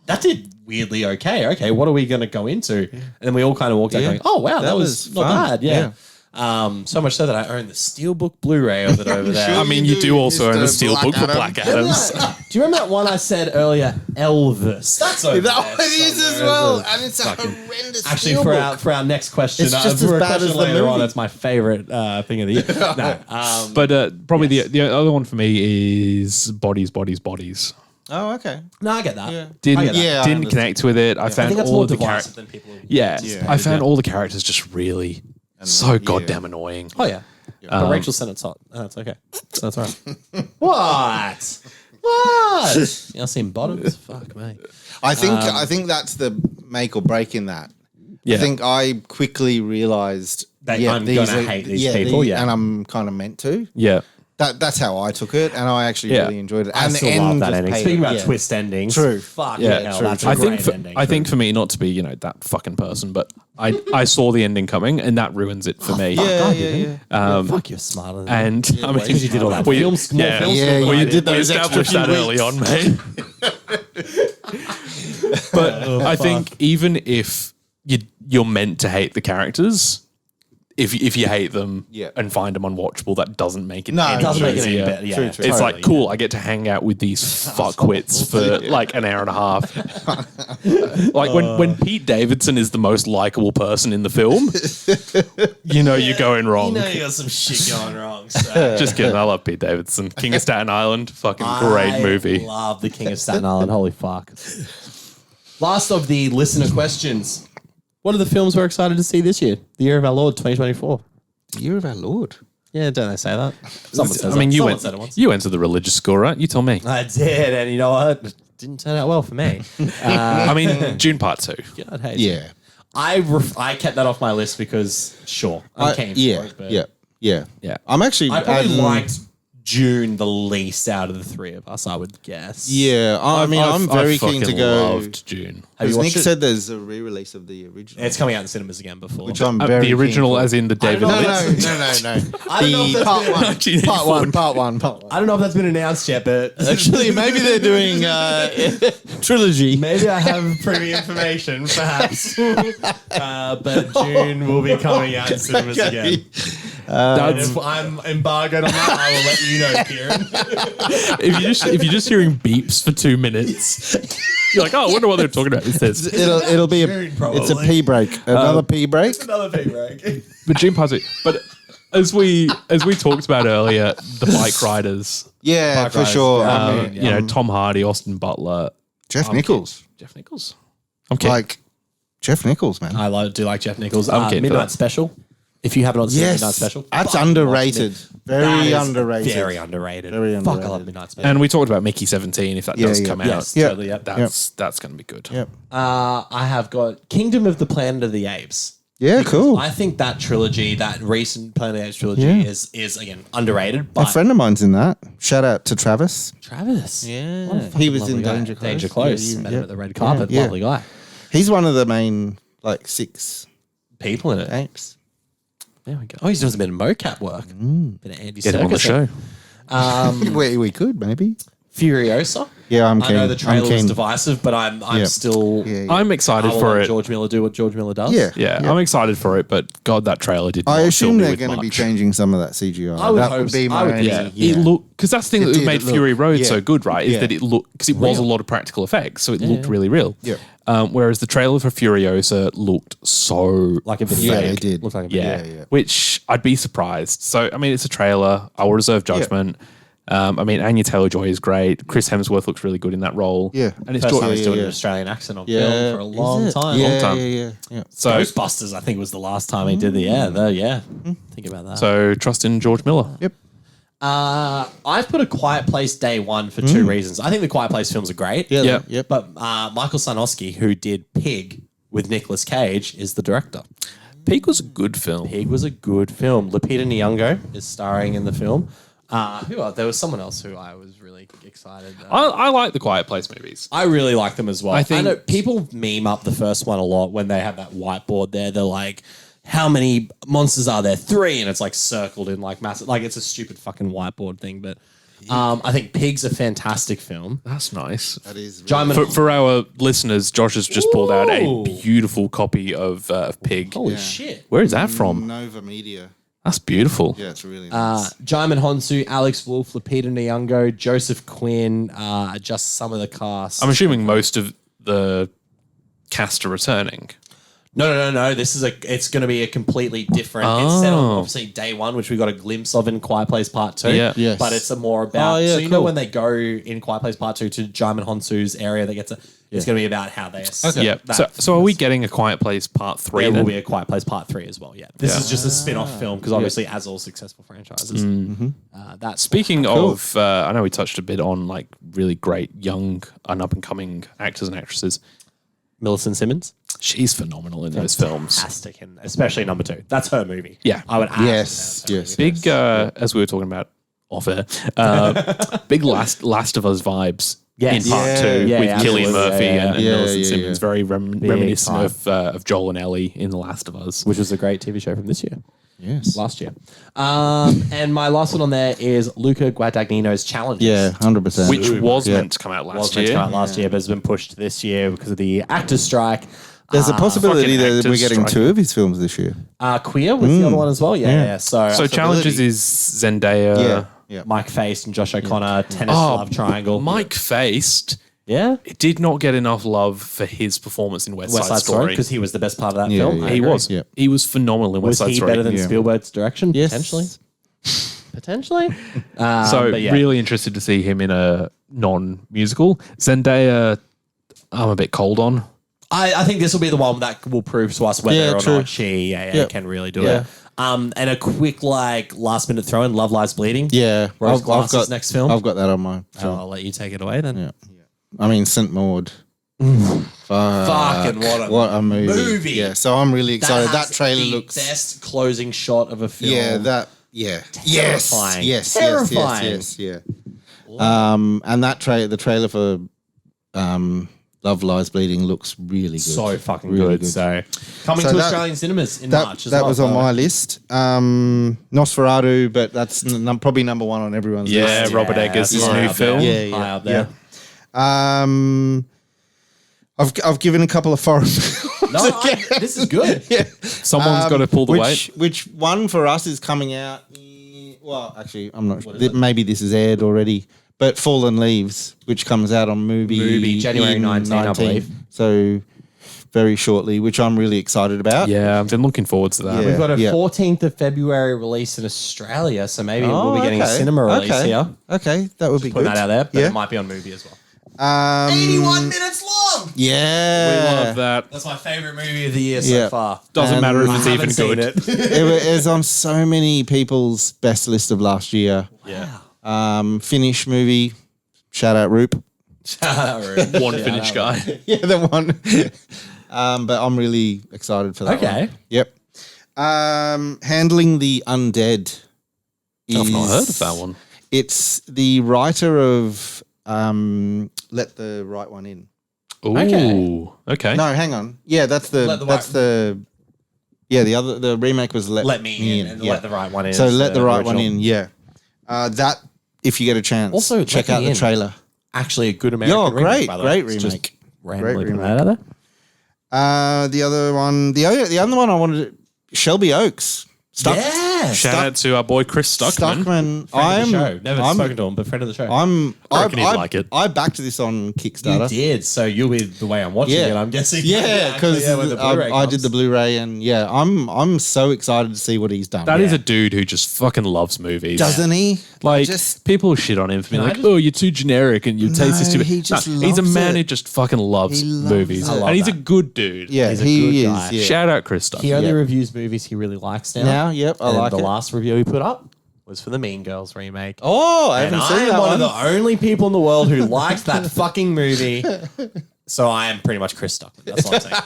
that did weirdly okay. Okay, what are we going to go into? And then we all kind of walked out going, oh, wow, that was not fun. bad. Yeah. So much so that I own the Steelbook Blu-ray of it over there. I mean, you do also own the Steelbook for Black Adams. Do you remember that one I said earlier? Elvis. That's over That there one is as somewhere. well, and it's a horrendous. Actually, steelbook. for our next question, It's just as for a bad question as the later on, movie. it's my favorite thing of the year. No, But probably the other one for me is Bodies, Bodies, Bodies. Oh, okay. no, I get that. Yeah. Didn't I get that. Yeah, I didn't understand. connect with it. I I found think that's all more of the divisive characters. than people. Yeah, Yeah. I found all the characters just really so goddamn annoying. Oh yeah. But Rachel Sennett's hot. Oh, that's okay. That's all right. What? What? You seen bottoms? Fuck me. I think that's the make or break in that. Yeah. I think I quickly realized That I'm gonna hate these people, and I'm kind of meant to. Yeah. That's how I took it, and I actually Yeah. really enjoyed it. I And still the end love that just ending. paid Speaking it. about Yeah. twist endings. True. Fuck Yeah, hell, true, that's true. a I great think ending. I think for me not to be that fucking person, but I saw the ending coming and that ruins it for me. Fuck, you're smarter than And I mean, because you did all that we- film school. yeah. film Yeah, school, you I did those we extra established that few early on, mate. But I think even if you're meant to hate the characters, if you hate them Yeah. and find them unwatchable, that doesn't make it No, any It doesn't make it any easier. better. Yeah, True, yeah, true. It's totally, like, cool, I get to hang out with these fuckwits for like an hour and a half. Like when Pete Davidson is the most likable person in the film, you're going wrong. You know you got some shit going wrong. So. Just kidding, I love Pete Davidson. King of Staten Island, fucking great movie. I love the King of Staten Island. Holy fuck. Last of the listener questions. What are the films we're excited to see this year? The year of our Lord, 2024. Year of our Lord. Yeah, don't they say that? Someone says I mean, that. you Someone went said it once. you went to the religious school, right? You tell me. I did, and you know what? It didn't turn out well for me. I mean, June Part 2. God hates Yeah. it. I kept that off my list because, sure, I'm keen for it. But Yeah. I'm actually. I probably liked June the least out of the three of us, I would guess. Yeah, I'm very keen to fucking go. loved June. Have you Because watched Nick it? said there's a re-release of the original, It's coming out in cinemas again before. which I'm very The original, keen for. as in the David know. Lynch. No. I don't know if The that's part been- one, Actually, part one, part one, part one. I don't know if that's been announced yet, but Actually, maybe they're doing trilogy. maybe I have privy information, perhaps. But June will be coming out in cinemas again. And if I'm embargoed on that, I will let you know, Kieran. If you're just hearing beeps for 2 minutes, you're like, oh, I wonder what they're talking about. It says, It'll be June, it's a probably. pee break, another pee break. Another big break. but June Part 2. But as we talked about earlier, the bike riders, Yeah, Bike for rides, sure. yeah. I mean, you know, Tom Hardy, Austin Butler, Jeff Nichols, Jeff Nichols. I'm kidding. like Jeff Nichols, man. I do like Jeff Nichols. I'm keen for Midnight that. Special. If you haven't seen Yes, Midnight Special, that's fucking underrated. watch it. Very That is underrated. Very underrated. Very Fuck, I underrated. love Midnight Special. And we talked about Mickey 17. If that Yeah, does yeah. come Yes, out, totally. Yep. that's going to be good. Yep. I have got Kingdom of the Planet of the Apes. Yeah, cool. I think that trilogy, that recent Planet of the Apes trilogy, Yeah. is again underrated. A But friend of mine's in that. Shout out to Travis. Travis, Yeah, he was in guy. Danger Close. Danger Close. Yeah, Met yeah. him at the red carpet. Yeah. Lovely guy. He's one of the main 6 People in it. apes. There we go. Oh, he's doing a bit of mocap work. Bit of Andy Get him on the Serkis. show. we could maybe. Furiosa. Yeah, I'm I keen. know the trailer I'm was keen. divisive, but I'm Yeah. still. Yeah, yeah. I'm excited I will for let it. George Miller do what George Miller does. Yeah. Yeah, I'm excited for it, but God, that trailer did. I not assume fill me they're with going to be much. changing some of that CGI. I would that hope would be so. I my would only. think so. It looked because that's the thing It that did, made it looked- Fury Road yeah. so good, right? Is Yeah. that it looked because it was a lot of practical effects, so it looked really real. Yeah. Whereas the trailer for Furiosa looked so Like a video. Yeah, game. it did. Looked like a video. yeah, yeah. which I'd be surprised. So I mean, it's a trailer. I will reserve judgment. I mean, Anya Taylor-Joy is great. Chris Hemsworth looks really good in that role. Yeah. and it's First time George. he's doing yeah. an Australian accent on Yeah. film for a long Is it? time. Yeah, Long time. Yeah. So Ghostbusters, I think, was the last time he did the Think about that. so trust in George Miller. Yep. I've put A Quiet Place day one for two reasons. I think the Quiet Place films are great. Yeah. Yeah. Yep. But Michael Sarnowski, who did Pig with Nicolas Cage, is the director. Pig was a good film. Pig was a good film. Lupita Nyong'o is starring in the film. Who else? There was someone else who I was really excited. I like the Quiet Place movies. I really like them as well. I think- know people meme up the first one a lot when they have that whiteboard there. They're like, how many monsters are there? 3. And it's like circled in like massive, like it's a stupid fucking whiteboard thing. But I think Pig's a fantastic film. That's nice. That is. Jaimin- For our listeners, Josh has just pulled out a Ooh. beautiful copy of Pig. Holy shit. Where is that from? Nova Media. That's beautiful. Yeah, it's really nice. Jaimin Honsu, Alex Wolff, Lupita Nyong'o, Joseph Quinn, just some of the cast. I'm assuming most of the cast are returning. No. It's going to be a completely different. It's set on obviously day one, which we got a glimpse of in Quiet Place Part 2. Yeah. Yes. But it's a more about. Oh, know when they go in Quiet Place Part 2 to Jaimin Honsu's area, they get to. It's going to be about how they. Yeah. So are we getting a Quiet Place Part 3? There then? will be a Quiet Place Part 3 as well. Yeah. This is just a spin-off film because obviously, as all successful franchises, that's Speaking of, I know we touched a bit on like really great young and up and coming actors and actresses. Millicent Simmons. She's phenomenal in those films. Fantastic, and especially number 2. That's her movie. Yeah. I would. Yes. Big, as we were talking about off air, big Last of Us vibes. Yes. In part 2 with Cillian Murphy and Millicent Simmons, very reminiscent of Joel and Ellie in The Last of Us, which was a great TV show from this year. Yes. Last year. And my last one on there is Luca Guadagnino's Challenges. Yeah, 100%. which was meant to come out last year. But has been pushed this year because of the actors' strike. There's a possibility fucking that we're actors getting striking. 2 of his films this year. Queer was the other one as well. Yeah. So Challenges is Zendaya. Yeah. Mike Faced and Josh O'Connor, Tennis Love Triangle. Mike Faced. Yeah. It did not get enough love for his performance in West Side Story because he was the best part of that film. yeah. He was. Yeah. He was phenomenal in Was West Side he Story. better than Spielberg's direction? Yes. Potentially. So but yeah. really interested to see him in a non-musical. Zendaya, I'm a bit cold on. I think this will be the one that will prove to us whether or true. not she can really do it. And a quick last minute throw in, Love Lies Bleeding. Yeah. Rose Glass's next film. I've got that on my film. I'll let you take it away then. Yeah. I mean, St. Maud. Fucking what a movie. Yeah, so I'm really excited. That trailer the looks... best closing shot of a film. Terrifying. Yes. Yeah. And that the trailer for Love Lies Bleeding looks really good. So fucking really good. So coming to Australian cinemas in March as well. That was on my list. Nosferatu, but that's probably number 1 on everyone's list. Yeah, Robert Eggers' new film. High up there. I've given a couple of foreign films. This is good. Someone's got to pull the weight. Which one for us is coming out? Well, actually, I'm not sure. Maybe this is aired already. But Fallen Leaves, which comes out on movie January 19, I believe. So very shortly, which I'm really excited about. Yeah, I've been looking forward to that. Yeah. We've got a 14th of February release in Australia, so maybe we'll be getting a cinema release here. Okay, that would be Put good. that out there, but it might be on movie as well. 81 minutes long. Yeah, We love that. That's my favorite movie of the year so far. Doesn't matter if it's I even haven't good. seen it. it was on so many people's best list of last year. Yeah. Finnish movie. Shout out Roop. One Finnish guy. Yeah, the one. But I'm really excited for that. Okay. One. Yep. Handling the Undead. I've not heard of that one. It's the writer of Let the Right One In. Ooh. Okay. No, hang on. Yeah, the remake was Let Me In and Yeah. Let the Right One In. So is Let the Right original. One In. Yeah. That if you get a chance, Also, check Let out Me the In. trailer. Actually, a good American remake, by the way. Great It's just remake. randomly Great put that out there. The other one, the other one I wanted, Shelby Oaks. Shout out to our boy Chris Stuckman. Friend of the show. Never spoken to him, but friend of the show. I reckon he'd like it. I backed this on Kickstarter. You did, so you'll be the way I'm watching it, I'm guessing. Yeah, because when the Blu-ray I did comes. the Blu-ray, and I'm so excited to see what he's done. That is a dude who just fucking loves movies. Doesn't he? Like, people shit on him for being like, oh, you're too generic and your taste is too... he just he's a loves man it. who just fucking loves He loves movies. it. I love And he's a that. good dude. Yeah, He's a he good is. guy. Yeah. Shout out Chris Stuckman. He only reviews movies he really likes now. Now, yep, I like the it. last review he put up was for the Mean Girls remake. Oh, I And haven't I seen am that one one. of the only people in the world who likes that fucking movie. So I am pretty much Chris Stuckman. That's what I'm saying.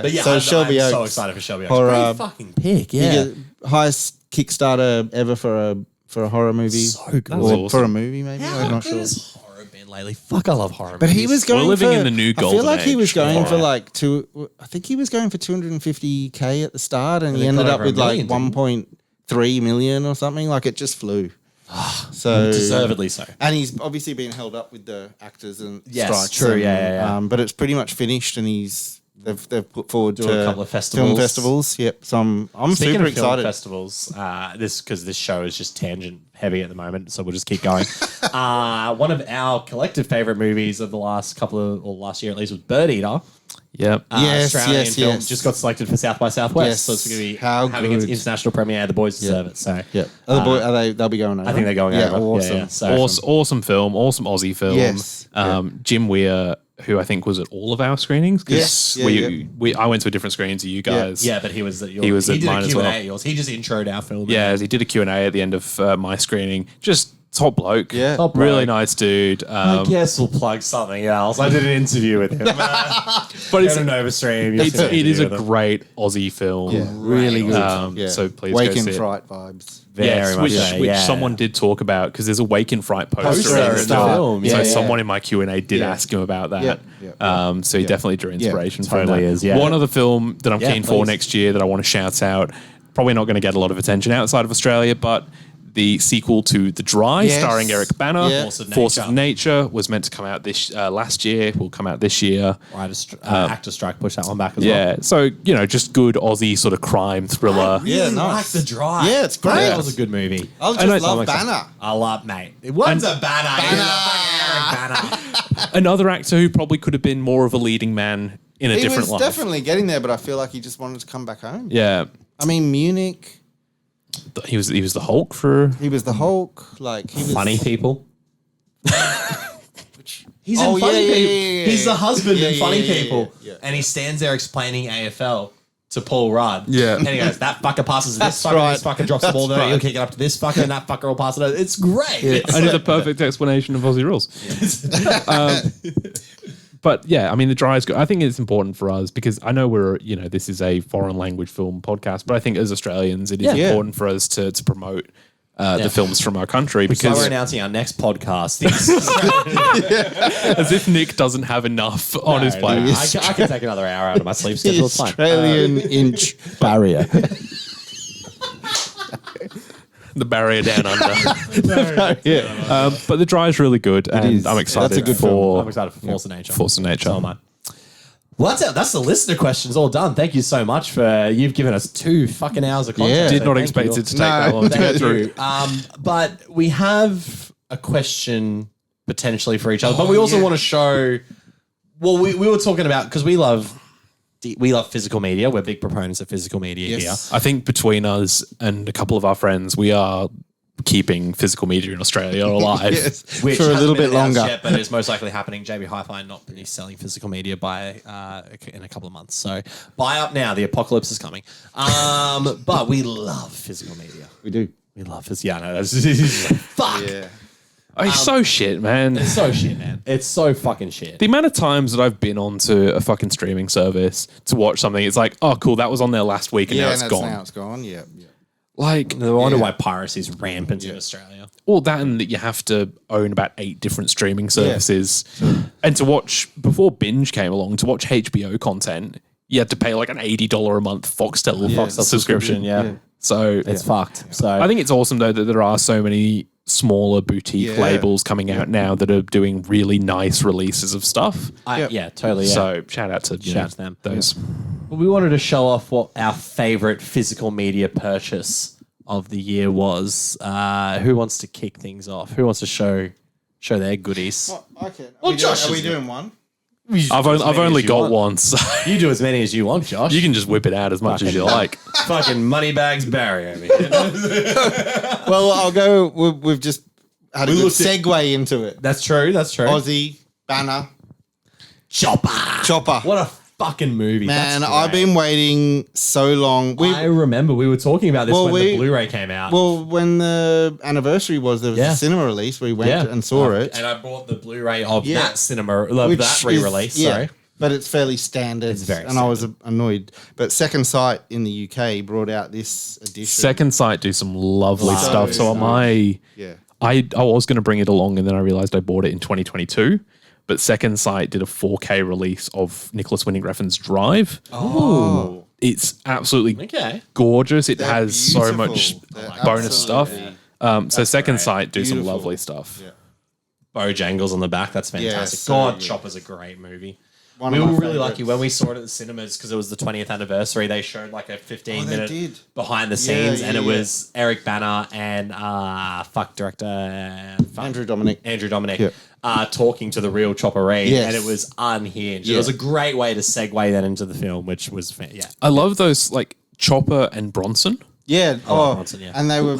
But yeah, so I'm Shelby so Oaks. excited for Shelby Oaks. Horror. Great fucking pick, You yeah. get highest Kickstarter ever for a horror movie. So good. Or awesome. for a movie, maybe. How I'm not good sure. has horror been lately? Fuck, I love horror But movies. he was going We're living for, in the new I feel golden like he was age going for for horror. I think he was going for 250K at the start, and But he it ended got up over with $1 million, like didn't 1.3 million or something. Like it just flew. So Deservedly so. And he's obviously been held up with the actors and Yes, strikes. true, and, yeah. But it's pretty much finished, and he's they've put forward Do to a couple of festivals. film festivals. Yep. So I'm Speaking super of film excited. festivals, because this show is just tangent heavy at the moment, so we'll just keep going. One of our collective favorite movies of the last last year at least was Bird Eater. Yep. Australian film just got selected for South by Southwest, Yes. so it's going to be How having its good. international premiere. The boys deserve it. So They'll be going over. I think they're going over. Awesome. Yeah, so Awesome film, awesome Aussie film. Yes. Jim Weir, who I think was at all of our screenings. Yes. I went to a different screening to you guys. yeah, but he was at yours. He was at did mine a as Q&A well. at yours. He just introed our film. Yeah, he did a Q&A at the end of my screening. Just top bloke. Yeah. Top Really bloke. nice dude. I guess we'll plug something else. I did an interview with him. But it's, Go to NovaStream. it is a great Aussie film. Yeah, really good. So please Wake go in see it. Fright vibes. Very much which, so, which yeah. someone did talk about because there's a Wake in Fright poster Poster in at the the start. Film, So yeah, someone in my Q&A did ask him about that. So he definitely drew inspiration from totally that. is, yeah. One other film that I'm keen for please. next year that I want to shout out, probably not going to get a lot of attention outside of Australia, but the sequel to The Dry, Yes. starring Eric Banner, Yeah. Force of Nature, was meant to come out this last year, will come out this year. Actor strike, push that one back as well. Yeah, so, just good Aussie sort of crime thriller. Yeah, Nice. nice. Like The Drive. Yeah, it's great. That was a good movie. I just love Banner. I love, mate. It was a banner. It was a fucking Eric Banner. Another actor who probably could have been more of a leading man in a He different was life. definitely getting there, but I feel like he just wanted to come back home. Yeah. I mean, Munich. He was the Hulk for... He was the Hulk. Like he was Funny People. He's Oh, in Funny yeah, People. yeah. He's the husband in Yeah, Funny yeah, People. yeah. And he stands there explaining AFL to Paul Rudd. Yeah. And he goes, that fucker passes to this That's fucker, right. this fucker drops the ball there, That's he'll right. kick it up to this fucker, and that fucker will pass it over. It's great. It's I did the perfect explanation of Aussie rules. But yeah, I mean, The Dry is good. I think it's important for us because I know this is a foreign language film podcast, but I think as Australians, it is Yeah. important for us to promote the films from our country So because we're announcing our next podcast. as if Nick doesn't have enough on his plate. I can take another hour out of my sleep schedule. It's fine. Australian inch barrier. The barrier down under. Yeah. But The Dry is really good, and is. I'm excited That's a good for I'm excited for Force of Nature. Force of Nature. So am I. Well, that's the listener questions all done. Thank you so much you've given us 2 fucking hours of content. Yeah. Did so not thank expect you. it to take that long to Thank go through. you. But we have a question potentially for each other, but we also want to show. Well, we were talking about because we love physical media. We're big proponents of physical media here. I think between us and a couple of our friends, we are keeping physical media in Australia alive. Yes. Which For a hasn't little been bit announced longer. yet, but it's most likely happening. JB Hi-Fi not be selling physical media in a couple of months. So buy up now. The apocalypse is coming. But we love physical media. We do. We love this. Yeah, no, that's fuck. Yeah. Oh, it's so shit, man. It's so shit, man. It's so fucking shit. The amount of times that I've been onto a fucking streaming service to watch something, it's like, oh, cool, that was on there last week and now it's gone. Now it's gone. Yeah. Like, No wonder why piracy is rampant in Australia. all that and that you have to own about 8 different streaming services. And to watch, before Binge came along, to watch HBO content, you had to pay like an $80 a month Foxtel subscription. Yeah. So It's fucked. So I think it's awesome though that there are so many smaller boutique labels coming out now that are doing really nice releases of stuff. totally. Yeah. So shout out to Shout to them. those. We wanted to show off what our favorite physical media purchase of the year was. Who wants to kick things off? Who wants to show their goodies? Okay. Well, Josh Are we is doing one? I've only got one, so You do as many as you want, Josh. you can just whip it out as much as you like. fucking moneybags Barry over here. Well, I'll go. We've just had a good segue into it. That's true. Aussie Banner Chopper. What a fucking movie. Man, That's I've great. been waiting so long. I remember we were talking about this when the Blu-ray came out. Well, when the anniversary was, there was a cinema release. We went and saw it. And I bought the Blu-ray of Yeah. that cinema, of that re-release. Sorry. But it's fairly standard. It's very and I was annoyed. But Second Sight in the UK brought out this edition. Second Sight do some lovely So stuff. So am nice. I was going to bring it along and then I realized I bought it in 2022. But Second Sight did a 4K release of Nicholas Winding Refn's Drive. Oh. It's absolutely Okay. gorgeous. It They're has so beautiful. much They're bonus stuff. absolutely- So Second great. Sight do some Beautiful. lovely stuff. Yeah. Bojangles on the back. That's fantastic. so God, good. Chopper's a great movie. one we of my were really favorites. lucky when we saw it at the cinemas because it was the 20th anniversary. They showed like a 15-minute did. behind the scenes, and it yeah. was Eric Bana and director Andrew Dominic. Dominic talking to the real Chopper Reed, Yes. and it was unhinged. Yeah. It was a great way to segue that into the film, which was I love those like Chopper and Bronson. Yeah. Bronson, yeah. And they were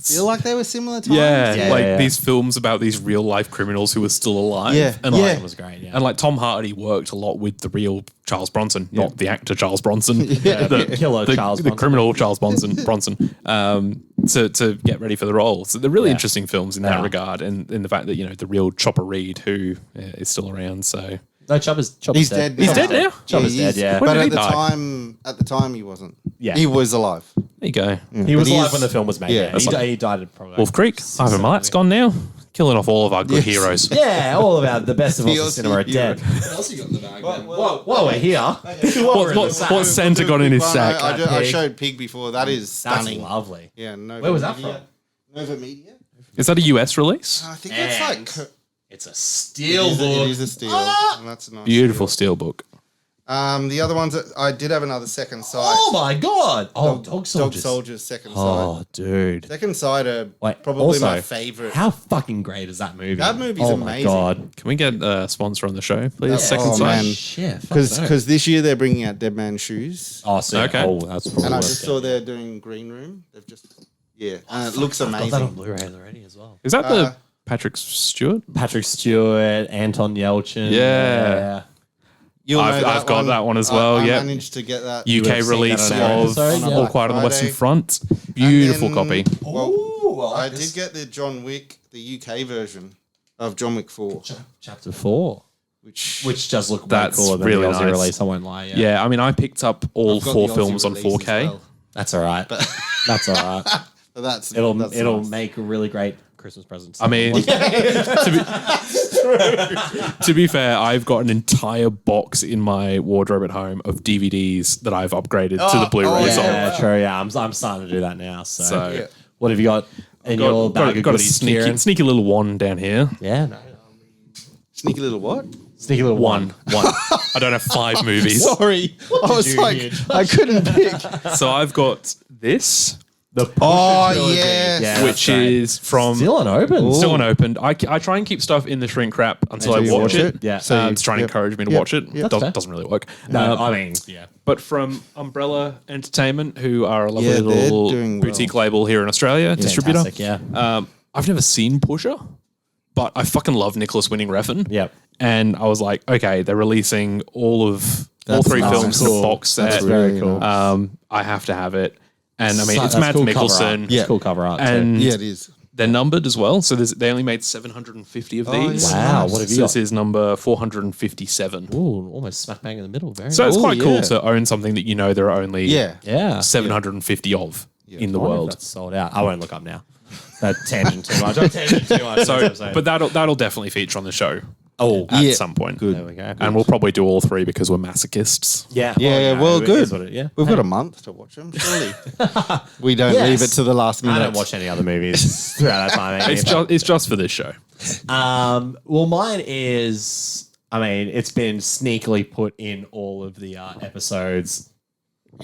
feel like they were similar times. These films about these real life criminals who are still alive. Yeah. And Yeah. like, It was great. Yeah, and like Tom Hardy worked a lot with the real Charles Bronson, not the actor Charles Bronson, the killer Charles the Bronson. criminal Charles Bronson, to get ready for the role. So they're really interesting films in that Yeah. regard, and in the fact that the real Chopper Reed who is still around. So No, Chopper's He's dead. He's dead now? Chopper's he's- dead, yeah. But When did at he the die? time, he wasn't. Yeah. He was alive. there you go. He was But he alive is- when the film was made. yeah. Yeah, he died at probably Wolf Creek, Ivan Milat's gone now, killing off all of our good heroes. Yeah, all about the best of all the Feels cinema are the dead. What else you got in the bag, man? While we're here, What's Santa got in his sack? I Pig. showed Pig before. That is that's stunning. lovely. Yeah. Nova Where was that Media. Nova Media. Is that a US release? I think it's And like. it's a steel It book. is a steal. And that's a nice Beautiful steelbook. The other ones that I did have another second sight. Oh my god! Oh, Dog Dog Soldiers. Soldiers second sight. Oh, dude. Second sight are Wait, probably also, my favorite. How fucking great is that movie? That movie's oh amazing. my god. Can we get a sponsor on the show, please? Yeah. Second Oh, sight. man. Shit. Because this year they're bringing out Dead Man's Shoes. Oh, so Okay. Oh, that's probably And I worth just it. saw they're doing Green Room. They've just and it looks I've got that on amazing. Blu-ray already as well. Is that the Patrick Stewart? Patrick Stewart, Anton Yelchin. Yeah. You'll I've know got that one as well, I yeah. managed to get that. UK have seen release that on our of episode, yeah. All Quiet on the Western Friday. Front. And Beautiful then- copy. Well, I did get the John Wick, the UK version of John Wick 4, Chapter 4. which does look way That's cooler than really the Aussie nice. release, I won't lie. Yeah. Yeah, I mean, I picked up all I've got 4 the Aussie films on release as 4K. well. That's all right. That's all right. But that's It'll nice. make a really great Christmas present. I mean, to be fair, I've got an entire box in my wardrobe at home of DVDs that I've upgraded to the Blu-rays on. yeah, true. Yeah, I'm starting to do that now. So, So- what have you got in your bag of got a goodies, Kieran? sneaky little one down here. Yeah, no. Sneaky little what? Sneaky little One. I don't have 5 movies. Sorry, I was you like, hear? I couldn't pick. So I've got this, The Pusher Oh, trilogy. yes. Yeah, which that's great. is from Still unopened. still unopened. I try and keep stuff in the shrink wrap until I Until you watch watch it. it. Yeah. So to try and yep. encourage me to Yep. watch it. Yep. That's fair. Doesn't really work. No, I mean, yeah. But from Umbrella Entertainment, who are a lovely Yeah, they're little doing well. boutique label here in Australia, distributor. Fantastic, yeah. I've never seen Pusher, but I fucking love Nicholas Winding Refn. Yep. And I was like, okay, they're releasing all 3 nice. films in a box set. That's very cool. I have to have it. And I mean, So- it's that's Mads cool cover art. Mikkelsen. It's cool cover art. And Yeah, it is. they're numbered as well. So they only made 750 of these. yeah. Wow, what have you So got? this is number 457. Ooh, almost smack bang in the middle. Very So it's Ooh, quite cool yeah. to own something that there are only yeah. 750 of in the I wonder if world. that's sold out. I won't look up now. That tangent too much. I'm tangent too much. So, but that'll definitely feature on the show oh, at Yeah. some point. Good. there we go. And we'll probably do all 3 because we're masochists. yeah, Yeah, you know, well, it good. is what it- yeah. We've got a month to watch them, surely. We don't Yes. leave it to the last minute. I don't watch any other movies throughout that time. It's just for this show. Well, mine is. I mean, it's been sneakily put in all of the episodes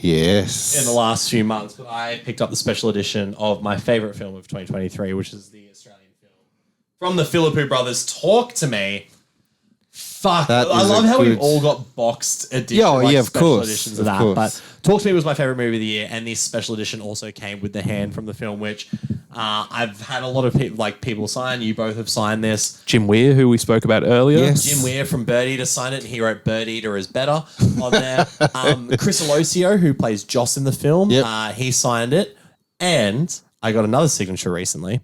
Yes. in the last few months, but I picked up the special edition of my favorite film of 2023, which is the Australian film from the Philippou brothers. Talk to me. Fuck. That I is love a how we've good- all got boxed editions. Yeah, oh, yeah, of special course, editions of of that. course. But Talk to Me was my favorite movie of the year, and this special edition also came with the hand from the film, which I've had a lot of people sign. You both have signed this. Jim Weir, who we spoke about earlier. Yes. Jim Weir from Bird Eater signed it, and he wrote Bird Eater is better on there. Chris Alosio, who plays Joss in the film, Yep. he signed it. And I got another signature recently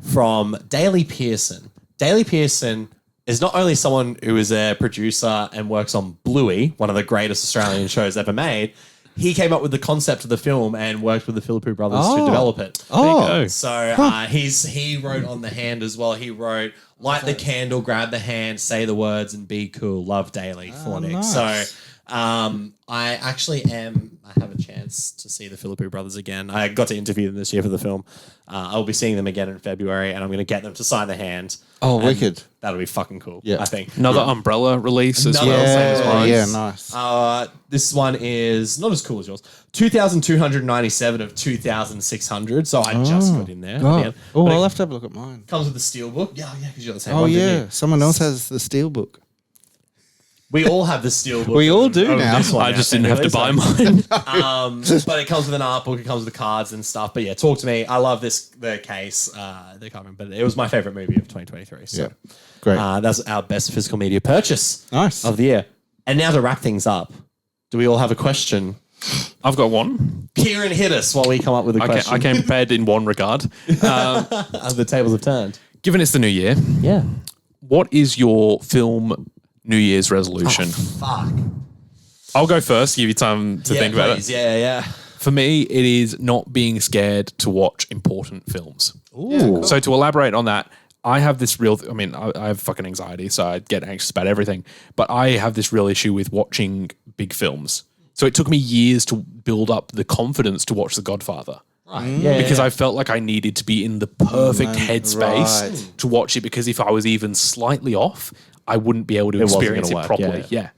from Daley Pearson. Daley Pearson is not only someone who is a producer and works on Bluey, one of the greatest Australian shows ever made. He came up with the concept of the film and worked with the Philippou brothers to develop it. Oh, So he wrote on the hand as well. He wrote, light the candle, grab the hand, say the words, and be cool. Love Daily for Nick. nice. So I actually am. I have a chance to see the Philippou brothers again. I got to interview them this year for the film. I'll be seeing them again in February, and I'm going to get them to sign the hand. Oh, wicked! That'll be fucking cool. Yeah. I think Another Umbrella release as well. Same as mine. Yeah, nice. This one is not as cool as yours. 2,297 of 2,600. So I just got in there. Oh, I'll have to have a look at mine. Comes with the steelbook. Yeah, because you're the same Oh, one. yeah. Someone else has the steelbook. We all have the steelbook. We all do now. This one I now, just didn't have to buy technically, mine. but it comes with an art book. It comes with the cards and stuff. But yeah, talk to me. I love the case. The cover, but it was my favorite movie of 2023. So Great. that's our best physical media purchase Nice. of the year. And now to wrap things up, do we all have a question? I've got one. Kieran, hit us while we come up with a question. I came prepared in one regard. The tables have turned. Given it's the new year, Yeah. what is your film New Year's resolution? Fuck. I'll go first, give you time to think about it. Yeah. For me, it is not being scared to watch important films. Ooh. So to elaborate on that, I have this real, I have fucking anxiety, so I get anxious about everything. But I have this real issue with watching big films. So it took me years to build up the confidence to watch The Godfather. Because I felt like I needed to be in the perfect headspace to watch it, because if I was even slightly off, I wouldn't be able to experience it properly. Yeah.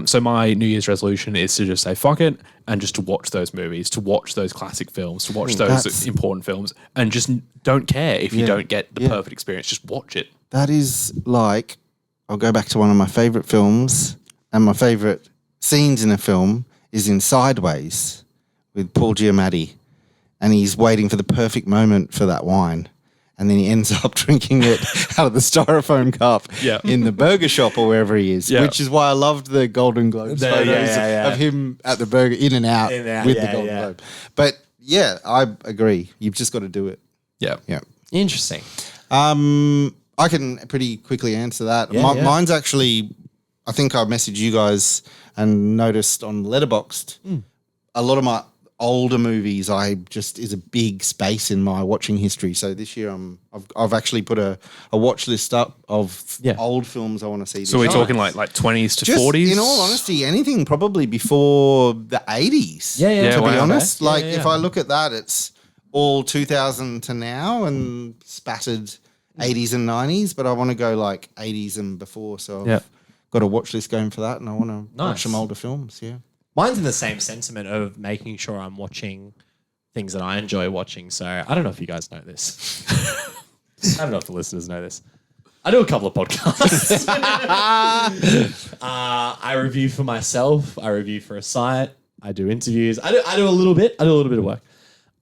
So my New Year's resolution is to just say fuck it and just to watch those movies, to watch those classic films, to watch those important films, and just don't care if you don't get the perfect experience. Just watch it. That is like, I'll go back to one of my favourite films, and my favourite scenes in a film is in Sideways with Paul Giamatti, and he's waiting for the perfect moment for that wine. And then he ends up drinking it out of the styrofoam cup in the burger shop or wherever he is, which is why I loved the Golden Globes photos of him at the burger, in and out with the Golden Globe. But yeah, I agree. You've just got to do it. Yeah. Interesting. I can pretty quickly answer that. Mine's actually, I think I messaged you guys and noticed on Letterboxd, a lot of my older movies, is a big space in my watching history. So this year, I've actually put a watch list up of old films I want to see. So we're talking like 20s to 40s? In all honesty, anything probably before the 80s. To be honest. If I look at that, it's all 2000 to now and spattered 80s and 90s, but I want to go like 80s and before. So I've got a watch list going for that, and I want to watch some older films. Yeah. Mine's in the same sentiment of making sure I'm watching things that I enjoy watching. So I don't know if you guys know this. I don't know if the listeners know this. I do a couple of podcasts. I review for myself. I review for a site. I do interviews. I do a little bit. I do a little bit of work.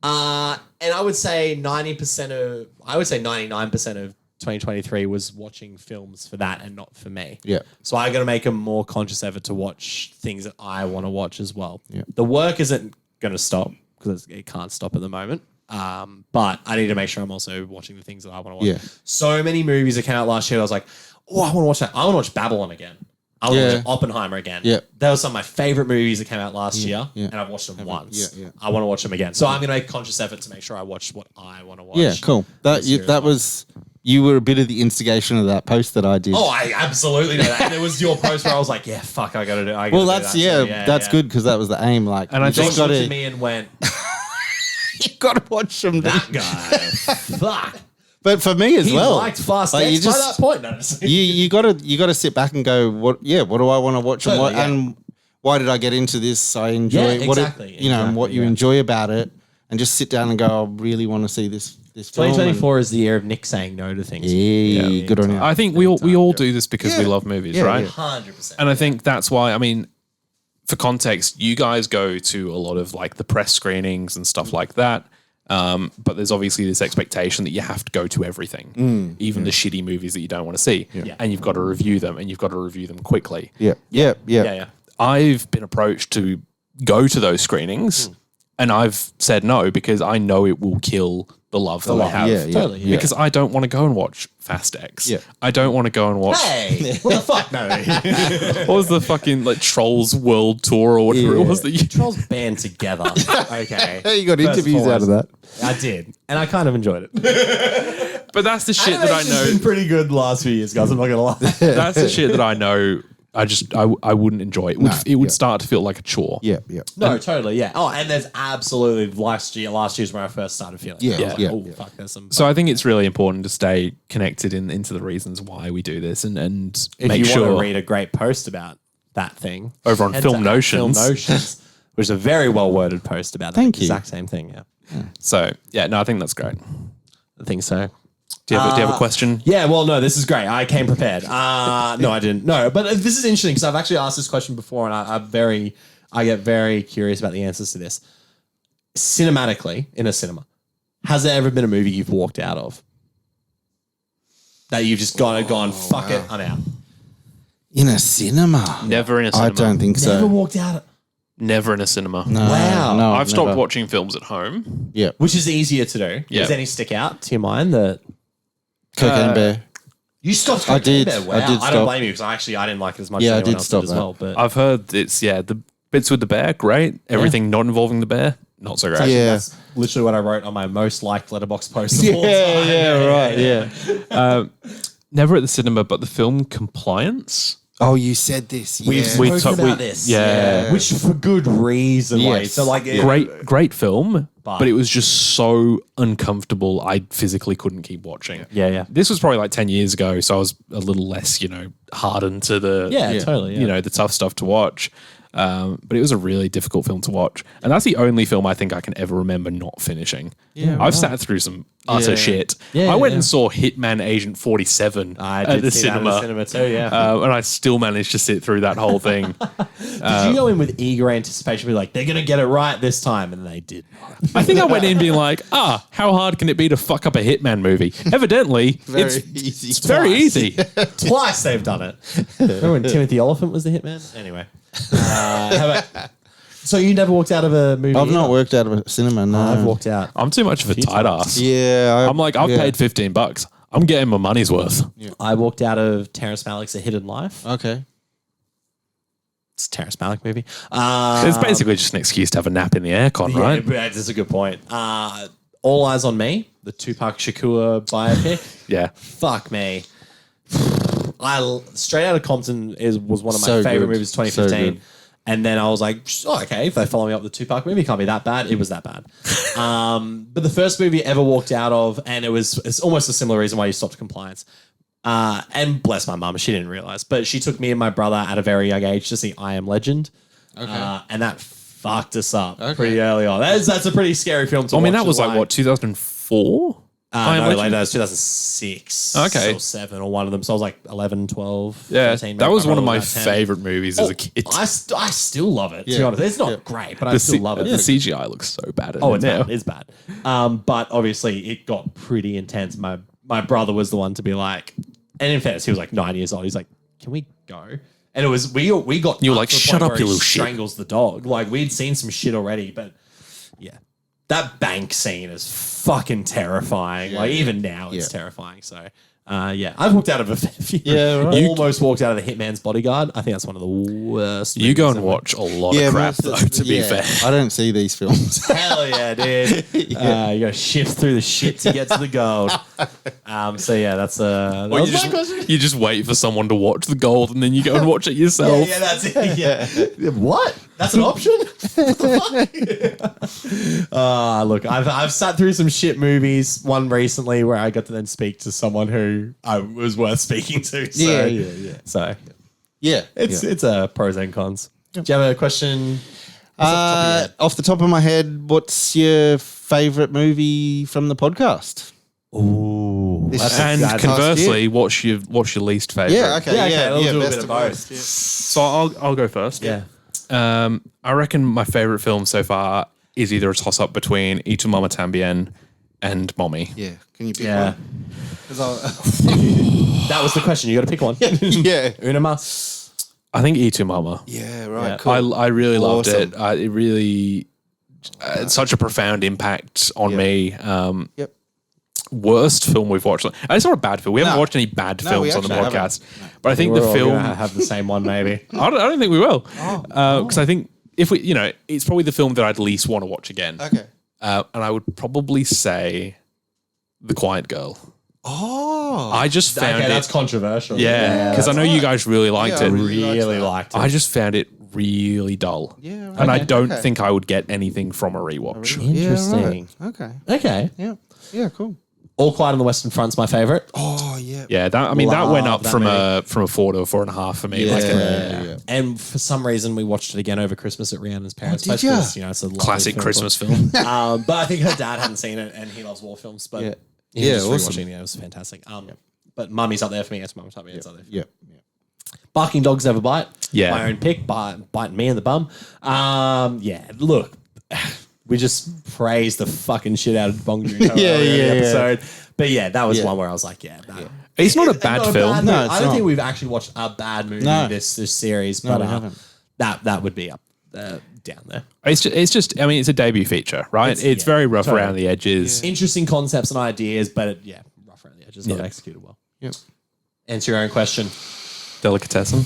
And I would say 99% of 2023 was watching films for that and not for me. Yeah. So I got to make a more conscious effort to watch things that I want to watch as well. Yeah. The work isn't going to stop because it can't stop at the moment. But I need to make sure I'm also watching the things that I want to watch. Yeah. So many movies that came out last year, I was like, oh, I want to watch that. I want to watch Babylon again. I want to watch Oppenheimer again. Yeah. That was some of my favorite movies that came out last year, and I've watched them once. Yeah. I want to watch them again. So I'm going to make a conscious effort to make sure I watch what I want to watch. Yeah, cool. You were a bit of the instigation of that post that I did. Oh, I absolutely know that. And it was your post where I was like, yeah, fuck, I got to do it. Well, that's good because that was the aim. Like, and I Josh looked at me and went, you got to watch them. that guy, fuck. But for me as He well, liked Fast X by that point. No, you got to sit back and go, what do I want to watch, Totally, and why did I get into this? I enjoy and what you enjoy about it, and just sit down and go, I really want to see this. 2024 is the year of Nick saying no to things. Yeah, good on you. I think we all do this because we love movies, right? 100%. And I think that's why, for context, you guys go to a lot of like the press screenings and stuff like that. But there's obviously this expectation that you have to go to everything, even the shitty movies that you don't want to see. Yeah. And you've got to review them, and you've got to review them quickly. Yeah. I've been approached to go to those screenings, and I've said no because I know it will kill the love that I have. Totally. Yeah. Because I don't want to go and watch Fast X. Yeah. I don't want to go and watch... Hey, what the fuck? No. What was the fucking Trolls World Tour or whatever it was that you... Trolls band together. Okay. You got interviews out of that. I did. And I kind of enjoyed it. But that's the shit that I know... It's been pretty good the last few years, guys. I'm not going to lie. That's the shit that I know I wouldn't enjoy it. It would start to feel like a chore. Yeah. No, totally. Yeah. Oh, and there's absolutely last year's when I first started feeling. Fuck, there's some. So I think it's really important to stay connected into the reasons why we do this, and if make you sure want to read a great post about that thing over on Film Notions, which is a very well worded post about that exact same thing. Yeah. So I think that's great. I think so. Do you have a question? Yeah, well, no, this is great. I came prepared. No, I didn't. No, but this is interesting because I've actually asked this question before, and I get very curious about the answers to this. Cinematically, in a cinema, has there ever been a movie you've walked out of that you've just gone, fuck it, I'm out? In a cinema? Never in a cinema. I don't think so. Never walked out. Never in a cinema. No, Wow. No, I've stopped watching films at home. Yeah. Which is easier to do. Yeah. Does any stick out to your mind that Cocaine Bear. you stopped? I did. Wow. I did I don't stop. blame you because I didn't like it as much. Yeah, as I anyone did else stop as that. well. But I've heard it's the bits with the bear, great. Everything not involving the bear, not so great. Yeah. that's literally what I wrote on my most liked letterbox post of all time. right. Never at the cinema, but the film Compliance. Oh, you said this. Yeah. We've spoken about this. Yeah. Which for good reason. Like, Yes. so like Great film, But- but it was just so uncomfortable. I physically couldn't keep watching. Yeah. This was probably like 10 years ago, so I was a little less, hardened to the, Yeah, totally. Yeah. the tough stuff to watch. But it was a really difficult film to watch. And that's the only film I think I can ever remember not finishing. Yeah, I've sat through some utter shit. Yeah, I went yeah. and saw Hitman Agent 47 I at did the see that cinema. at the cinema too. Yeah. And I still managed to sit through that whole thing. Did you go in with eager anticipation? Be like, they're gonna get it right this time, and they did. I think I went in being like, how hard can it be to fuck up a Hitman movie? Evidently, it's easy. It's very easy. Twice they've done it. Remember when Timothy Oliphant was the hitman? Anyway. So you never walked out of a movie? I've not either? worked out of a cinema. No. I've walked out. I'm too much of a tight ass. Yeah. I'm like, I've paid $15. I'm getting my money's worth. I walked out of Terrence Malick's A Hidden Life. Okay. It's a Terrence Malick movie. It's basically just an excuse to have a nap in the aircon, right? Yeah, that's a good point. All Eyes on Me, the Tupac Shakur biopic. Yeah. Fuck me. Straight Outta Compton was one of my So favorite good. movies, So 2015. good. And then I was like, oh, okay, if they follow me up with the Tupac movie, it can't be that bad. It was that bad. But the first movie I ever walked out of, and it's almost a similar reason why you stopped Compliance. And bless my mum, she didn't realize, but she took me and my brother at a very young age to see I Am Legend. Okay. And that fucked us up pretty early on. That's a pretty scary film to watch. I mean, that was like, what, 2004? No, like that was 2006 Okay. or 7 or one of them. So I was like 11, 12, Yeah, 13. that was one of my about 10. favorite movies as a kid. I still love it, to be honest. It's not great, but I still love it. The CGI looks so bad. It's bad. It's bad. But obviously it got pretty intense. My brother was the one to be like, and in fairness, he was like 9 years old. He's like, can we go? And it was, we got, You were like, to the shut point up, where you he little shit. strangles the dog. Like we'd seen some shit already, but yeah. That bank scene is fucking terrifying. Like even now, it's terrifying. So, I've walked out of a fair few. Yeah, right. Almost walked out of The Hitman's Bodyguard. I think that's one of the worst. You go movies and ever. watch a lot of crap, though, to be fair. I don't see these films. Hell yeah, dude. You got to shift through the shit to get to the gold. So yeah, that's that Or was my question. you just wait for someone to watch the gold and then you go and watch it yourself. Yeah, that's it. Yeah. What? That's an option? What the fuck? Look, I've sat through some shit movies. One recently where I got to then speak to someone who I was worth speaking to. So, So Yeah. it's pros and cons. Do you have a question? Off the top of my head, what's your favorite movie from the podcast? Ooh. And conversely, what's your least favorite? Yeah, okay. We'll do a best bit of of both. both. So I'll go first. Yeah. I reckon my favorite film so far is either a toss up between Y Tu Mama Tambien and Mommy. Yeah. Can you pick Yeah. one? That was the question. You got to pick one. Yeah. Una mas. I think Y Tu Mama. Yeah, right. Yeah. Cool. I really loved Awesome. it. It really had such a profound impact on me. Yep. Worst film we've watched. It's not a bad film. We haven't No. watched any bad No, films we on the actually podcast. But I think We're the all film. gonna have the same one, maybe. I don't think we will. Because I think if we, it's probably the film that I'd least want to watch again. Okay. And I would probably say The Quiet Girl. Oh, I just found that's controversial. Yeah, because I know you guys really liked it. Really liked it. I just found it really dull. Yeah, right. And I don't think I would get anything from a rewatch. Interesting. Yeah, right. Okay. Okay. Yeah. Yeah. Cool. All Quiet on the Western Front's my favorite. Oh yeah. Yeah, that went up that from movie. a 4 to a 4.5 for me. Yeah. And for some reason, we watched it again over Christmas at Rihanna's parents' did place. ya? 'Cause, it's a lovely Classic film. Christmas film. But I think her dad hadn't seen it, and he loves war films. But he was just awesome. rewatching it. It was fantastic. But Mummy's up there for me. Yes, Mummy's up there. It's up there. Yeah. Barking Dogs Never Bite. Yeah. My own pick, biting me in the bum. Look, we just praised the fucking shit out of Bong Joon-ho earlier in the episode. But that was one where I was like, It's not a bad film. No, it's I don't not. think we've actually watched a bad movie this series, but we haven't. that would be up down there. It's just I mean, it's a debut feature, right? It's very rough totally. around the edges. Interesting concepts and ideas, but rough around the edges, not executed well. Yep. Answer your own question. Delicatessen.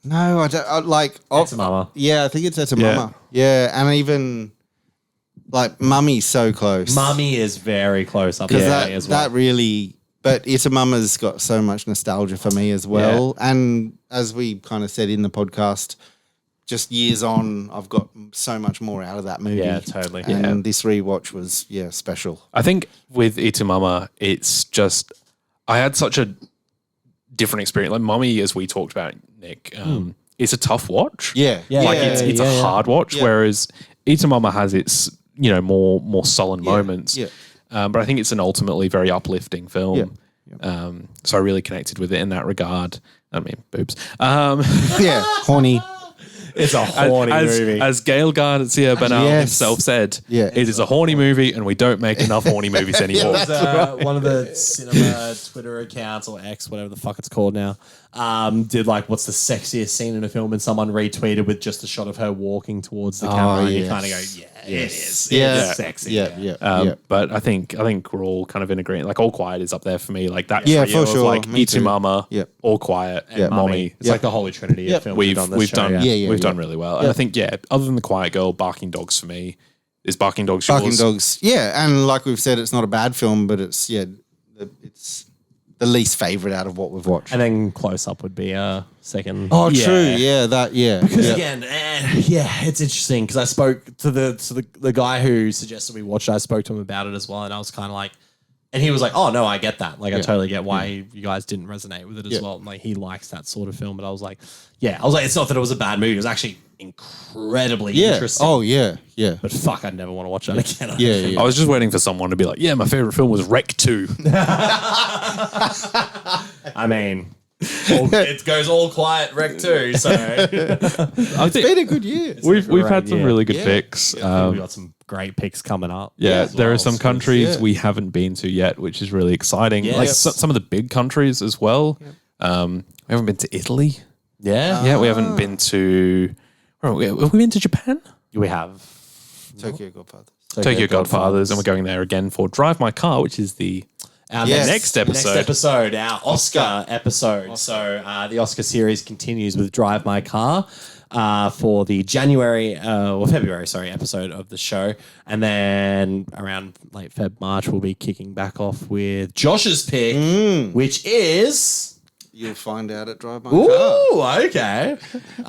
No, I don't like. It's a Mama. Yeah, I think it's a Mama. Yeah, and even like Mummy's so close. Mummy is very close up there because as well. that really. But It's a Mama's got so much nostalgia for me as well, and as we kind of said in the podcast, just years on, I've got so much more out of that movie. Yeah, totally. And this rewatch was special. I think with Itumama, it's just I had such a different experience. Like Mummy, as we talked about, Nick, it's a tough watch. Yeah, Like it's a hard watch, Yeah. whereas Itumama has its more sullen moments. Yeah. But I think it's an ultimately very uplifting film. Yeah. So I really connected with it in that regard. I mean, boobs. Yeah, horny. It's a horny movie. As Gail Garcia Bernal Yes. himself said, Yeah. it is a horny movie and we don't make enough horny movies anymore. One of the cinema Twitter accounts or X, whatever the fuck it's called now, did like what's the sexiest scene in a film, and someone retweeted with just a shot of her walking towards the camera, and you yes. kind of go, it is. Yeah. It's sexy. Yeah. But I think we're all kind of in agreement. Like All Quiet is up there for me. Like that Yeah, trio for sure. of like Me too. Itumama, Yep. All Quiet, and Mommy. It's like the holy trinity of films We've on this show. done Yeah, we've done really well. And I think other than The Quiet Girl, Barking Dogs for me is Barking Dogs. Barking yours? Dogs. Yeah, and like we've said, it's not a bad film, but it's it's the least favorite out of what we've watched. And then Close Up would be a second. Oh, true. Yeah, Because yeah. again, it's interesting because I spoke to the guy who suggested we watch it. I spoke to him about it as well, and I was kind of like, and he was like, "Oh no, I get that. Like, I totally get why you guys didn't resonate with it as well. And, like, he likes that sort of film." But I was like, it's not that it was a bad movie. It was actually incredibly interesting. Oh, yeah. But fuck, I'd never want to watch that again. Yeah. I was just waiting for someone to be like, my favorite film was Wreck 2. I mean, it goes all quiet, Wreck 2. So I think Been a good year. we've had some really good picks. we've got some great picks coming up. There are some countries we haven't been to yet, which is really exciting. Yes. Like some of the big countries as well. We haven't been to Italy. Yeah, We haven't been to. Have we been to Japan? we have Tokyo Godfathers. Tokyo Godfathers, and we're going there again for Drive My Car, which is our next episode. Our Oscar episode. So the Oscar series continues with Drive My Car for the February episode of the show. And then around late Feb, March, we'll be kicking back off with Josh's pick, which is... You'll find out at Drive My Car. Ooh, okay.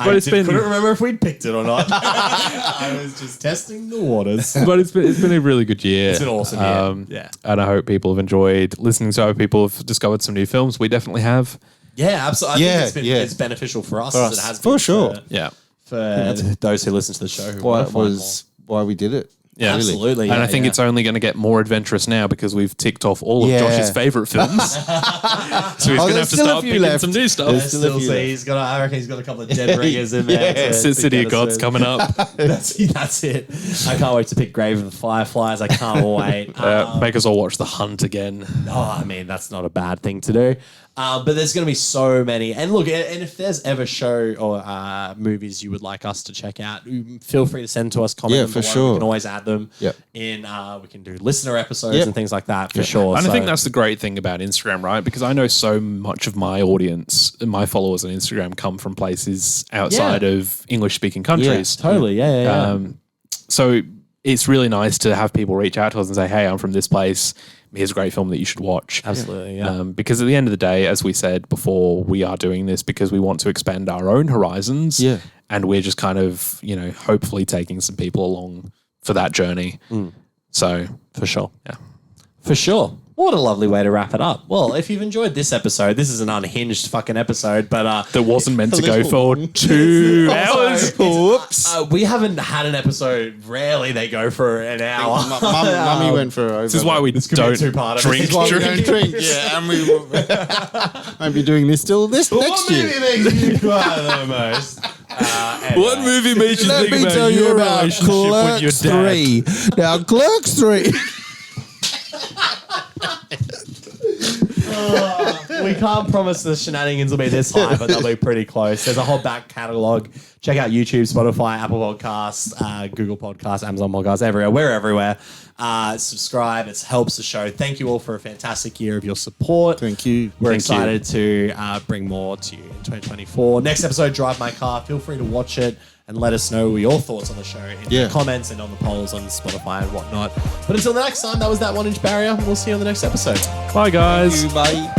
couldn't remember if we'd picked it or not. I was just testing the waters. But it's been a really good year. It's an awesome year. And I hope people have enjoyed listening to other people have discovered some new films. We definitely have. Yeah, absolutely. I think Yeah. it's beneficial for us as it has been For sure. for those who listen to the show. Who Why want to find why we did it. Yeah, Absolutely. And I think it's only going to get more adventurous now because we've ticked off all of Josh's favorite films. So he's going to have to start picking some new stuff. I reckon he's got a couple of dead ringers in there. City of Gods coming up. That's it. I can't wait to pick Grave of the Fireflies. I can't wait. Make us all watch The Hunt again. I mean, that's not a bad thing to do. But there's going to be so many. And look, and if there's ever show or movies you would like us to check out, feel free to send to us, comment them for below. sure. We can always add them in. We can do listener episodes and things like that for sure. And I think that's the great thing about Instagram, right? Because I know so much of my audience, my followers on Instagram come from places outside of English-speaking countries. Totally. Yeah. So it's really nice to have people reach out to us and say, hey, I'm from this place. here's a great film that you should watch. Absolutely, yeah. Because at the end of the day, as we said before, we are doing this because we want to expand our own horizons. Yeah. And we're just kind of, hopefully taking some people along for that journey. So, For sure. yeah. For sure. What a lovely way to wrap it up. Well, if you've enjoyed this episode, this is an unhinged fucking episode, but That wasn't meant to go for 2 hours. Whoops. We haven't had an episode. Rarely they go for an hour. Mummy went for over. This is why we could be don't a two-parter. drink. This is why we during- don't drink. Yeah, and we won't be doing this till next year. What movie makes you cry the most? What movie made you Let think me about tell you your about relationship with your Clerks dad? 3. Now, Clerks 3. We can't promise the shenanigans will be this high, but they'll be pretty close. There's a whole back catalogue. Check out YouTube, Spotify, Apple Podcasts, Google Podcasts, Amazon Podcasts, everywhere. We're everywhere. Subscribe. It helps the show. Thank you all for a fantastic year of your support. Thank you. We're Thank excited to bring more to you in 2024. Next episode, Drive My Car. Feel free to watch it and let us know your thoughts on the show in the comments and on the polls on Spotify and whatnot. But until the next time, that was That 1 Inch Barrier. We'll see you on the next episode. Bye, guys. Bye.